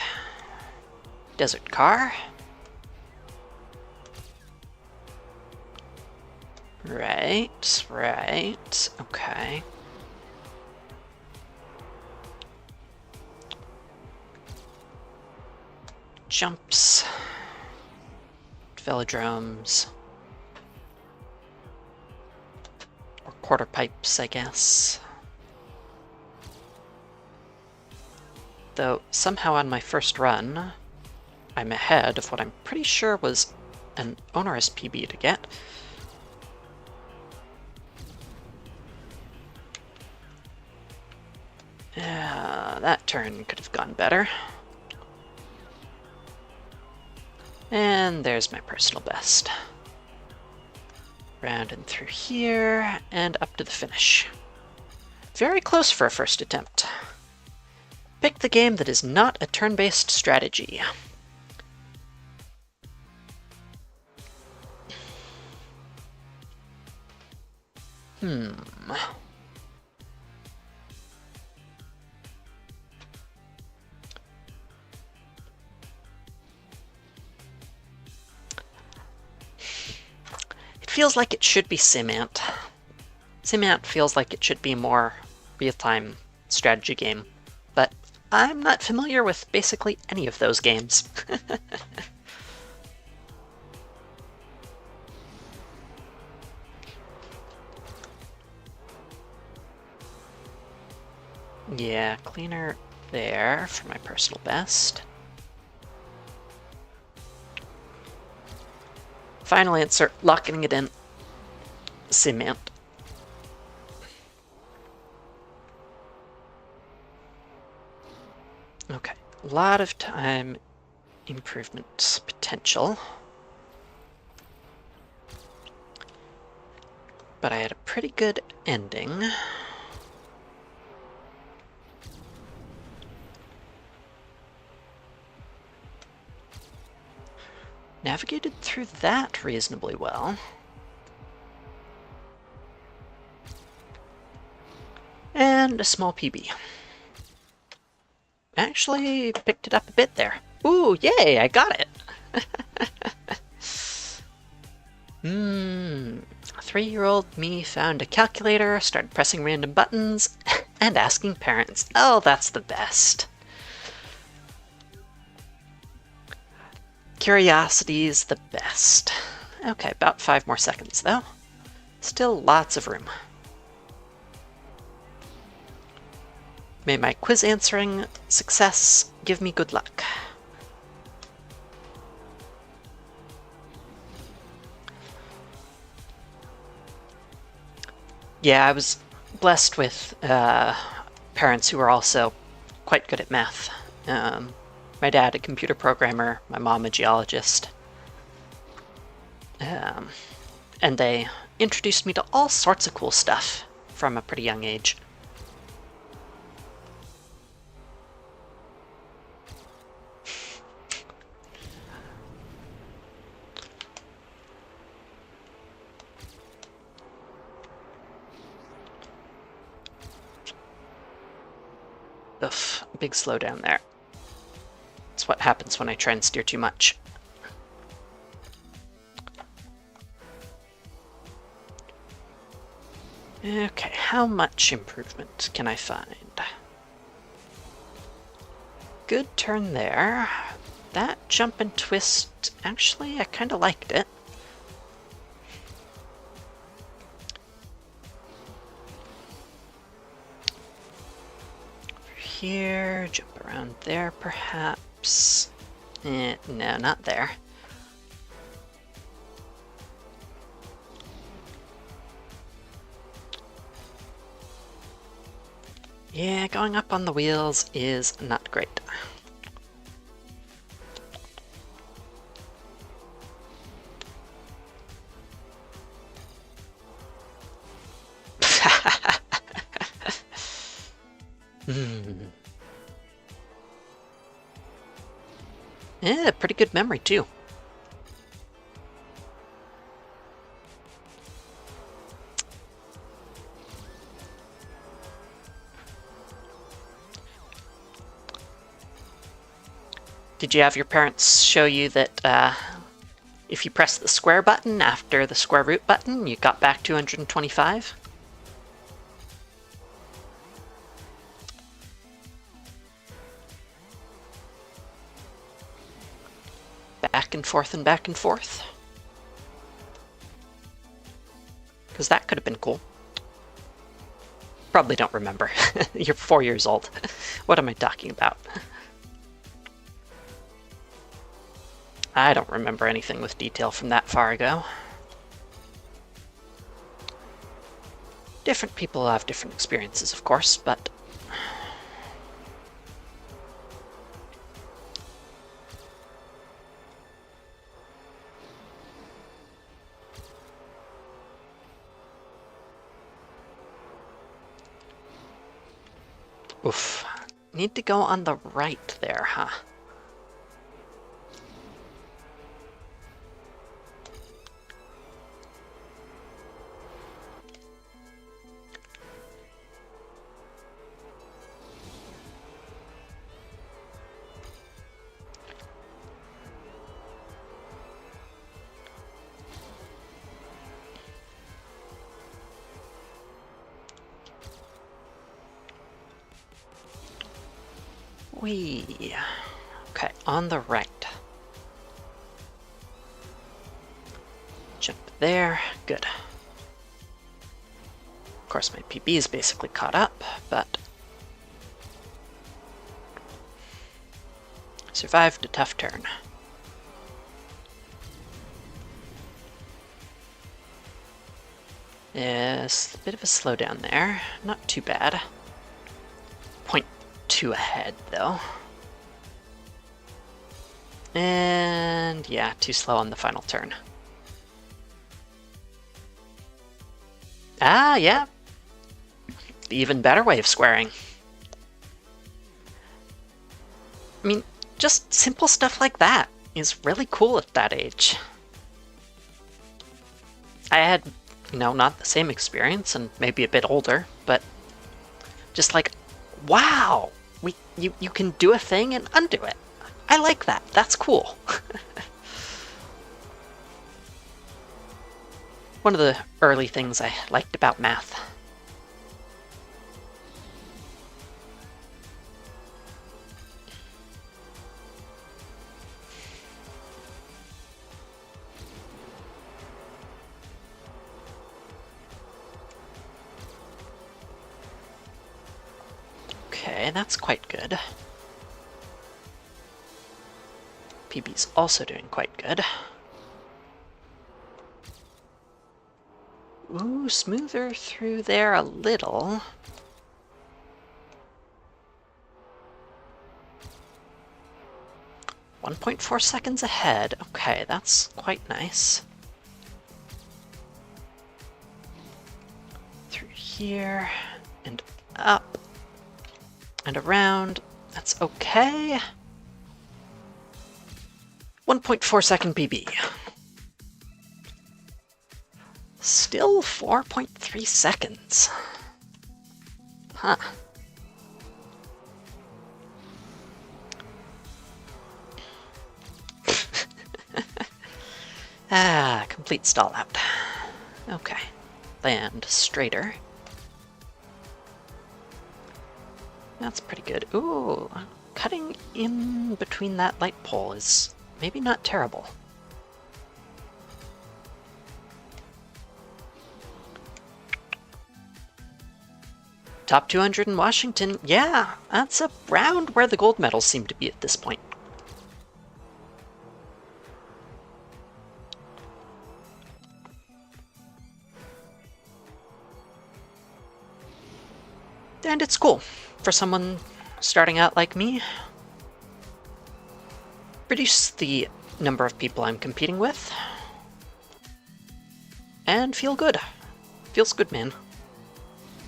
Desert car? Right, right, okay. Jumps. Velodromes. Or quarter pipes, I guess. Though, somehow on my first run, I'm ahead of what I'm pretty sure was an onerous PB to get. That turn could have gone better. And there's my personal best. Round and through here, and up to the finish. Very close for a first attempt. Pick the game that is not a turn-based strategy. It feels like it should be Simant. Simant feels like it should be more real-time strategy game, but I'm not familiar with basically any of those games. Yeah, cleaner there for my personal best. Final answer, locking it in. Cement. Okay, a lot of time improvement potential. But I had a pretty good ending. Navigated through that reasonably well. And a small PB. Actually picked it up a bit there. Ooh, yay, I got it! 3 3-year-old me found a calculator, started pressing random buttons, and asking parents. Oh, that's the best. Curiosity is the best. Okay, about 5 more seconds though. Still lots of room. May my quiz answering success give me good luck. Yeah, I was blessed with parents who were also quite good at math. My dad, a computer programmer, my mom, a geologist. And they introduced me to all sorts of cool stuff from a pretty young age. Oof, big slowdown there. That's what happens when I try and steer too much. Okay, how much improvement can I find? Good turn there. That jump and twist, actually, I kind of liked it. Here, jump around there perhaps. No, not there. Yeah, going up on the wheels is not great. Yeah, pretty good memory too. Did you have your parents show you that if you press the square button after the square root button, you got back 225? Back and forth and back and forth. Because that could have been cool. Probably don't remember. You're 4 years old. What am I talking about? I don't remember anything with detail from that far ago. Different people have different experiences, of course, but... Oof. Need to go on the right there, huh? Whee! Okay, on the right. Jump there, good. Of course my PB is basically caught up, but... survived a tough turn. Yes, a bit of a slowdown there, not too bad. 0.2 ahead, though. And yeah, too slow on the final turn. Ah, yeah. The even better way of squaring. I mean, just simple stuff like that is really cool at that age. I had, you know, not the same experience and maybe a bit older, but just like, wow, you can do a thing and undo it. I like that. That's cool. One of the early things I liked about math. Okay, that's quite good. PB's also doing quite good. Ooh, smoother through there a little. .4 seconds ahead. Okay, that's quite nice. Through here, and up, and around. That's okay. 1.4 second PB. Still 4.3 seconds. Huh. Complete stall out. Okay. Land straighter. That's pretty good. Ooh, cutting in between that light pole is maybe not terrible. Top 200 in Washington. Yeah, that's around where the gold medals seem to be at this point. And it's cool for someone starting out like me. Reduce the number of people I'm competing with. And feel good. Feels good, man.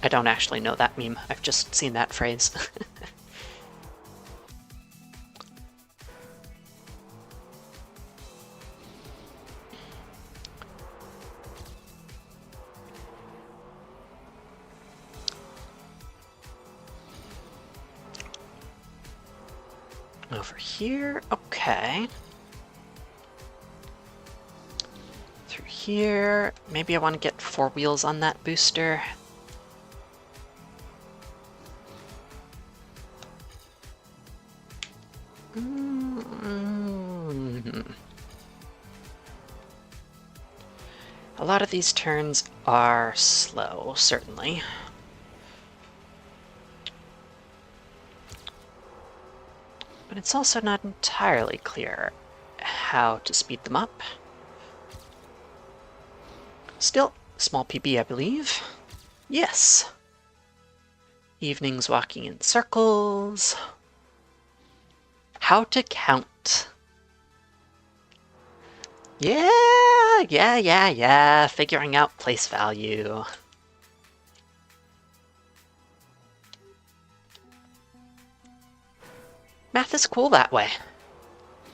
I don't actually know that meme. I've just seen that phrase. Over here, okay. Through here, maybe I want to get 4 wheels on that booster. A lot of these turns are slow, certainly. But it's also not entirely clear how to speed them up. Still, small PB, I believe. Yes. Evenings walking in circles. How to count. Yeah. Figuring out place value. Math is cool that way.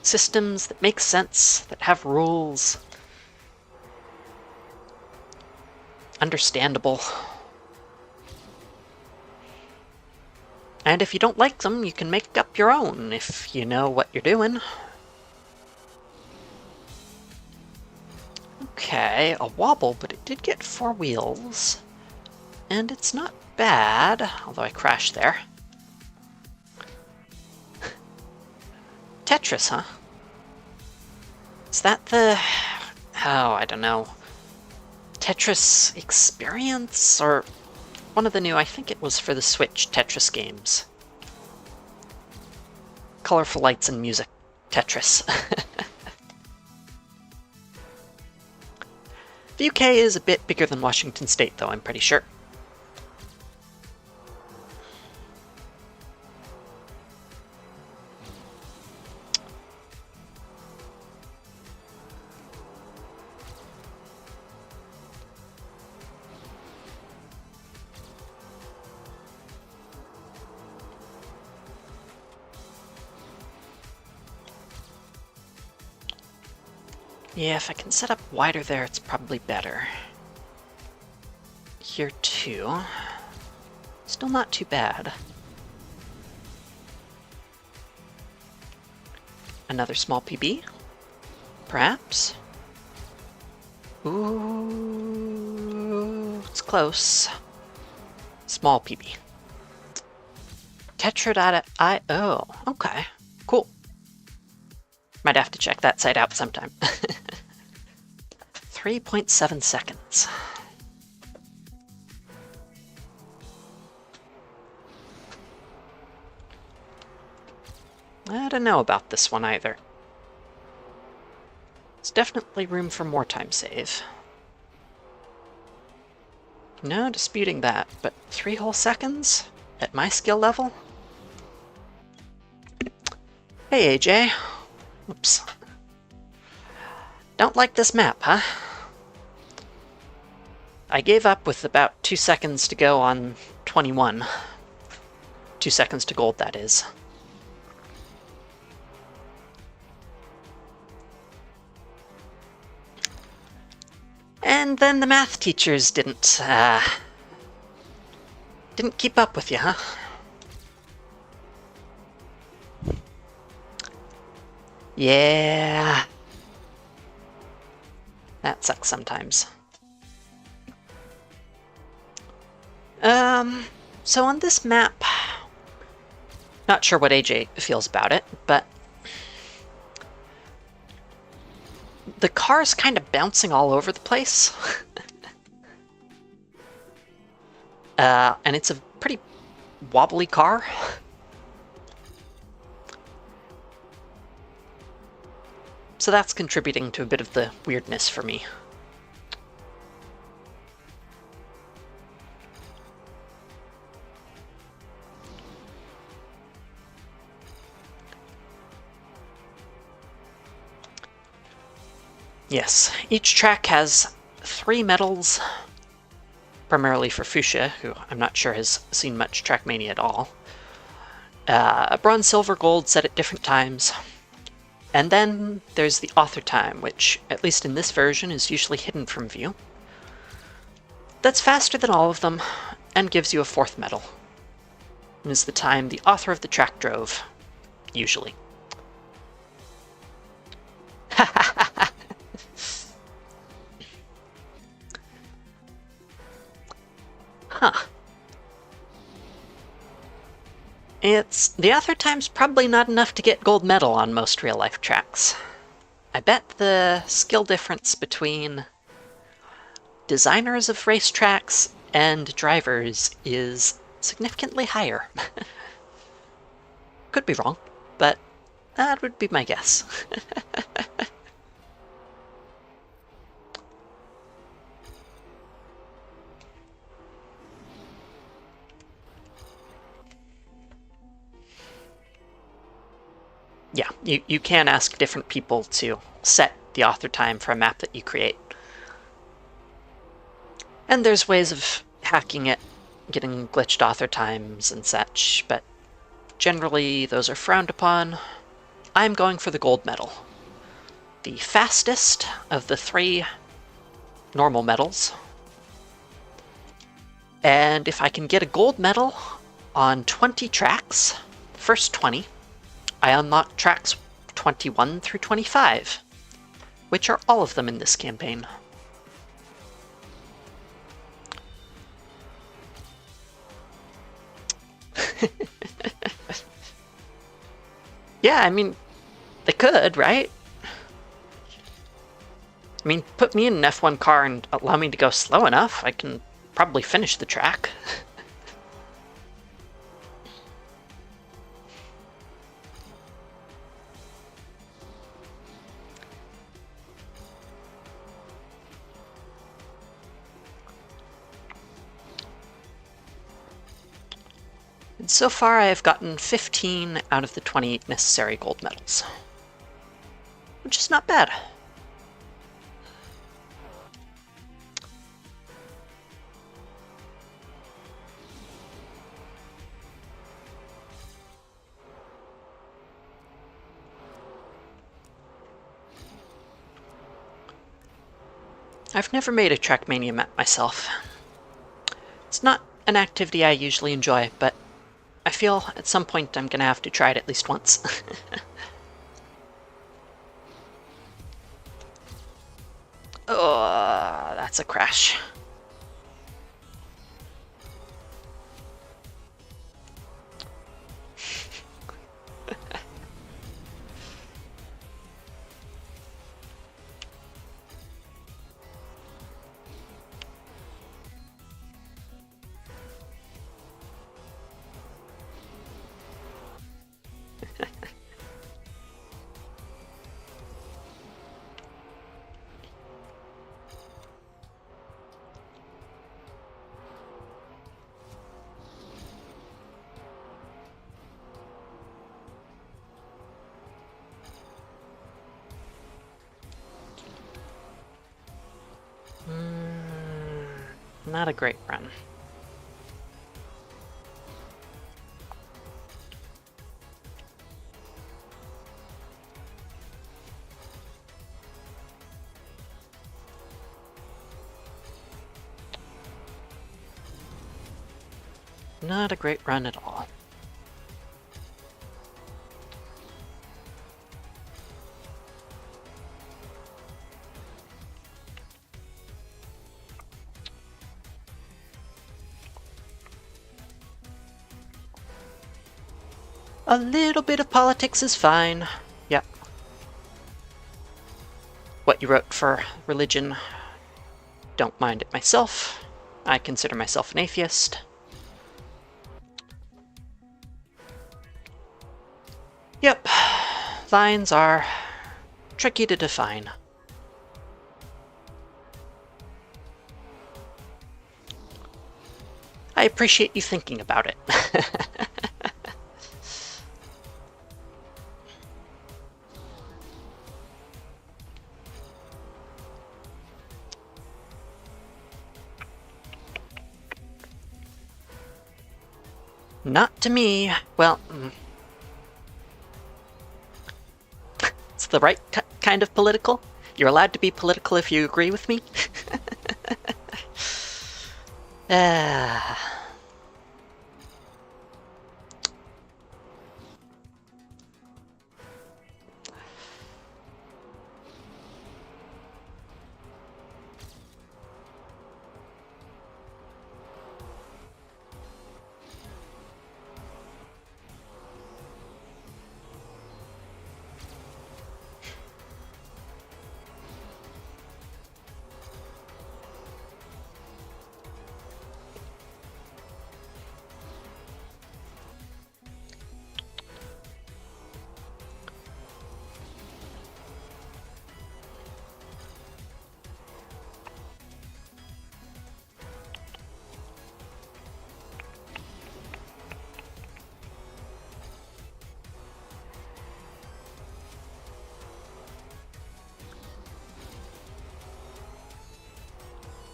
Systems that make sense, that have rules. Understandable. And if you don't like them, you can make up your own if you know what you're doing. Okay, a wobble, but it did get 4 wheels. And it's not bad, although I crashed there. Tetris, huh? Is that the... oh, I don't know. Tetris Experience? Or one of the new, I think it was for the Switch, Tetris games. Colorful lights and music. Tetris. The UK is a bit bigger than Washington State, though, I'm pretty sure. Yeah, if I can set up wider there, it's probably better. Here too. Still not too bad. Another small PB? Perhaps? Ooh, it's close. Small PB. Tetra.io. Okay, cool. Might have to check that site out sometime. 3.7 seconds. I don't know about this one either. There's definitely room for more time save. No disputing that, but 3 whole seconds? At my skill level? Hey AJ. Oops. Don't like this map, huh? I gave up with about 2 seconds to go on 21. 2 seconds to gold, that is. And then the math teachers didn't keep up with you, huh? Yeah. That sucks sometimes. So on this map, not sure what AJ feels about it, but the car's kind of bouncing all over the place. And it's a pretty wobbly car. So that's contributing to a bit of the weirdness for me. Yes, each track has 3 medals, primarily for Fuchsia, who I'm not sure has seen much Trackmania at all. Bronze, silver, gold set at different times. And then there's the author time, which, at least in this version, is usually hidden from view. That's faster than all of them, and gives you a 4th medal. And is the time the author of the track drove, usually. Huh. The author time's probably not enough to get gold medal on most real-life tracks. I bet the skill difference between designers of racetracks and drivers is significantly higher. Could be wrong, but that would be my guess. Yeah, you can ask different people to set the author time for a map that you create. And there's ways of hacking it, getting glitched author times and such, but generally those are frowned upon. I'm going for the gold medal. The fastest of the 3 normal medals. And if I can get a gold medal on 20 tracks, first 20, I unlock tracks 21 through 25, which are all of them in this campaign. Yeah, I mean, they could, right? I mean, put me in an F1 car and allow me to go slow enough, I can probably finish the track. And so far I have gotten 15 out of the 20 necessary gold medals, which is not bad. I've never made a Trackmania map myself. It's not an activity I usually enjoy, but I feel at some point I'm gonna have to try it at least once. Oh, that's a crash. Not a great run. Not a great run at all. A little bit of politics is fine. Yep. What you wrote for religion, don't mind it myself. I consider myself an atheist. Yep. Lines are tricky to define. I appreciate you thinking about it. Not to me. Well, it's the right kind of political. You're allowed to be political if you agree with me.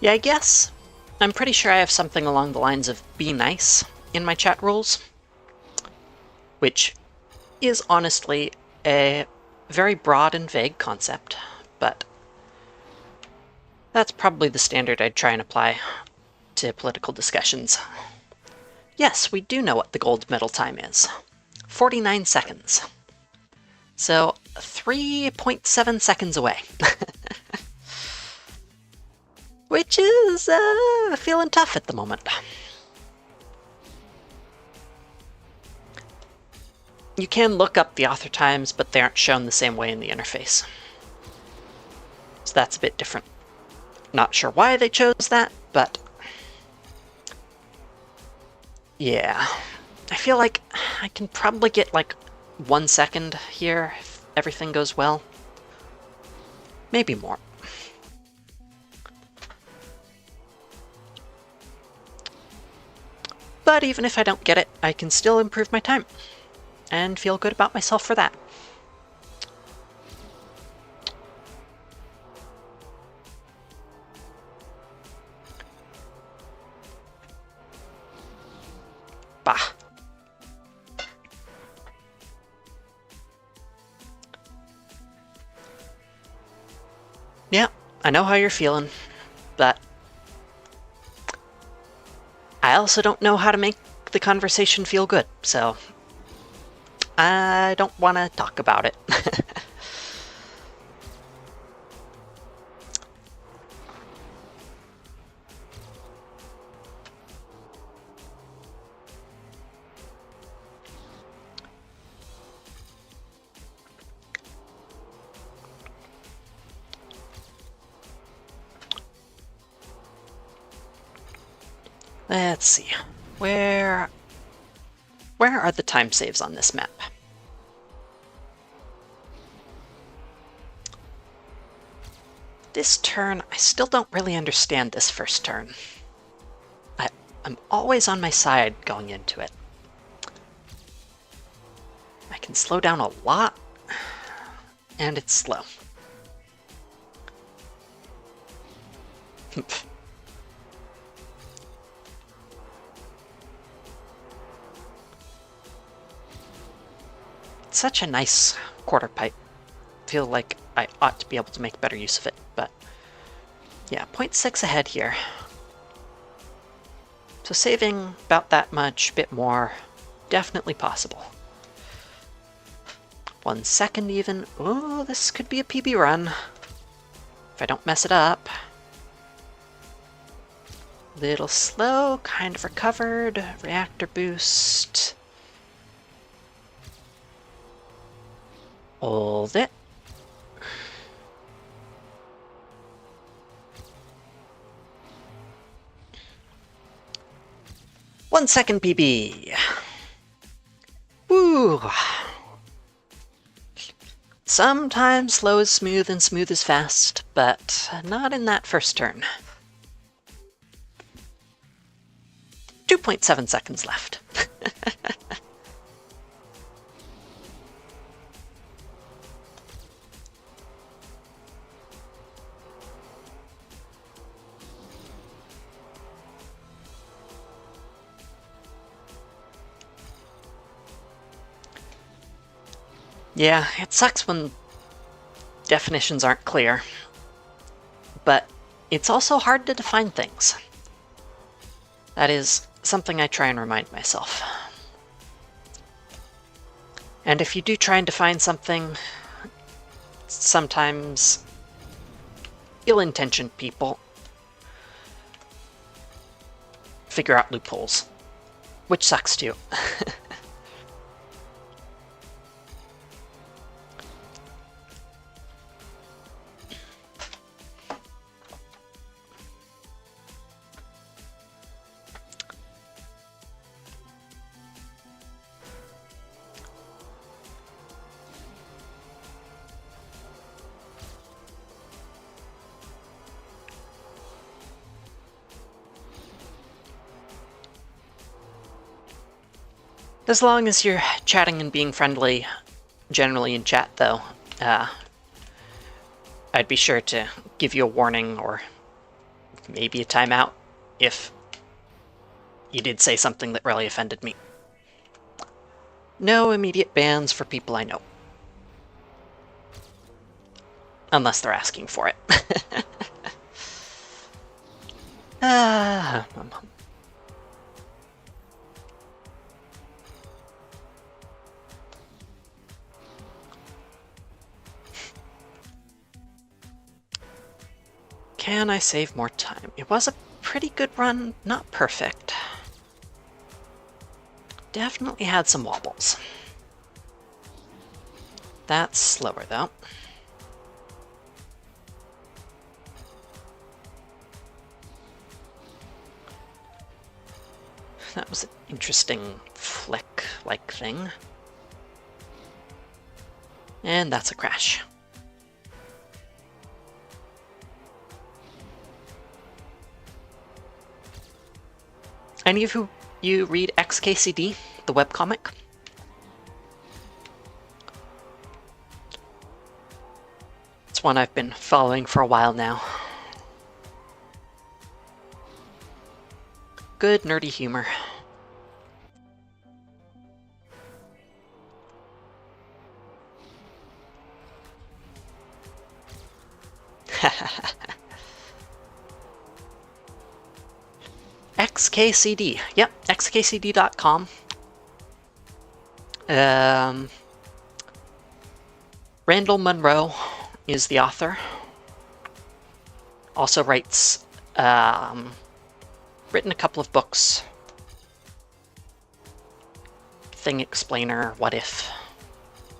Yeah, I guess. I'm pretty sure I have something along the lines of be nice in my chat rules, which is honestly a very broad and vague concept, but that's probably the standard I'd try and apply to political discussions. Yes, we do know what the gold medal time is. 49 seconds. So 3.7 seconds away. Which is feeling tough at the moment. You can look up the author times, but they aren't shown the same way in the interface. So that's a bit different. Not sure why they chose that, but yeah. I feel like I can probably get like 1 second here if everything goes well. Maybe more. But even if I don't get it, I can still improve my time and feel good about myself for that. Bah. Yeah, I know how you're feeling, but I also don't know how to make the conversation feel good, so I don't want to talk about it. Let's see. Where are the time saves on this map? This turn, I still don't really understand this first turn. I'm always on my side going into it. I can slow down a lot, and it's slow. It's such a nice quarter pipe. I feel like I ought to be able to make better use of it, but yeah, 0.6 ahead here. So saving about that much, bit more, definitely possible. 1 second even. Oh, this could be a PB run. If I don't mess it up. Little slow, kind of recovered. Reactor boost. Hold it. One second PB. Woo! Sometimes slow is smooth and smooth is fast, but not in that first turn. 2.7 seconds left. Yeah, it sucks when definitions aren't clear, but it's also hard to define things. That is something I try and remind myself. And if you do try and define something, sometimes ill-intentioned people figure out loopholes, which sucks too. As long as you're chatting and being friendly, generally in chat though, I'd be sure to give you a warning or maybe a timeout if you did say something that really offended me. No immediate bans for people I know. Unless they're asking for it. Can I save more time? It was a pretty good run, not perfect. Definitely had some wobbles. That's slower though. That was an interesting flick-like thing. And that's a crash. Any of you read XKCD, the webcomic? It's one I've been following for a while now. Good nerdy humor. XKCD. Yep, xkcd.com. Randall Munro is the author. Also writes, written a couple of books. Thing Explainer, What If.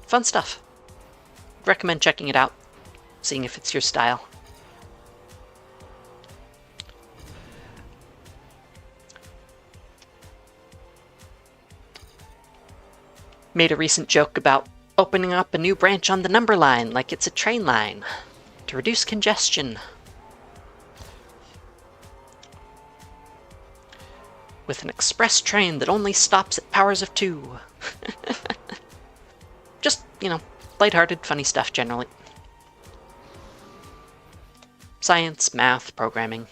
Fun stuff. Recommend checking it out, seeing if it's your style. made a recent joke about opening up a new branch on the number line like it's a train line to reduce congestion. With an express train that only stops at powers of 2. Just, lighthearted, funny stuff generally. Science, math, programming.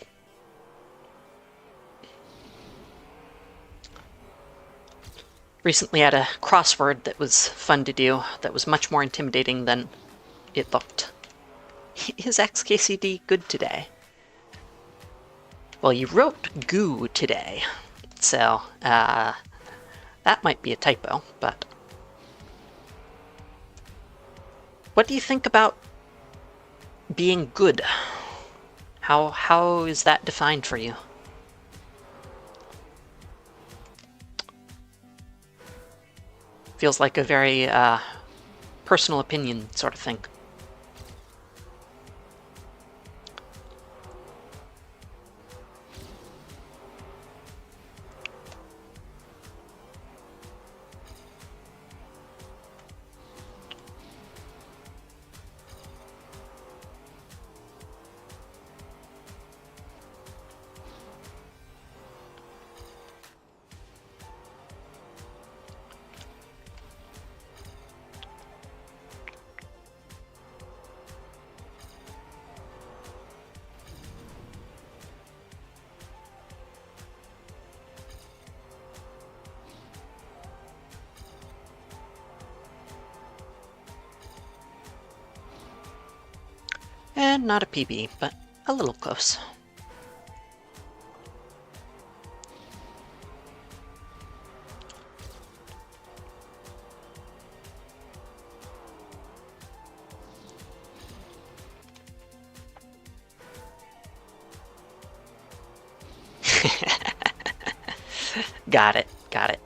Recently had a crossword that was fun to do, that was much more intimidating than it looked. Is XKCD good today? Well, you wrote goo today, so that might be a typo, but... What do you think about being good? How is that defined for you? Feels like a very personal opinion sort of thing. And not a PB, but a little close. Got it, got it.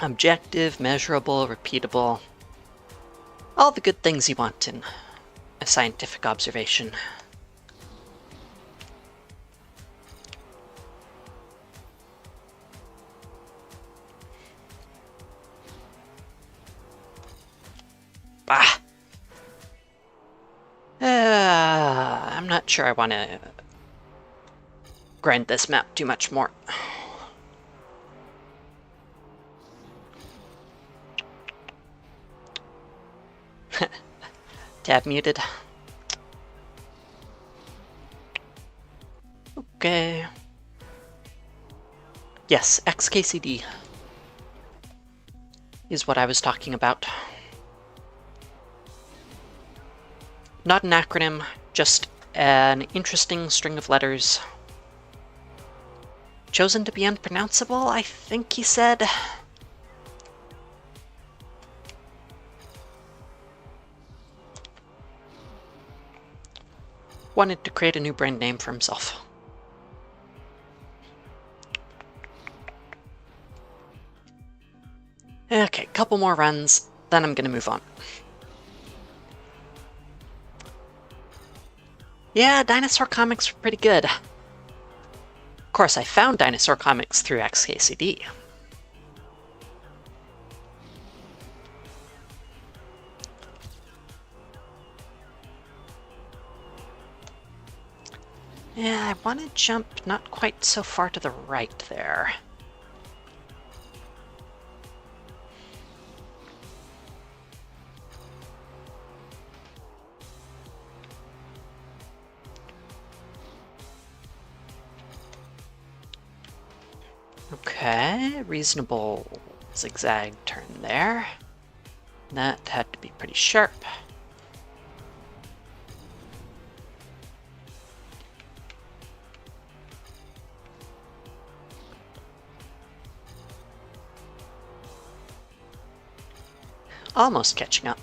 Objective, measurable, repeatable. All the good things you want in a scientific observation. Bah! I'm not sure I want to grind this map too much more. Tab muted. Okay. Yes, XKCD is what I was talking about. Not an acronym, just an interesting string of letters. Chosen to be unpronounceable, I think he said. Wanted to create a new brand name for himself. Okay, couple more runs, then I'm gonna move on. Yeah, dinosaur comics were pretty good. Of course, I found dinosaur comics through XKCD. Yeah, I want to jump not quite so far to the right there. Okay, reasonable zigzag turn there. That had to be pretty sharp. Almost catching up.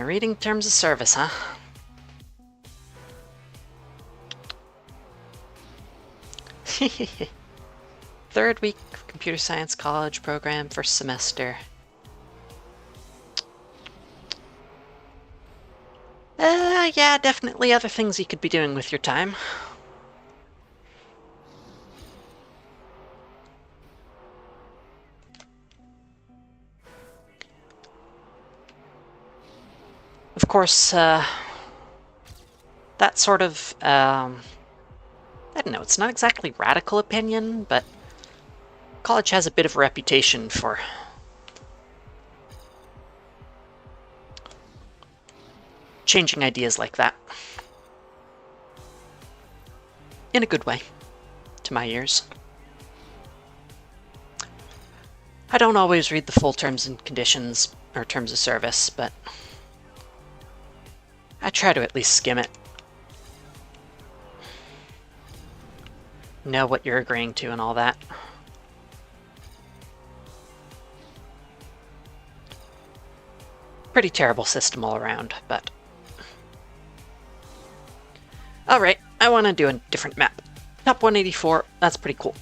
Reading terms of service, huh? Third week of computer science college program, first semester. Yeah, definitely other things you could be doing with your time. Of course, that sort of, I don't know, it's not exactly radical opinion, but college has a bit of a reputation for changing ideas like that. In a good way, to my ears. I don't always read the full terms and conditions, or terms of service, but I try to at least skim it. Know what you're agreeing to and all that. Pretty terrible system all around, but... Alright, I want to do a different map. Top 184, that's pretty cool.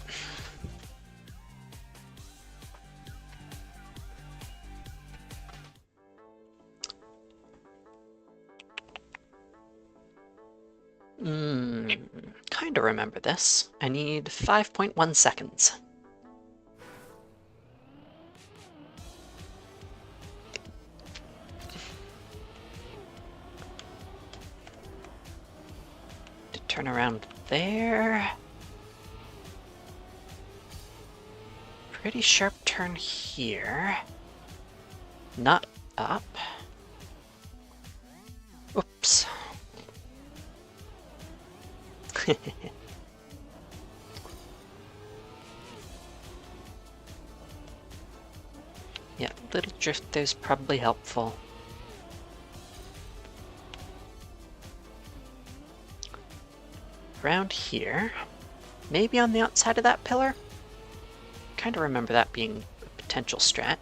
Kinda remember this. I need 5.1 seconds. To turn around there. Pretty sharp turn here. Not up. Oops. Yeah, little drift there's probably helpful. Around here. Maybe on the outside of that pillar? Kinda remember that being a potential strat.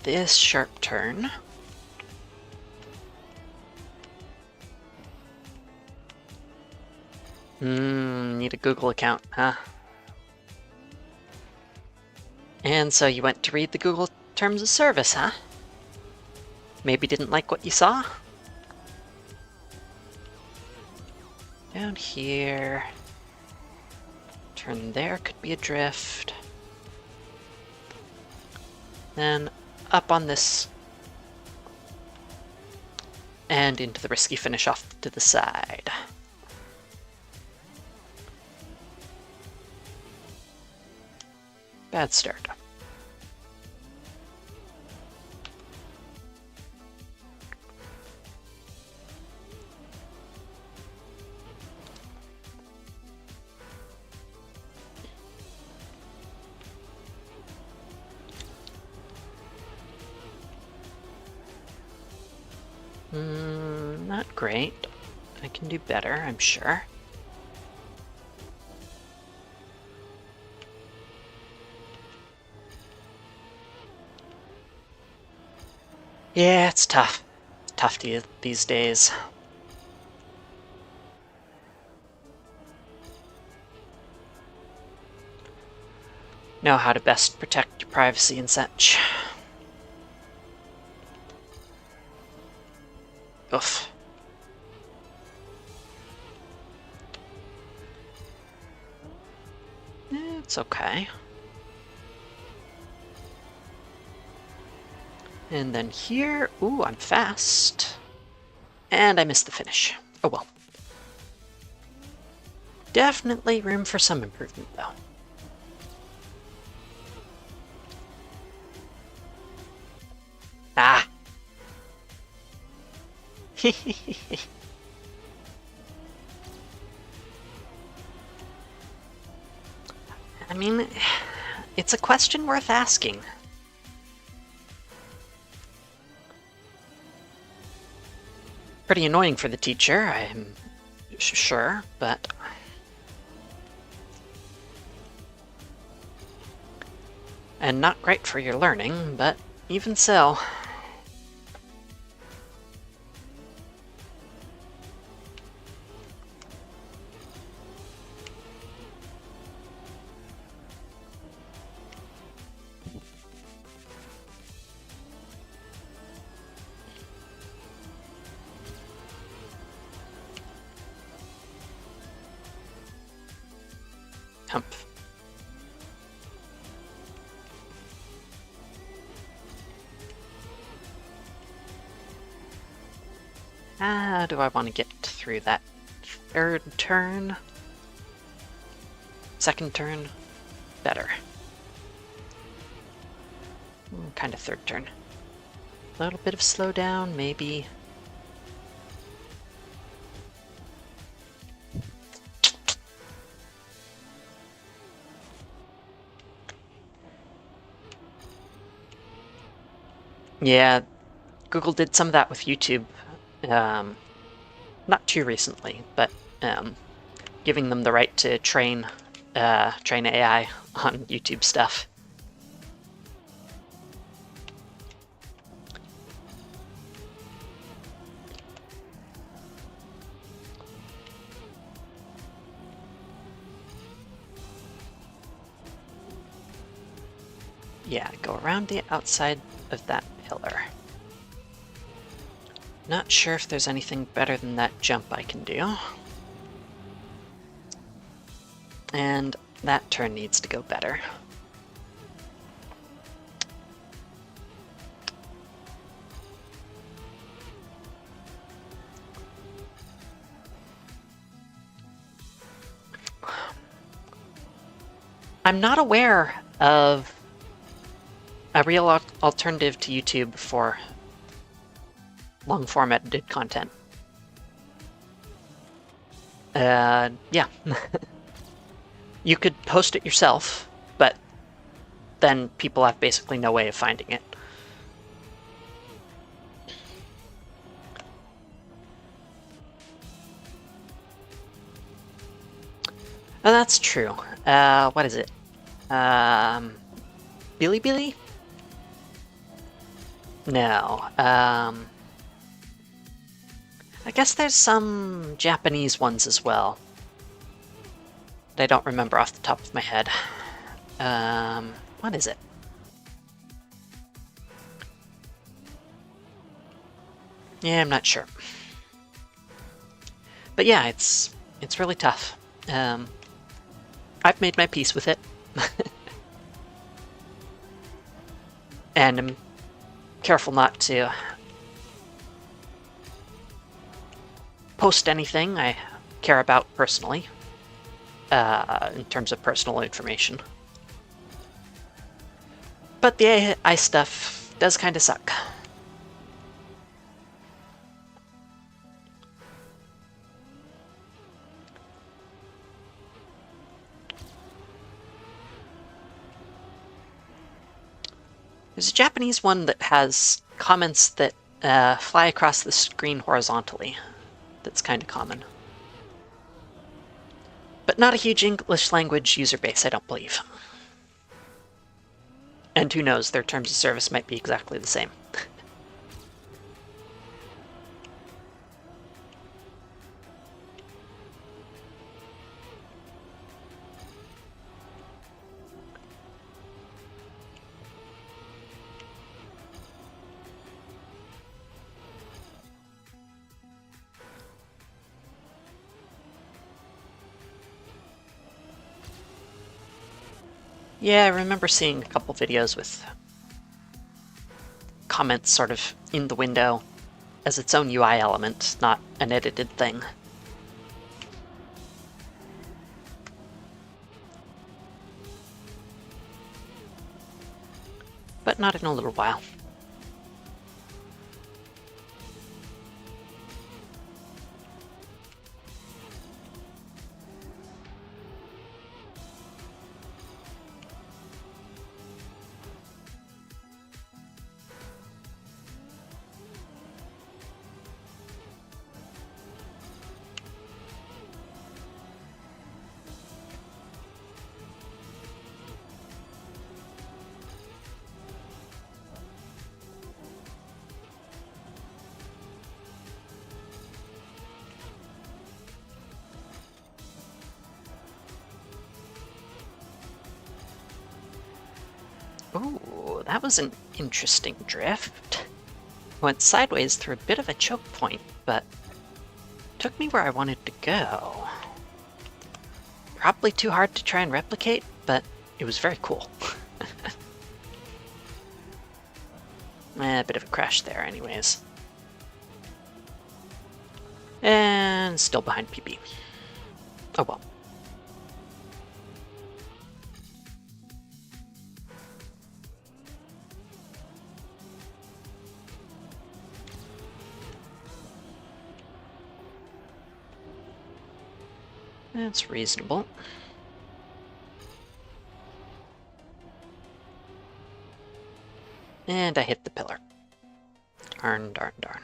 This sharp turn. Need a Google account, huh? And so you went to read the Google Terms of Service, huh? Maybe didn't like what you saw? Down here. Turn there could be a drift. Then up on this. And into the risky finish off to the side. Bad start. Not great. I can do better, I'm sure. Yeah, it's tough. It's tough these days. Know how to best protect your privacy and such. Oof. It's okay. And then here, ooh, I'm fast. And I missed the finish. Oh well. Definitely room for some improvement, though. Ah! I mean, it's a question worth asking. Pretty annoying for the teacher, I'm sure, but... And not great for your learning, but even so... Hump. How do I want to get through that third turn? Second turn? Better. Kind of third turn. A little bit of slowdown, maybe. Yeah, Google did some of that with YouTube. Not too recently, but giving them the right to train AI on YouTube stuff. Yeah, go around the outside of that pillar. Not sure if there's anything better than that jump I can do. And that turn needs to go better. I'm not aware of a real alternative to YouTube for long-form edited content. Yeah. You could post it yourself, but then people have basically no way of finding it. Oh, that's true. What is it? Bilibili? No. I guess there's some Japanese ones as well. I don't remember off the top of my head. What is it? Yeah, I'm not sure. But yeah, it's really tough. I've made my peace with it. And I'm careful not to post anything I care about personally, in terms of personal information. But the AI stuff does kind of suck. There's a Japanese one that has comments that fly across the screen horizontally. That's kind of common. But not a huge English language user base, I don't believe. And who knows, their terms of service might be exactly the same. Yeah, I remember seeing a couple videos with comments sort of in the window as its own UI element, not an edited thing. But not in a little while. Ooh, that was an interesting drift. Went sideways through a bit of a choke point, but took me where I wanted to go. Probably too hard to try and replicate, but it was very cool. A bit of a crash there anyways. And still behind PB. Oh well. That's reasonable. And I hit the pillar. Darn, darn, darn.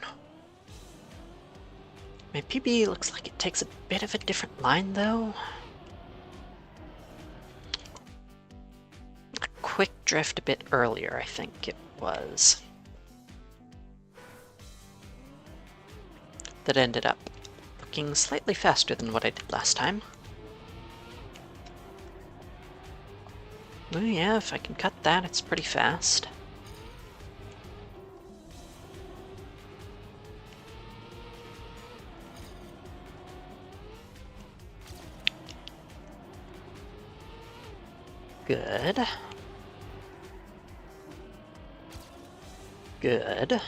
My PB looks like it takes a bit of a different line, though. A quick drift a bit earlier, I think it was. That ended up looking slightly faster than what I did last time. Oh yeah, if I can cut that, it's pretty fast. Good. Good.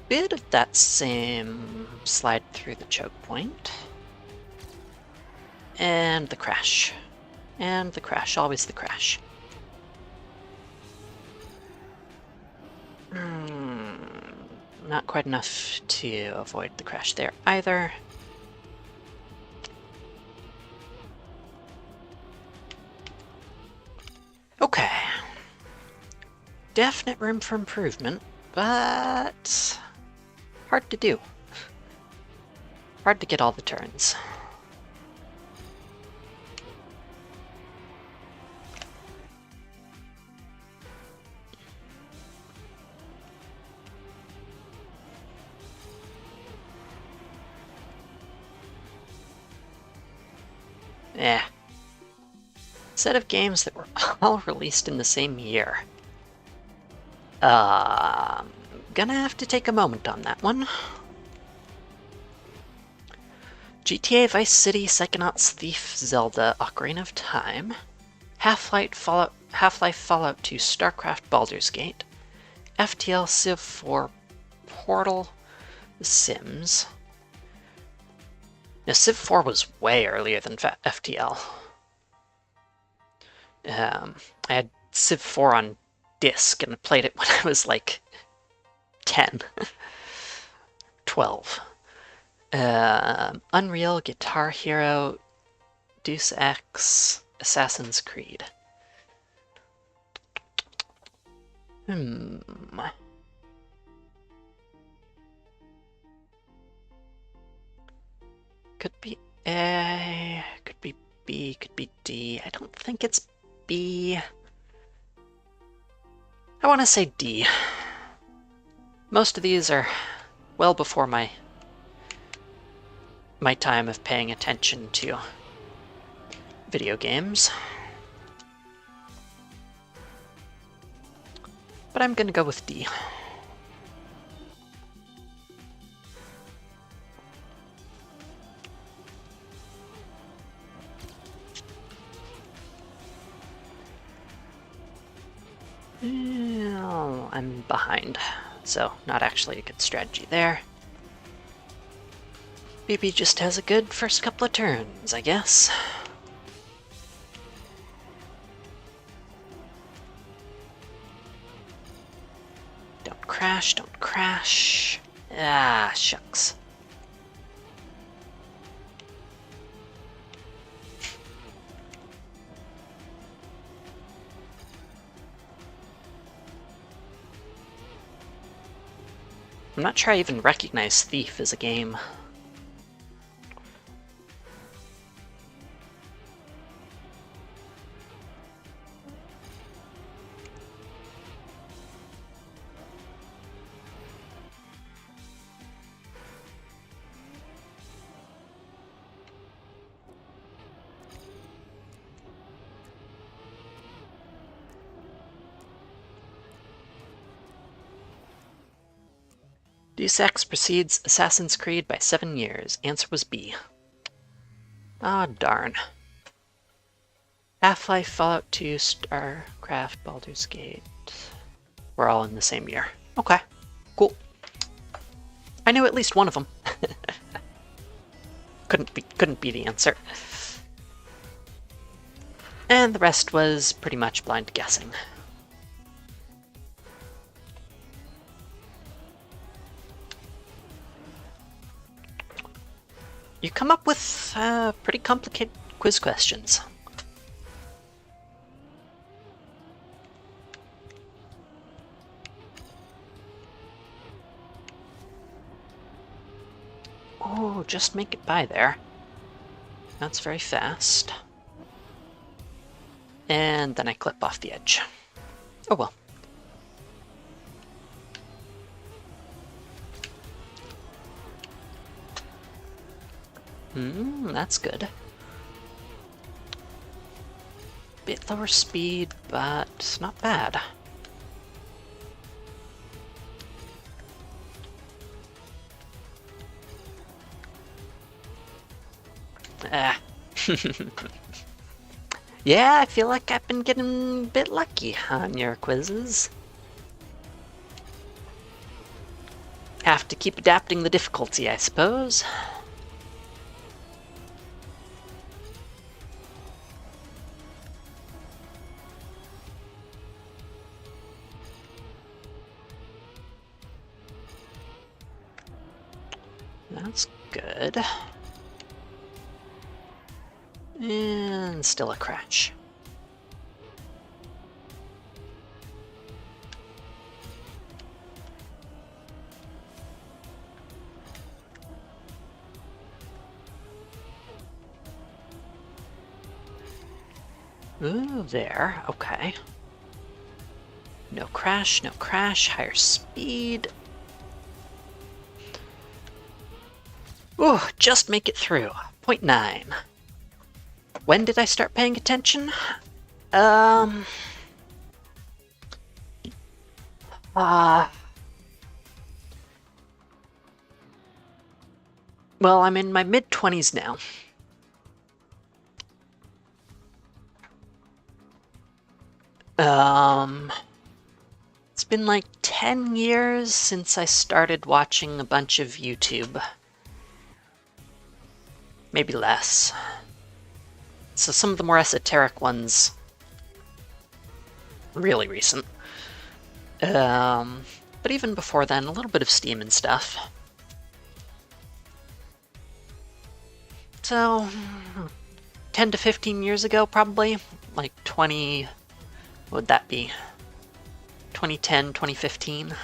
Bit of that same slide through the choke point. And the crash. And the crash, always the crash. Not quite enough to avoid the crash there either. Okay. Definite room for improvement, but hard to do. Hard to get all the turns. Eh. Set of games that were all released in the same year. Gonna have to take a moment on that one. GTA, Vice City, Psychonauts, Thief, Zelda, Ocarina of Time, Half-Life, Fallout 2, StarCraft, Baldur's Gate, FTL, Civ 4, Portal, The Sims. Now, Civ 4 was way earlier than FTL. I had Civ 4 on disc and I played it when I was like 10, 12. Unreal, Guitar Hero, Deus Ex, Assassin's Creed. Could be A, could be B, could be D. I don't think it's B. I want to say D. Most of these are well before my time of paying attention to video games. But I'm gonna go with D. Oh, I'm behind, so not actually a good strategy there. BB just has a good first couple of turns, I guess. Don't crash, don't crash. Ah, shucks. I'm not sure I even recognize Thief as a game. Deus Ex precedes Assassin's Creed by 7 years. Answer was B. Ah, darn. Half-Life, Fallout 2, StarCraft, Baldur's Gate. We're all in the same year. Okay, cool. I knew at least one of them. couldn't be the answer. And the rest was pretty much blind guessing. You come up with pretty complicated quiz questions. Oh, just make it by there. That's very fast. And then I clip off the edge. Oh well. That's good. Bit lower speed, but not bad. Ah. Yeah, I feel like I've been getting a bit lucky on your quizzes. Have to keep adapting the difficulty, I suppose. That's good. And still a crash. Ooh, there. Okay. No crash, no crash. Higher speed. Ooh, just make it through. 0.9. When did I start paying attention? Well, I'm in my mid-20s now. It's been like 10 years since I started watching a bunch of YouTube. Maybe less. So some of the more esoteric ones, really recent. But even before then, a little bit of Steam and stuff. So, 10 to 15 years ago, probably. Like 20, what would that be? 2010, 2015?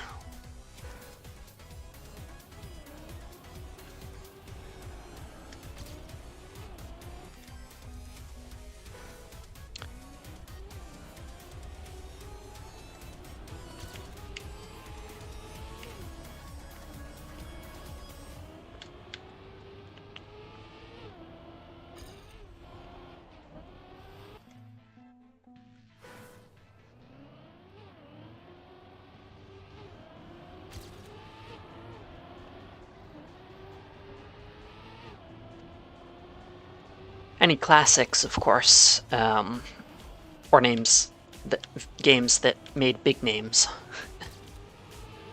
Any classics, of course, or games that made big names.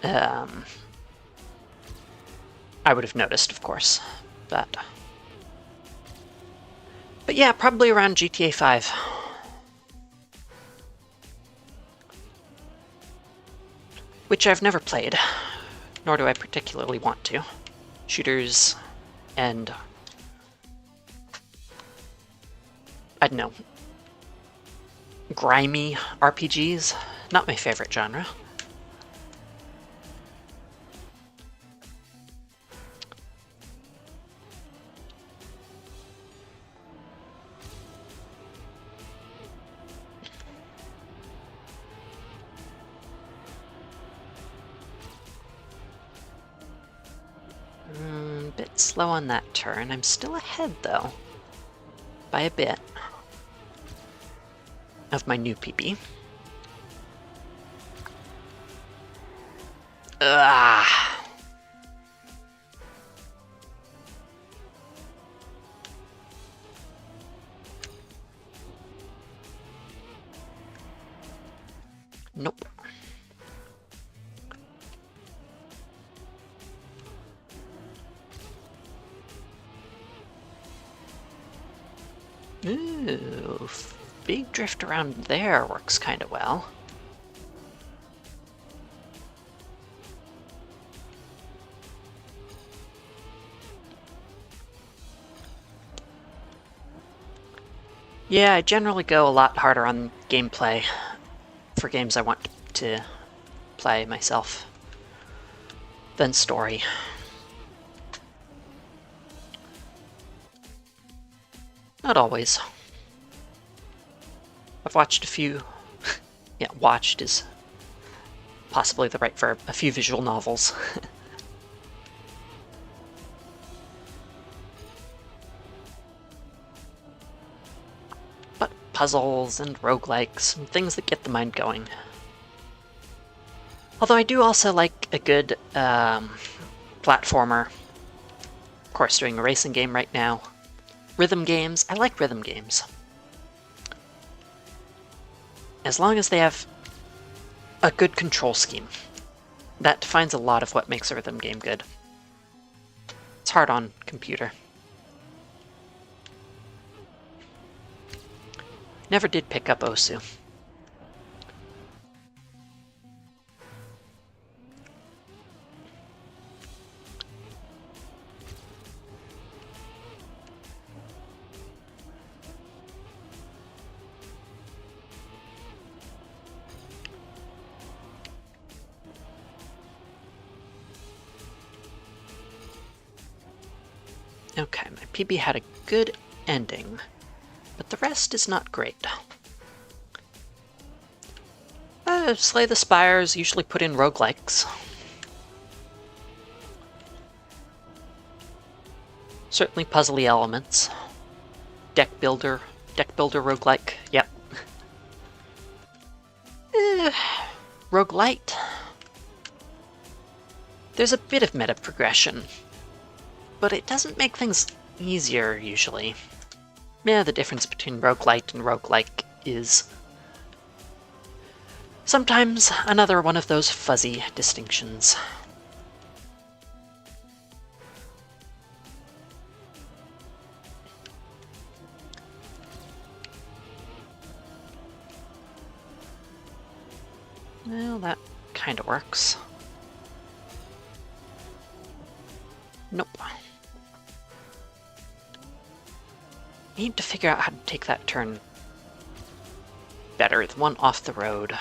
I would have noticed, of course, but yeah, probably around GTA 5. Which I've never played, nor do I particularly want to. Shooters and I don't know, grimy RPGs, not my favorite genre. Bit slow on that turn. I'm still ahead, though, by a bit, of my new PB. Ah. Nope. Ooh, big drift around there works kind of well. Yeah, I generally go a lot harder on gameplay for games I want to play myself than story. Not always. I've watched a few... yeah, watched is possibly the right verb. A few visual novels. But puzzles and roguelikes and things that get the mind going. Although I do also like a good platformer. Of course, doing a racing game right now. Rhythm games. I like rhythm games. As long as they have a good control scheme. That defines a lot of what makes a rhythm game good. It's hard on computer. Never did pick up Osu. Okay, my PB had a good ending, but the rest is not great. Slay the Spires usually put in roguelikes. Certainly puzzly elements. Deck builder roguelike, yep. Roguelite. There's a bit of meta progression, but it doesn't make things easier, usually. Yeah, the difference between roguelite and roguelike is sometimes another one of those fuzzy distinctions. Well, that kind of works. Nope. Need to figure out how to take that turn better, the one off the road.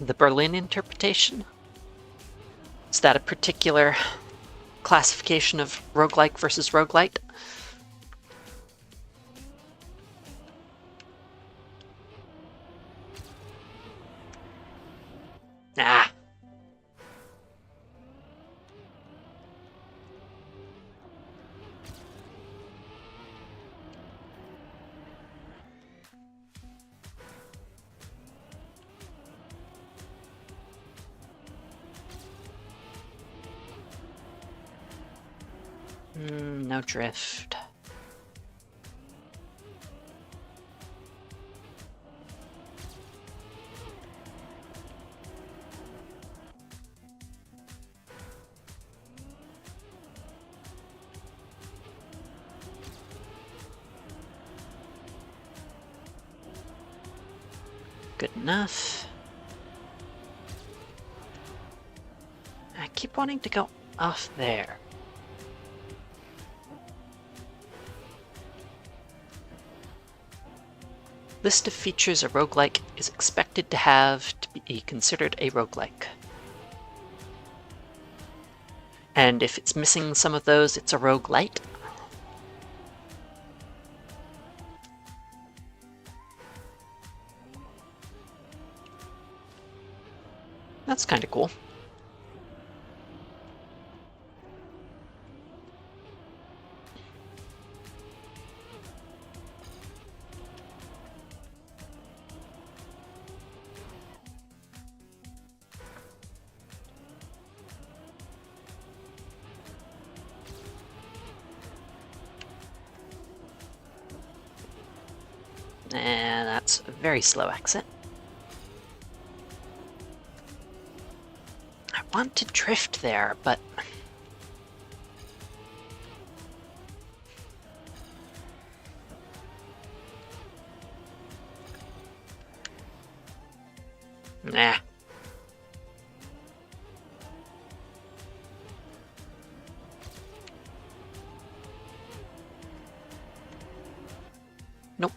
The Berlin interpretation? Is that a particular classification of roguelike versus roguelite? Ah. No drift. Good enough. I keep wanting to go off there. List of features a roguelike is expected to have to be considered a roguelike. And if it's missing some of those, it's a roguelite. That's kind of cool. And that's a very slow exit. I want to drift there, but... Nah. Nope.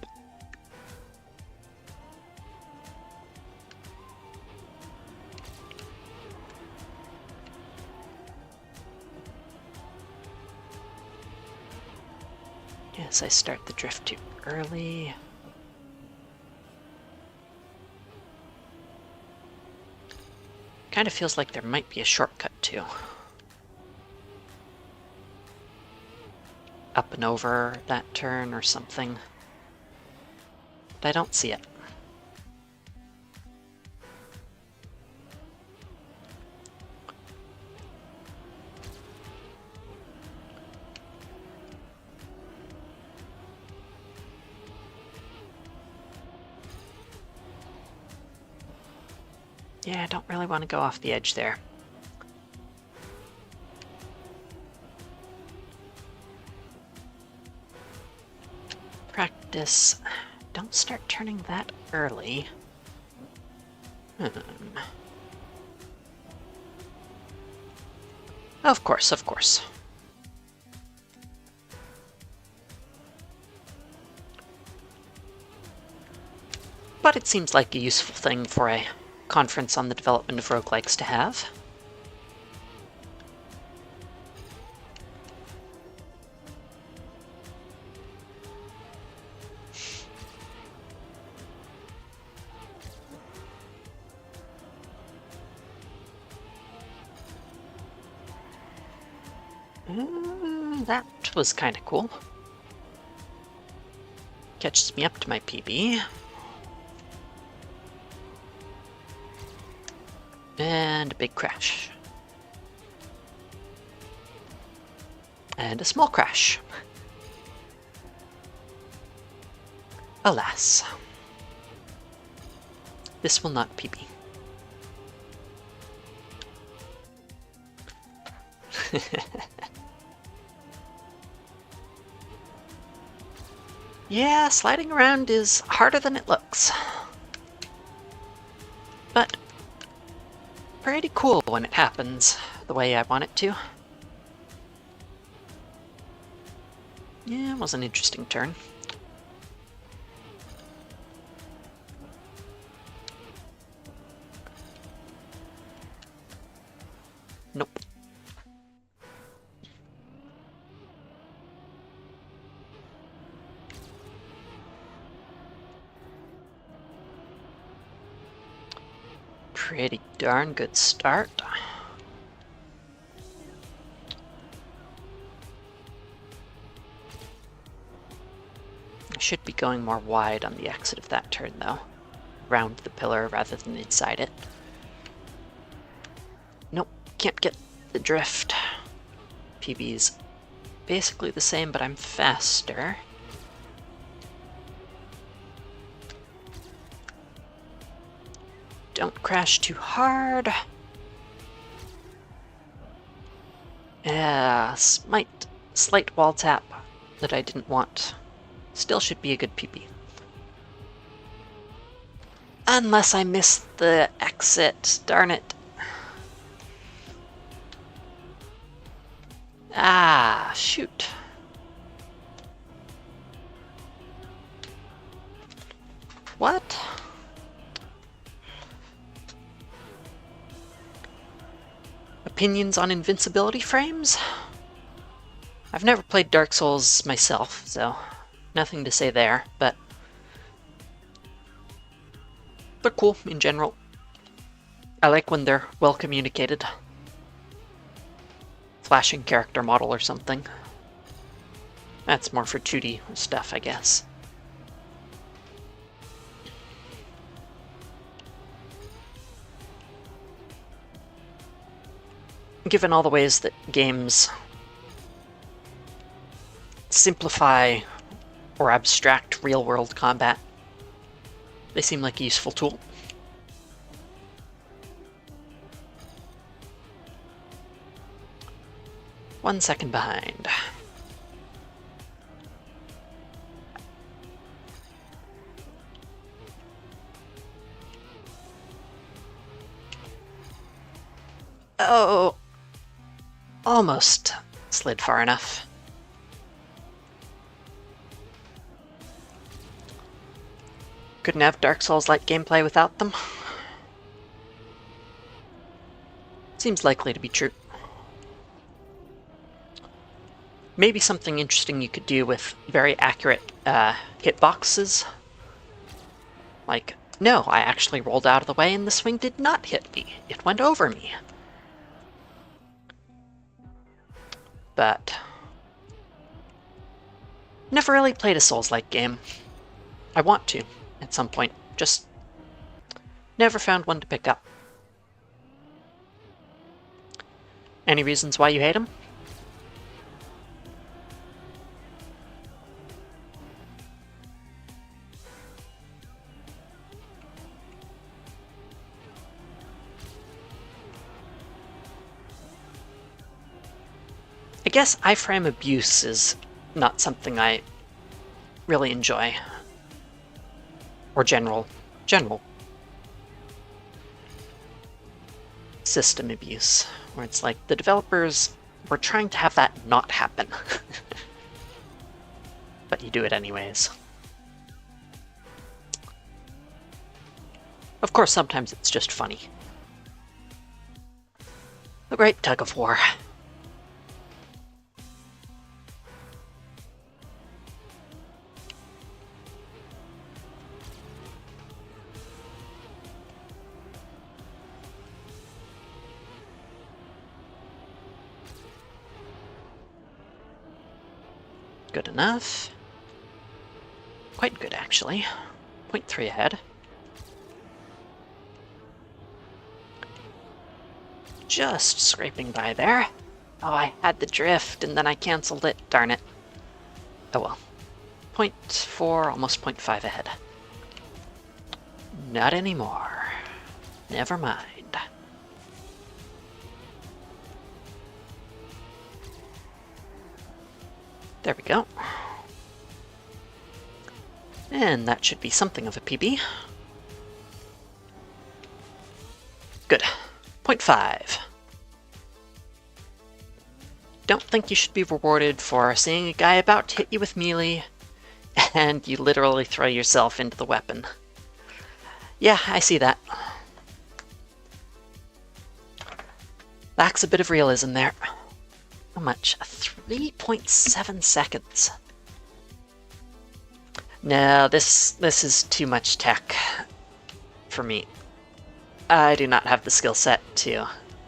Yes, I start the drift too early. Kind of feels like there might be a shortcut too. Up and over that turn or something. But I don't see it. Yeah, I don't really want to go off the edge there. Practice. Don't start turning that early. Of course, of course. But it seems like a useful thing for a conference on the development of roguelikes to have. That was kind of cool. Catches me up to my PB. And a big crash. And a small crash. Alas. This will not PB. Yeah, sliding around is harder than it looks. But pretty cool when it happens the way I want it to. Yeah, it was an interesting turn. Nope. Pretty darn good start. I should be going more wide on the exit of that turn, though. Around the pillar rather than inside it. Nope, can't get the drift. PB's basically the same, but I'm faster. Don't crash too hard. Yeah, slight wall tap that I didn't want. Still should be a good PB. Unless I missed the exit, darn it. Ah, shoot. What? Opinions on invincibility frames? I've never played Dark Souls myself, so nothing to say there, but they're cool in general. I like when they're well communicated. Flashing character model or something. That's more for 2D stuff, I guess. Given all the ways that games simplify or abstract real-world combat, They seem like a useful tool. One second behind. Oh, almost slid far enough. Couldn't have Dark Souls-like gameplay without them. Seems likely to be true. Maybe something interesting you could do with very accurate hitboxes. Like, no, I actually rolled out of the way and the swing did not hit me. It went over me. But never really played a Souls-like game. I want to, at some point. Just never found one to pick up. Any reasons why you hate them? I guess iframe abuse is not something I really enjoy. Or general system abuse, where it's like the developers were trying to have that not happen. But you do it anyways. Of course, sometimes it's just funny. The great tug of war. Good enough. Quite good, actually. 0.3 ahead. Just scraping by there. Oh, I had the drift, and then I cancelled it. Darn it. Oh well. 0.4, almost 0.5 ahead. Not anymore. Never mind. There we go. And that should be something of a PB. Good. 0.5. Don't think you should be rewarded for seeing a guy about to hit you with melee, and you literally throw yourself into the weapon. Yeah, I see that. Lacks a bit of realism there. How much? 3.7 seconds. No, this is too much tech for me. I do not have the skill set to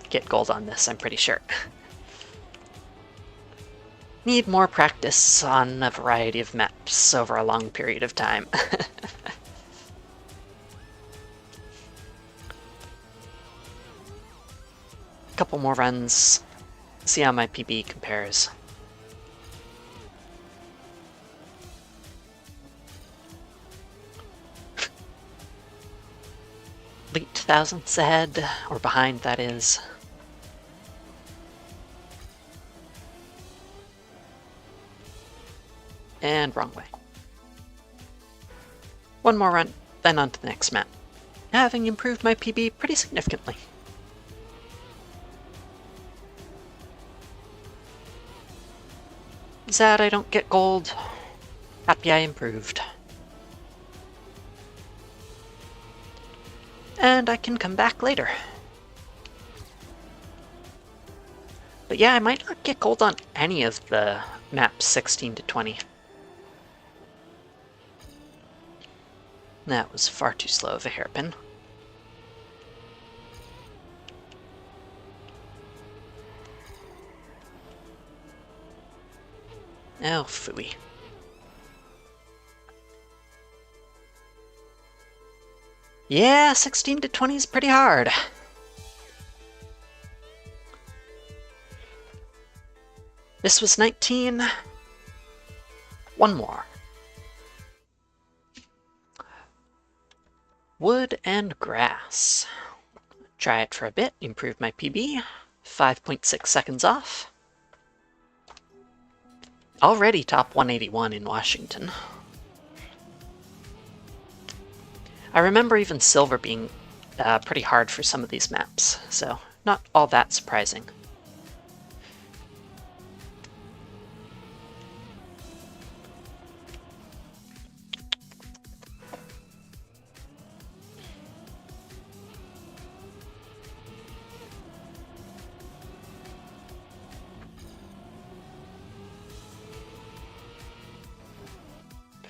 get gold on this, I'm pretty sure. Need more practice on a variety of maps over a long period of time. Couple more runs, see how my PB compares. Late thousandths ahead, or behind, that is. And wrong way. One more run, then on to the next map. Having improved my PB pretty significantly. Sad I don't get gold. Happy I improved. And I can come back later. But yeah, I might not get gold on any of the maps 16 to 20. That was far too slow of a hairpin. Oh, phooey. Yeah, 16 to 20 is pretty hard. This was 19. One more. Wood and grass. Try it for a bit, improve my PB. 5.6 seconds off. Already top 181 in Washington. I remember even silver being pretty hard for some of these maps, so not all that surprising.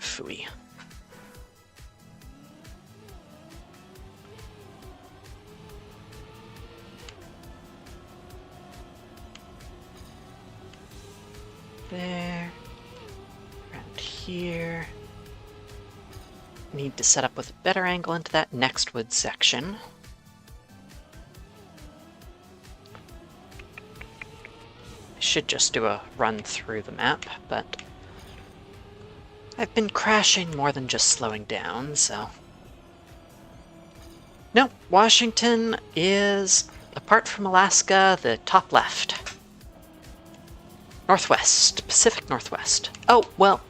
Phooey. There. Around here. Need to set up with a better angle into that next wood section. I should just do a run through the map, but I've been crashing more than just slowing down, so... No, Washington is, apart from Alaska, the top left. Northwest, Pacific Northwest. Oh, well,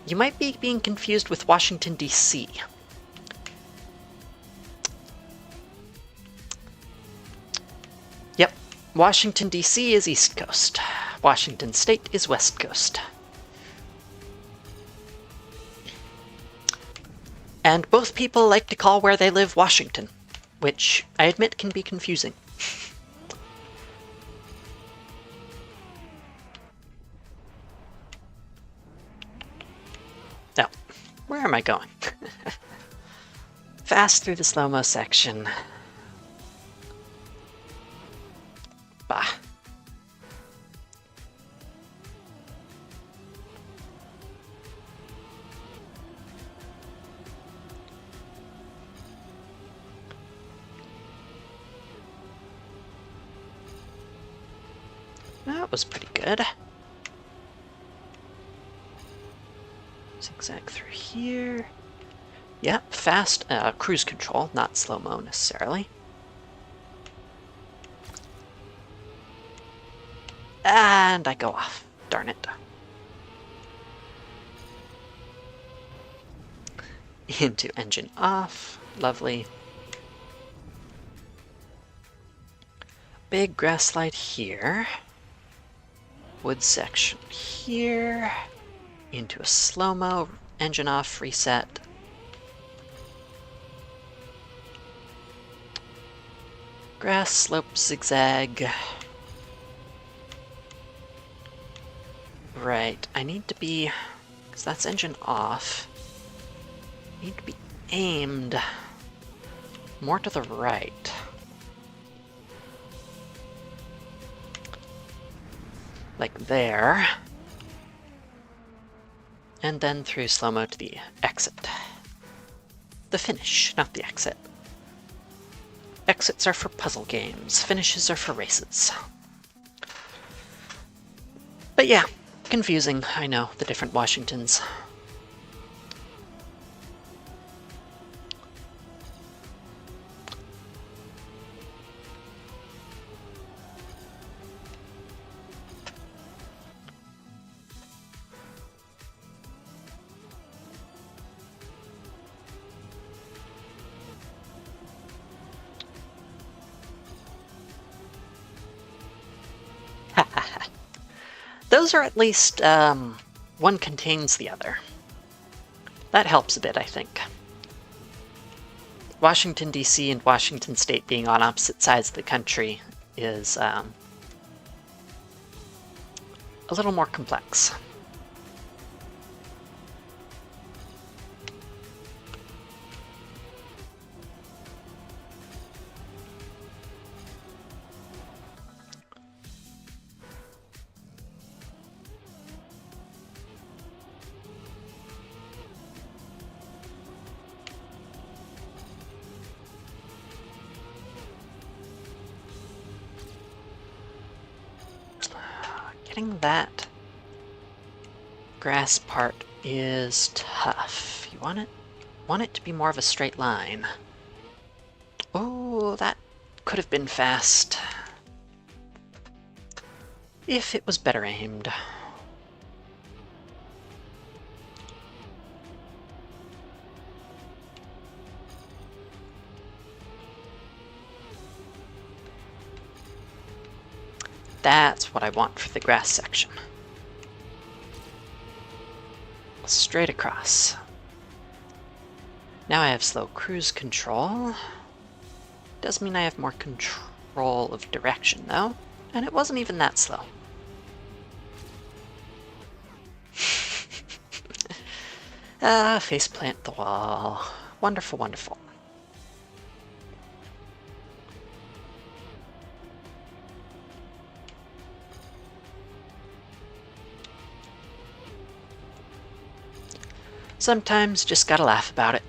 you might be being confused with Washington, D.C. Yep, Washington, D.C. is East Coast. Washington State is West Coast. And both people like to call where they live Washington, which I admit can be confusing. Now, where am I going? Fast through the slow-mo section. Bah. That was pretty good. Zigzag through here. Yep, fast cruise control, not slow-mo necessarily. And I go off. Darn it. Into engine off. Lovely. Big grass slide here. Wood section here. Into a slow-mo. Engine off, reset. Grass slope zigzag. Right, I need to be, because that's engine off, I need to be aimed more to the right. Like there. And then through slow-mo to the exit. The finish, not the exit. Exits are for puzzle games, finishes are for races. But yeah, confusing, I know, the different Washingtons. Those are at least, one contains the other. That helps a bit, I think. Washington, D.C. and Washington State being on opposite sides of the country is a little more complex. Getting that grass part is tough. You want it to be more of a straight line. Oh, that could have been fast. If it was better aimed. That's what I want for the grass section. Straight across. Now I have slow cruise control. Does mean I have more control of direction, though. And it wasn't even that slow. Faceplant the wall. Wonderful, wonderful. Sometimes just gotta laugh about it.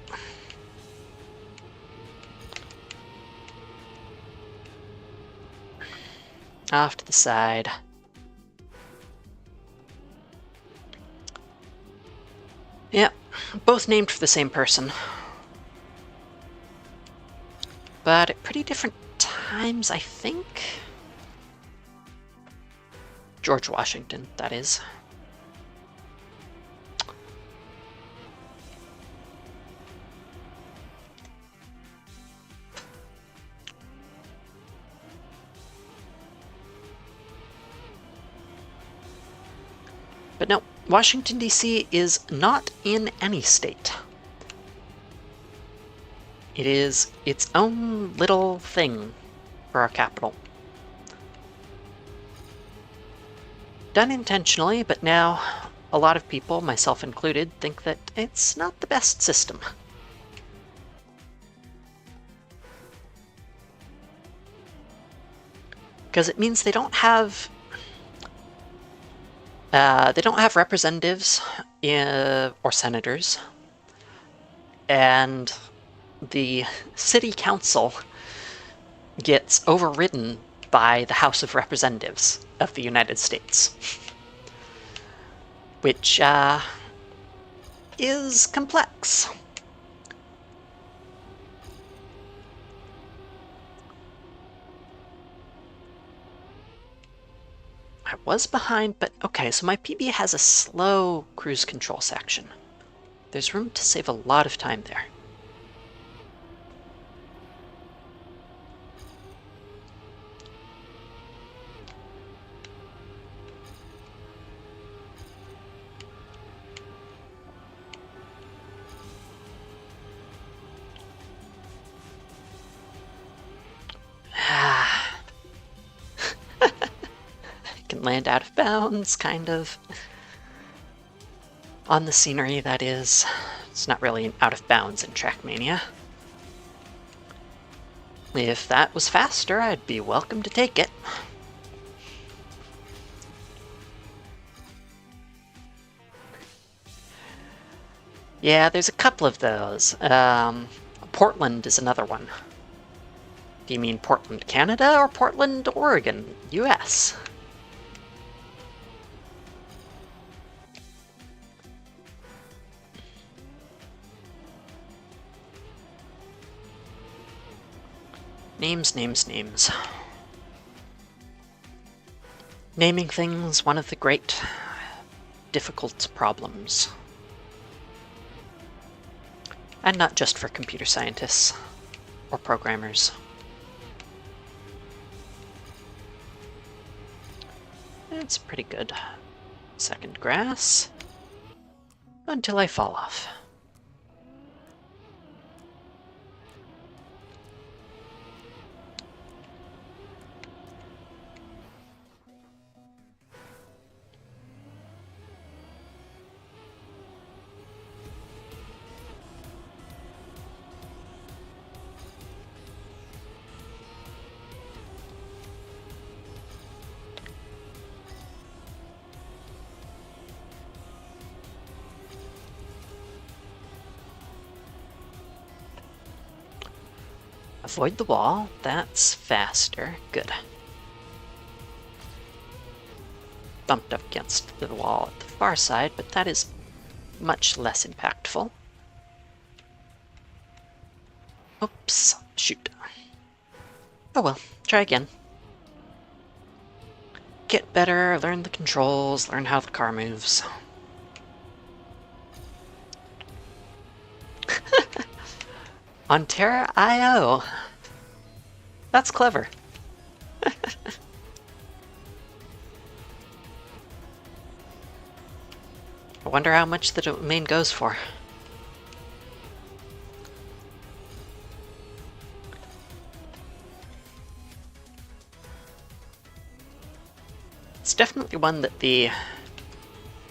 Off to the side. Yep, both named for the same person. But at pretty different times, I think. George Washington, that is. But no, Washington, D.C. is not in any state. It is its own little thing for our capital. Done intentionally, but now a lot of people, myself included, think that it's not the best system. Because it means they don't have representatives or senators, and the city council gets overridden by the House of Representatives of the United States, which is complex. I was behind, but okay, so my PB has a slow cruise control section. There's room to save a lot of time there. Can land out of bounds, kind of. On the scenery, that is. It's not really out of bounds in Trackmania. If that was faster, I'd be welcome to take it. Yeah, there's a couple of those. Portland is another one. Do you mean Portland, Canada, or Portland, Oregon, US? Names, names, names. Naming things, one of the great difficult problems. And not just for computer scientists or programmers. It's pretty good. Second grass. Until I fall off. Avoid the wall. That's faster. Good. Bumped up against the wall at the far side, but that is much less impactful. Oops, shoot. Oh well, try again. Get better, learn the controls, learn how the car moves. On Terra IO. That's clever. I wonder how much the domain goes for. It's definitely one that the,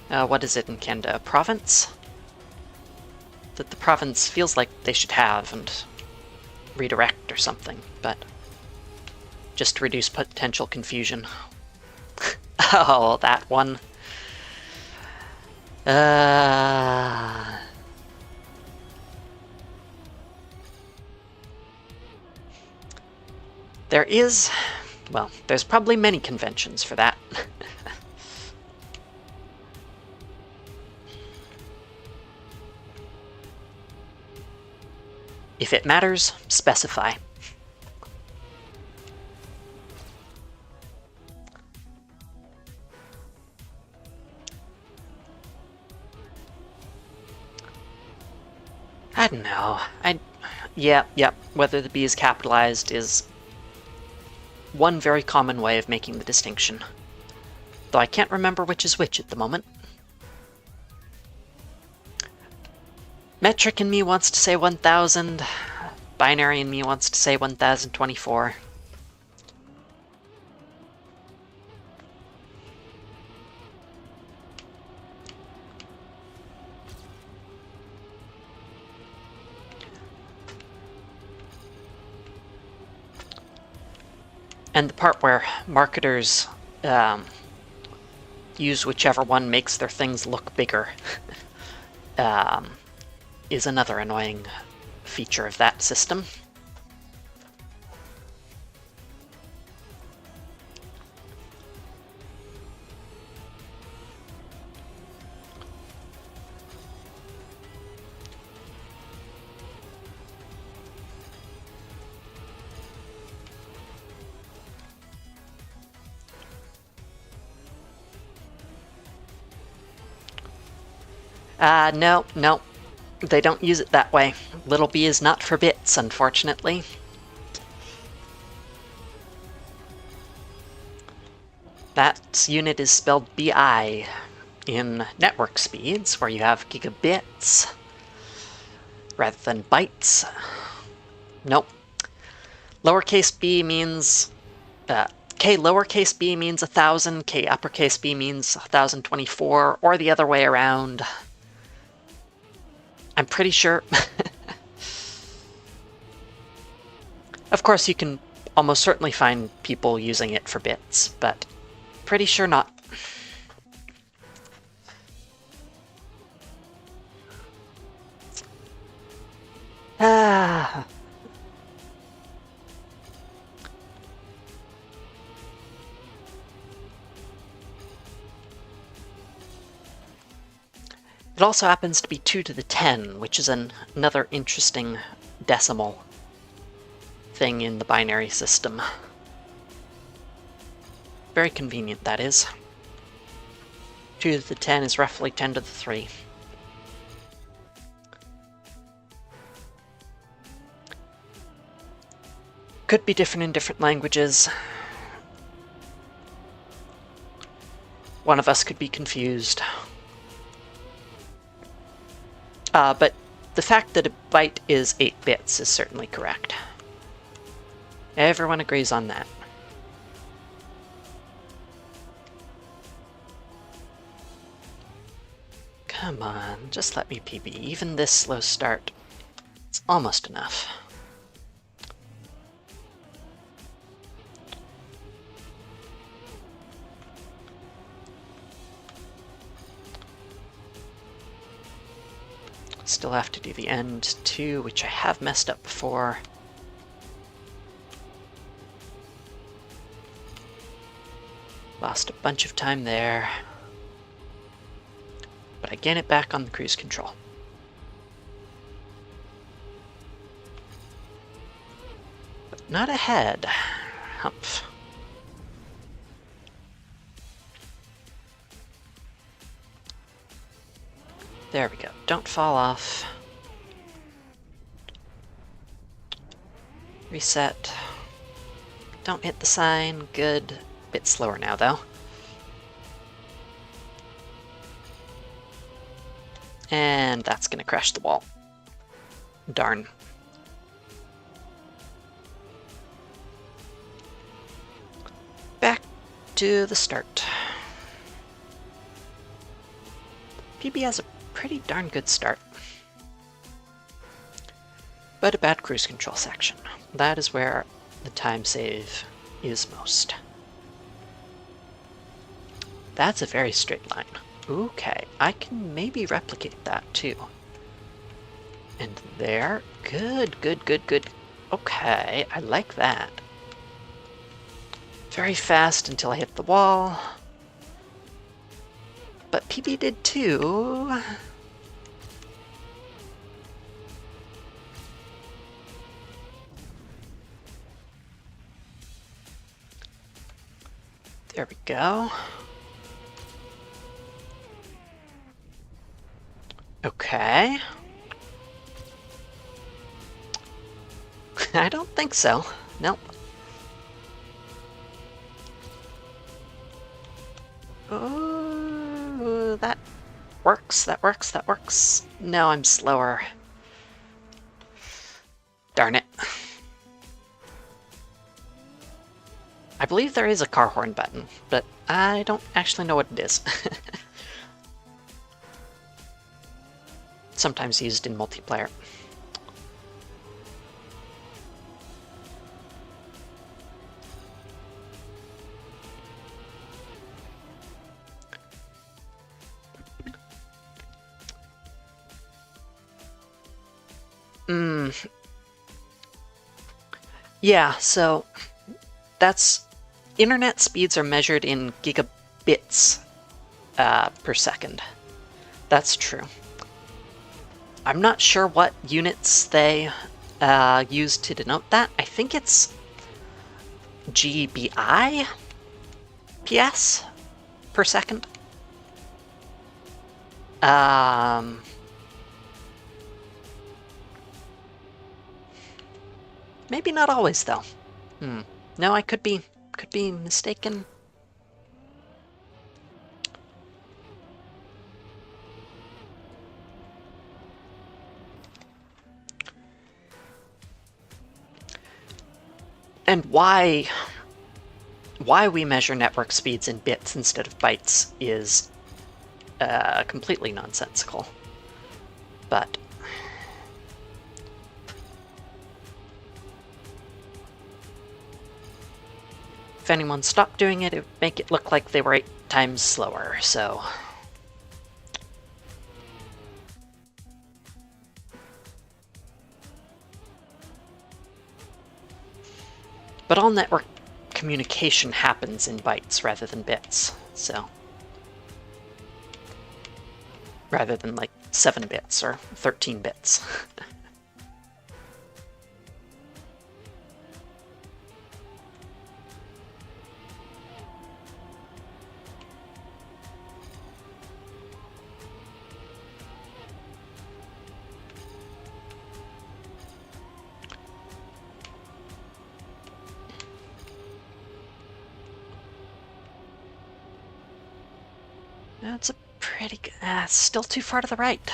what is it in Canada, province? That the province feels like they should have and redirect or something, but just to reduce potential confusion. Oh, that one. There is, well, there's probably many conventions for that. If it matters, specify. I don't know. Yeah, whether the B is capitalized is one very common way of making the distinction. Though I can't remember which is which at the moment. Metric in me wants to say 1000. Binary in me wants to say 1024. And the part where marketers use whichever one makes their things look bigger is another annoying feature of that system. No. They don't use it that way. Little b is not for bits, unfortunately. That unit is spelled BI in network speeds, where you have gigabits rather than bytes. Nope. Lowercase b means... K lowercase b means 1000, K uppercase b means 1024, or the other way around. I'm pretty sure. Of course, you can almost certainly find people using it for bits, but pretty sure not. It also happens to be 2 to the 10, which is another interesting decimal thing in the binary system. Very convenient, that is. 2 to the 10 is roughly 10 to the 3. Could be different in different languages. One of us could be confused. But the fact that a byte is 8 bits is certainly correct. Everyone agrees on that. Come on, just let me PB. Even this slow start, it's almost enough. Still have to do the end too, which I have messed up before. Lost a bunch of time there. But I gain it back on the cruise control. but not ahead. Humph. There we go. Don't fall off. Reset. Don't hit the sign. Good. Bit slower now, though. And that's gonna crash the wall. Darn. Back to the start. PB has a pretty darn good start. But a bad cruise control section. That is where the time save is most. That's a very straight line. Okay, I can maybe replicate that too. And there. Good, good, good, good. Okay, I like that. Very fast until I hit the wall. But PB did too. There we go. Okay. I don't think so. Nope. Oh, that works, that works, that works. No, I'm slower. Darn it. I believe there is a car horn button, but I don't actually know what it is. Sometimes used in multiplayer. Yeah, so that's internet speeds are measured in gigabits per second. That's true. I'm not sure what units they use to denote that. I think it's GBI PS per second. Maybe not always though. No, I could be mistaken. And why we measure network speeds in bits instead of bytes is completely nonsensical. But if anyone stopped doing it, it would make it look like they were 8 times slower, so... But all network communication happens in bytes rather than bits, so... Rather than like 7 bits or 13 bits. That's a pretty good... still too far to the right.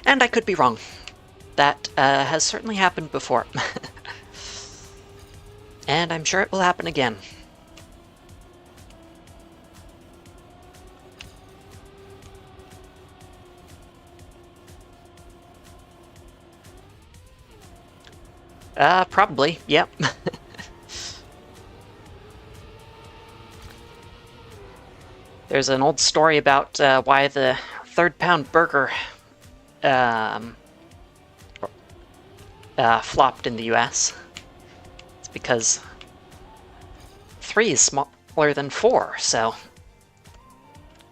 And I could be wrong. That has certainly happened before. And I'm sure it will happen again. Probably, yep. There's an old story about why the third-pound burger flopped in the US. It's because 3 is small. smaller than 4, so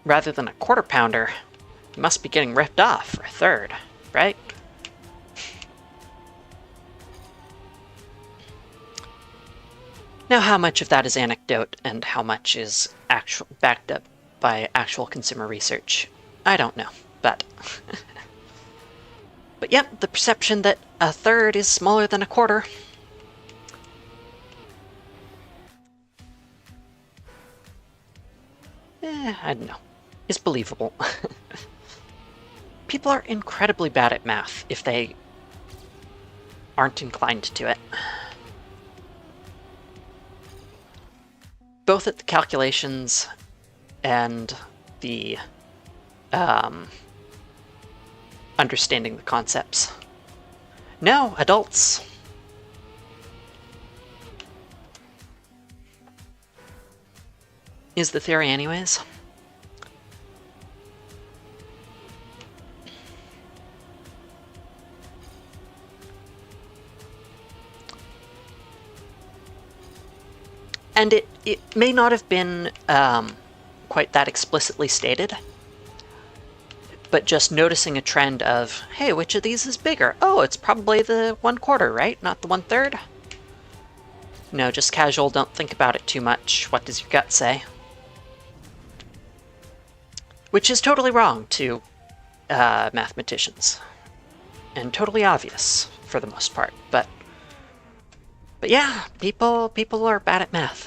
rather than a quarter pounder, you must be getting ripped off for a third, right? Now, how much of that is anecdote and how much is actual backed up by actual consumer research, I don't know, but but yep, the perception that a third is smaller than a quarter. I don't know, is believable. People are incredibly bad at math if they aren't inclined to it. Both at the calculations and the understanding the concepts. No, adults. Is the theory anyways. And it may not have been quite that explicitly stated, but just noticing a trend of, hey, which of these is bigger? Oh, it's probably the 1/4, right? Not the 1/3? No, just casual, don't think about it too much. What does your gut say? Which is totally wrong to mathematicians. And totally obvious, for the most part, but yeah, people are bad at math.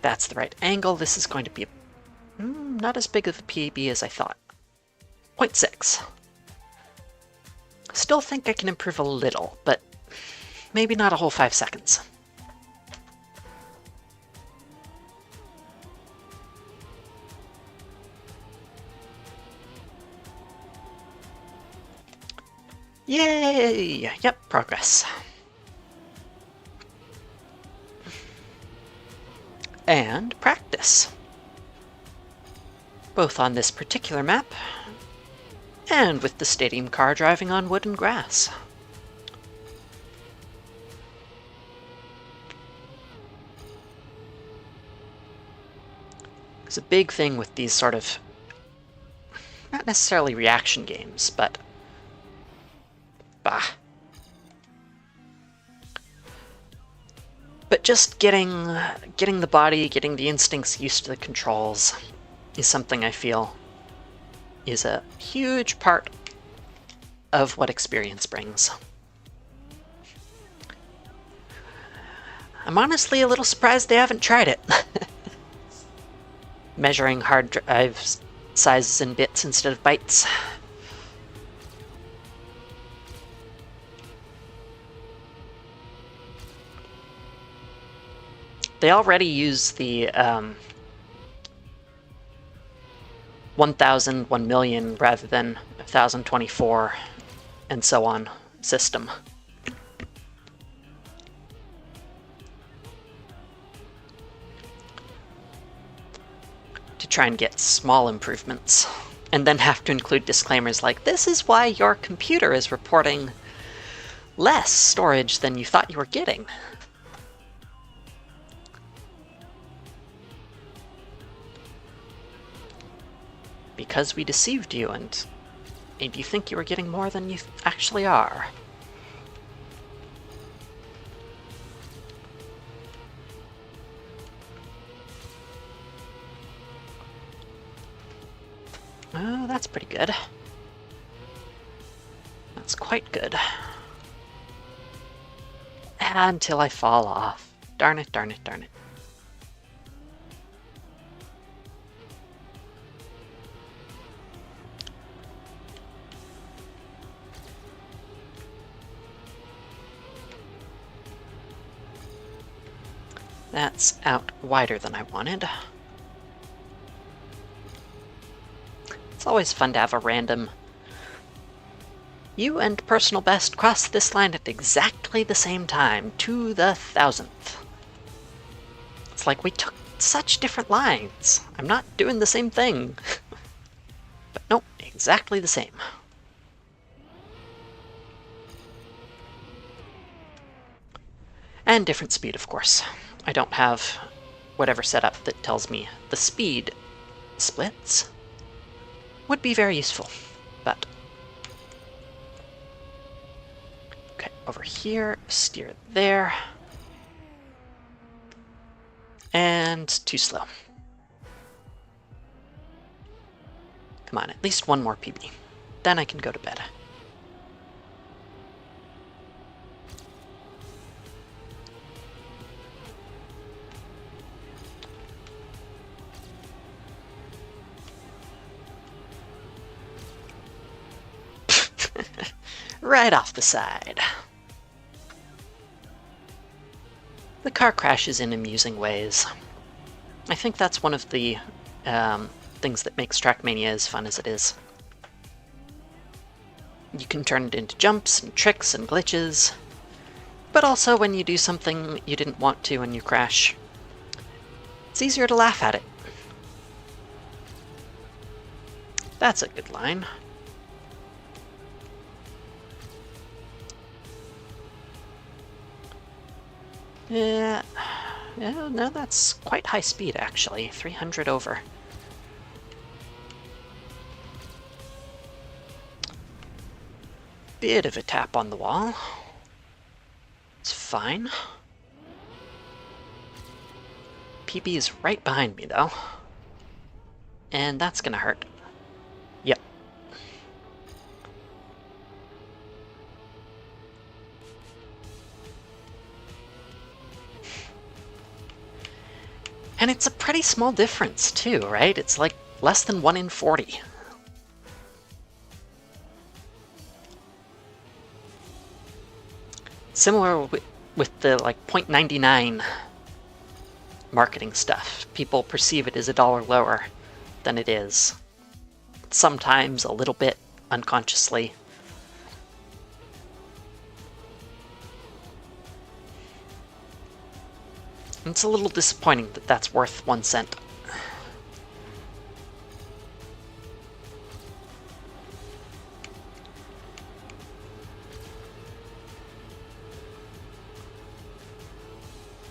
That's the right angle. This is going to be not as big of a PB as I thought. 0.6. Still think I can improve a little, but maybe not a whole 5 seconds. Yay! Yep, progress. And practice. Both on this particular map, and with the stadium car driving on wood and grass. It's a big thing with these sort of, not necessarily reaction games, but just getting the body, getting the instincts used to the controls is something I feel is a huge part of what experience brings. I'm honestly a little surprised they haven't tried it. Measuring hard drive sizes in bits instead of bytes. They already use the 1000, 1 million rather than 1024 and so on system. To try and get small improvements, and then have to include disclaimers like, this is why your computer is reporting less storage than you thought you were getting. Because we deceived you and made you think you were getting more than you actually are. Oh, that's pretty good. That's quite good. Until I fall off. Darn it, darn it, darn it. That's out wider than I wanted. It's always fun to have a random, you and personal best cross this line at exactly the same time, to the 1000th. It's like we took such different lines. I'm not doing the same thing. But nope, exactly the same. And different speed, of course. I don't have whatever setup that tells me the speed splits. Would be very useful, but... Okay, over here, steer there. And too slow. Come on, at least one more PB. Then I can go to bed. Right off the side. The car crashes in amusing ways. I think that's one of the things that makes Trackmania as fun as it is. You can turn it into jumps and tricks and glitches, but also when you do something you didn't want to and you crash, it's easier to laugh at it. That's a good line. Yeah, no, that's quite high speed actually, 300 over. Bit of a tap on the wall. It's fine. PB is right behind me though. And that's gonna hurt. Yep. And it's a pretty small difference too, right? It's like less than 1 in 40. Similar with the like 0.99 marketing stuff. People perceive it as $1 lower than it is. Sometimes a little bit unconsciously. It's a little disappointing that that's worth 1 cent.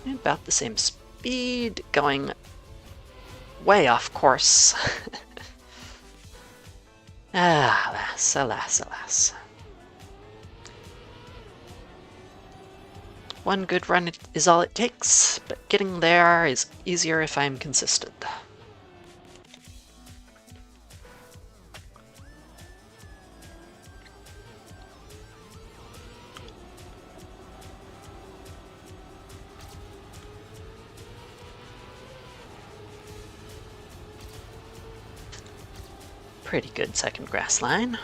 About the same speed, going way off course. Alas, alas, alas. One good run is all it takes, but getting there is easier if I'm consistent. Pretty good second grass line.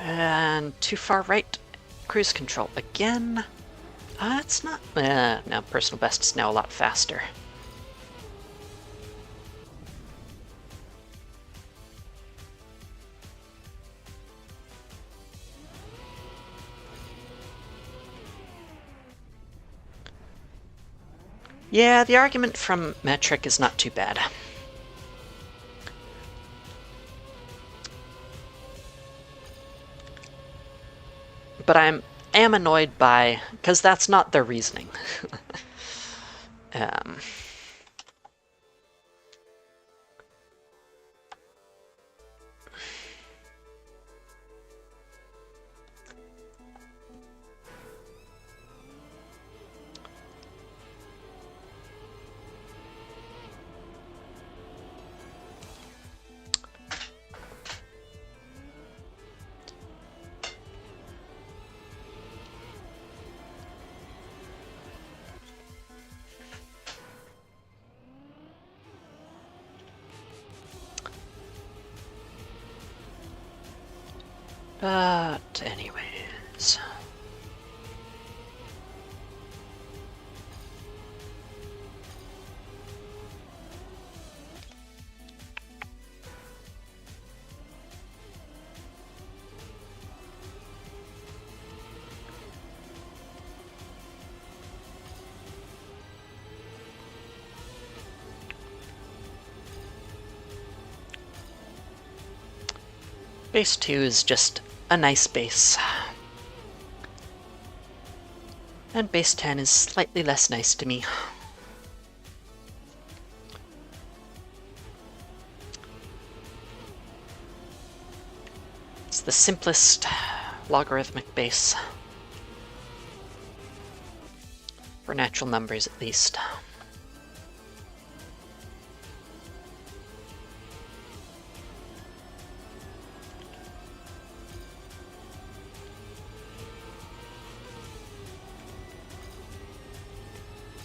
And too far right, cruise control again. It's not, now personal best is now a lot faster. Yeah, the argument from metric is not too bad. But I am annoyed by, because that's not their reasoning. But anyways... Base 2 is just a nice base. And base 10 is slightly less nice to me. It's the simplest logarithmic base. For natural numbers, at least.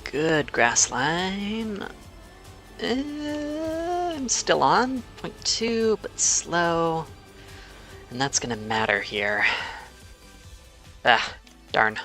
Good grass line. I'm still on 0.2, but slow. And that's gonna matter here. Ah, darn.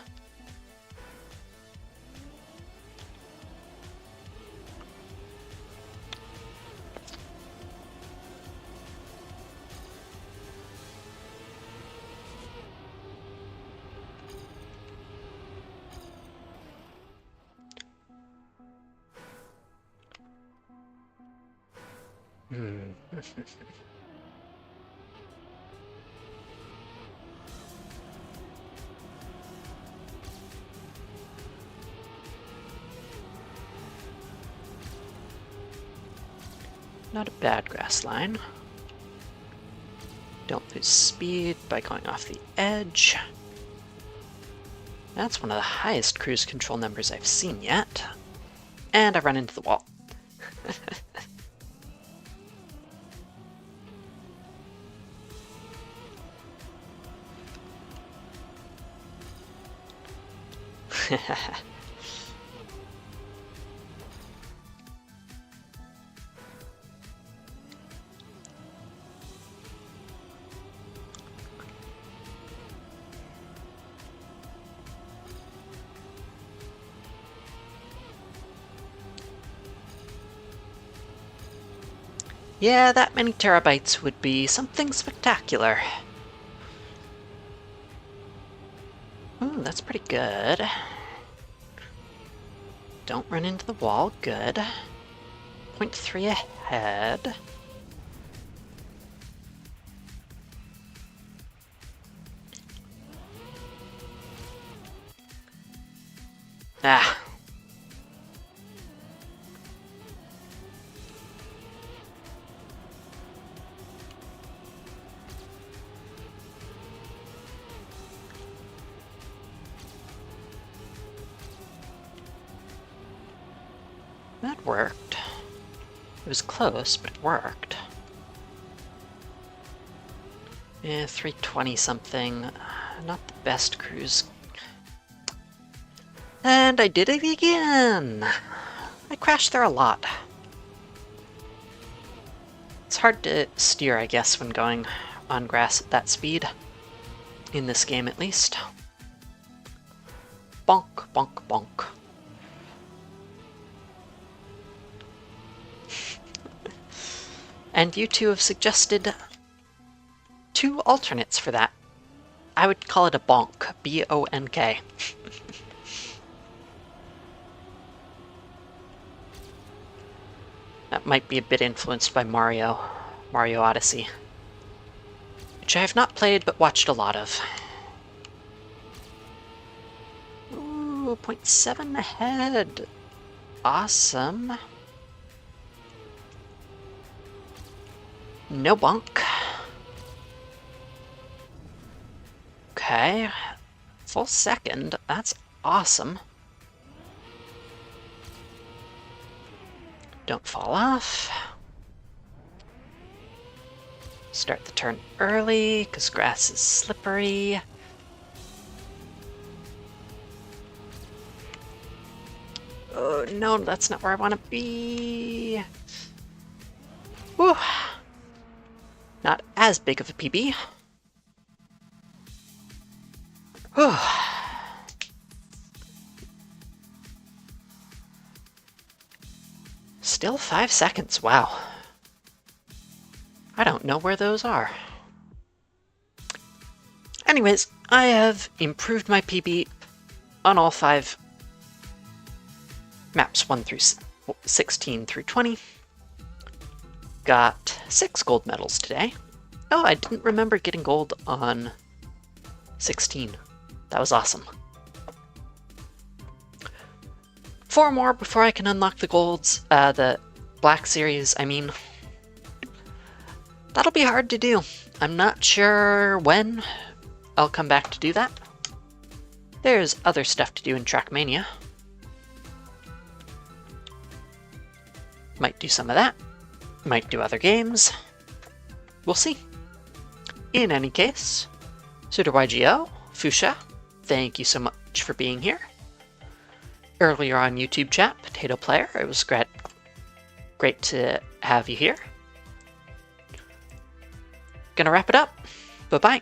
Not a bad grass line. Don't lose speed by going off the edge. That's one of the highest cruise control numbers I've seen yet. And I run into the wall. Yeah, that many terabytes would be something spectacular. Ooh, that's pretty good. Don't run into the wall, good. 0.3 ahead. Ah. That worked. It was close, but it worked. Yeah, 320 something. Not the best cruise. And I did it again! I crashed there a lot. It's hard to steer, I guess, when going on grass at that speed. In this game, at least. Bonk, bonk, bonk. And you two have suggested 2 alternates for that. I would call it a bonk. B-O-N-K. That might be a bit influenced by Mario Odyssey, which I have not played but watched a lot of. Ooh, 0.7 ahead. Awesome. No bonk. Okay. Full second. That's awesome. Don't fall off. Start the turn early, because grass is slippery. Oh no, that's not where I want to be. Whew. Not as big of a PB. Whew. Still 5 seconds, wow. I don't know where those are. Anyways, I have improved my PB on all 5 maps 1 through 16 through 20. Got 6 gold medals today. Oh, I didn't remember getting gold on 16. That was awesome. 4 more before I can unlock the golds, the black series, I mean. That'll be hard to do. I'm not sure when I'll come back to do that. There's other stuff to do in Trackmania. Might do some of that. Might do other games. We'll see. In any case, SuderYGO, Fuchsia, thank you so much for being here. Earlier on YouTube chat, Potato Player, it was great to have you here. Gonna wrap it up. Bye-bye.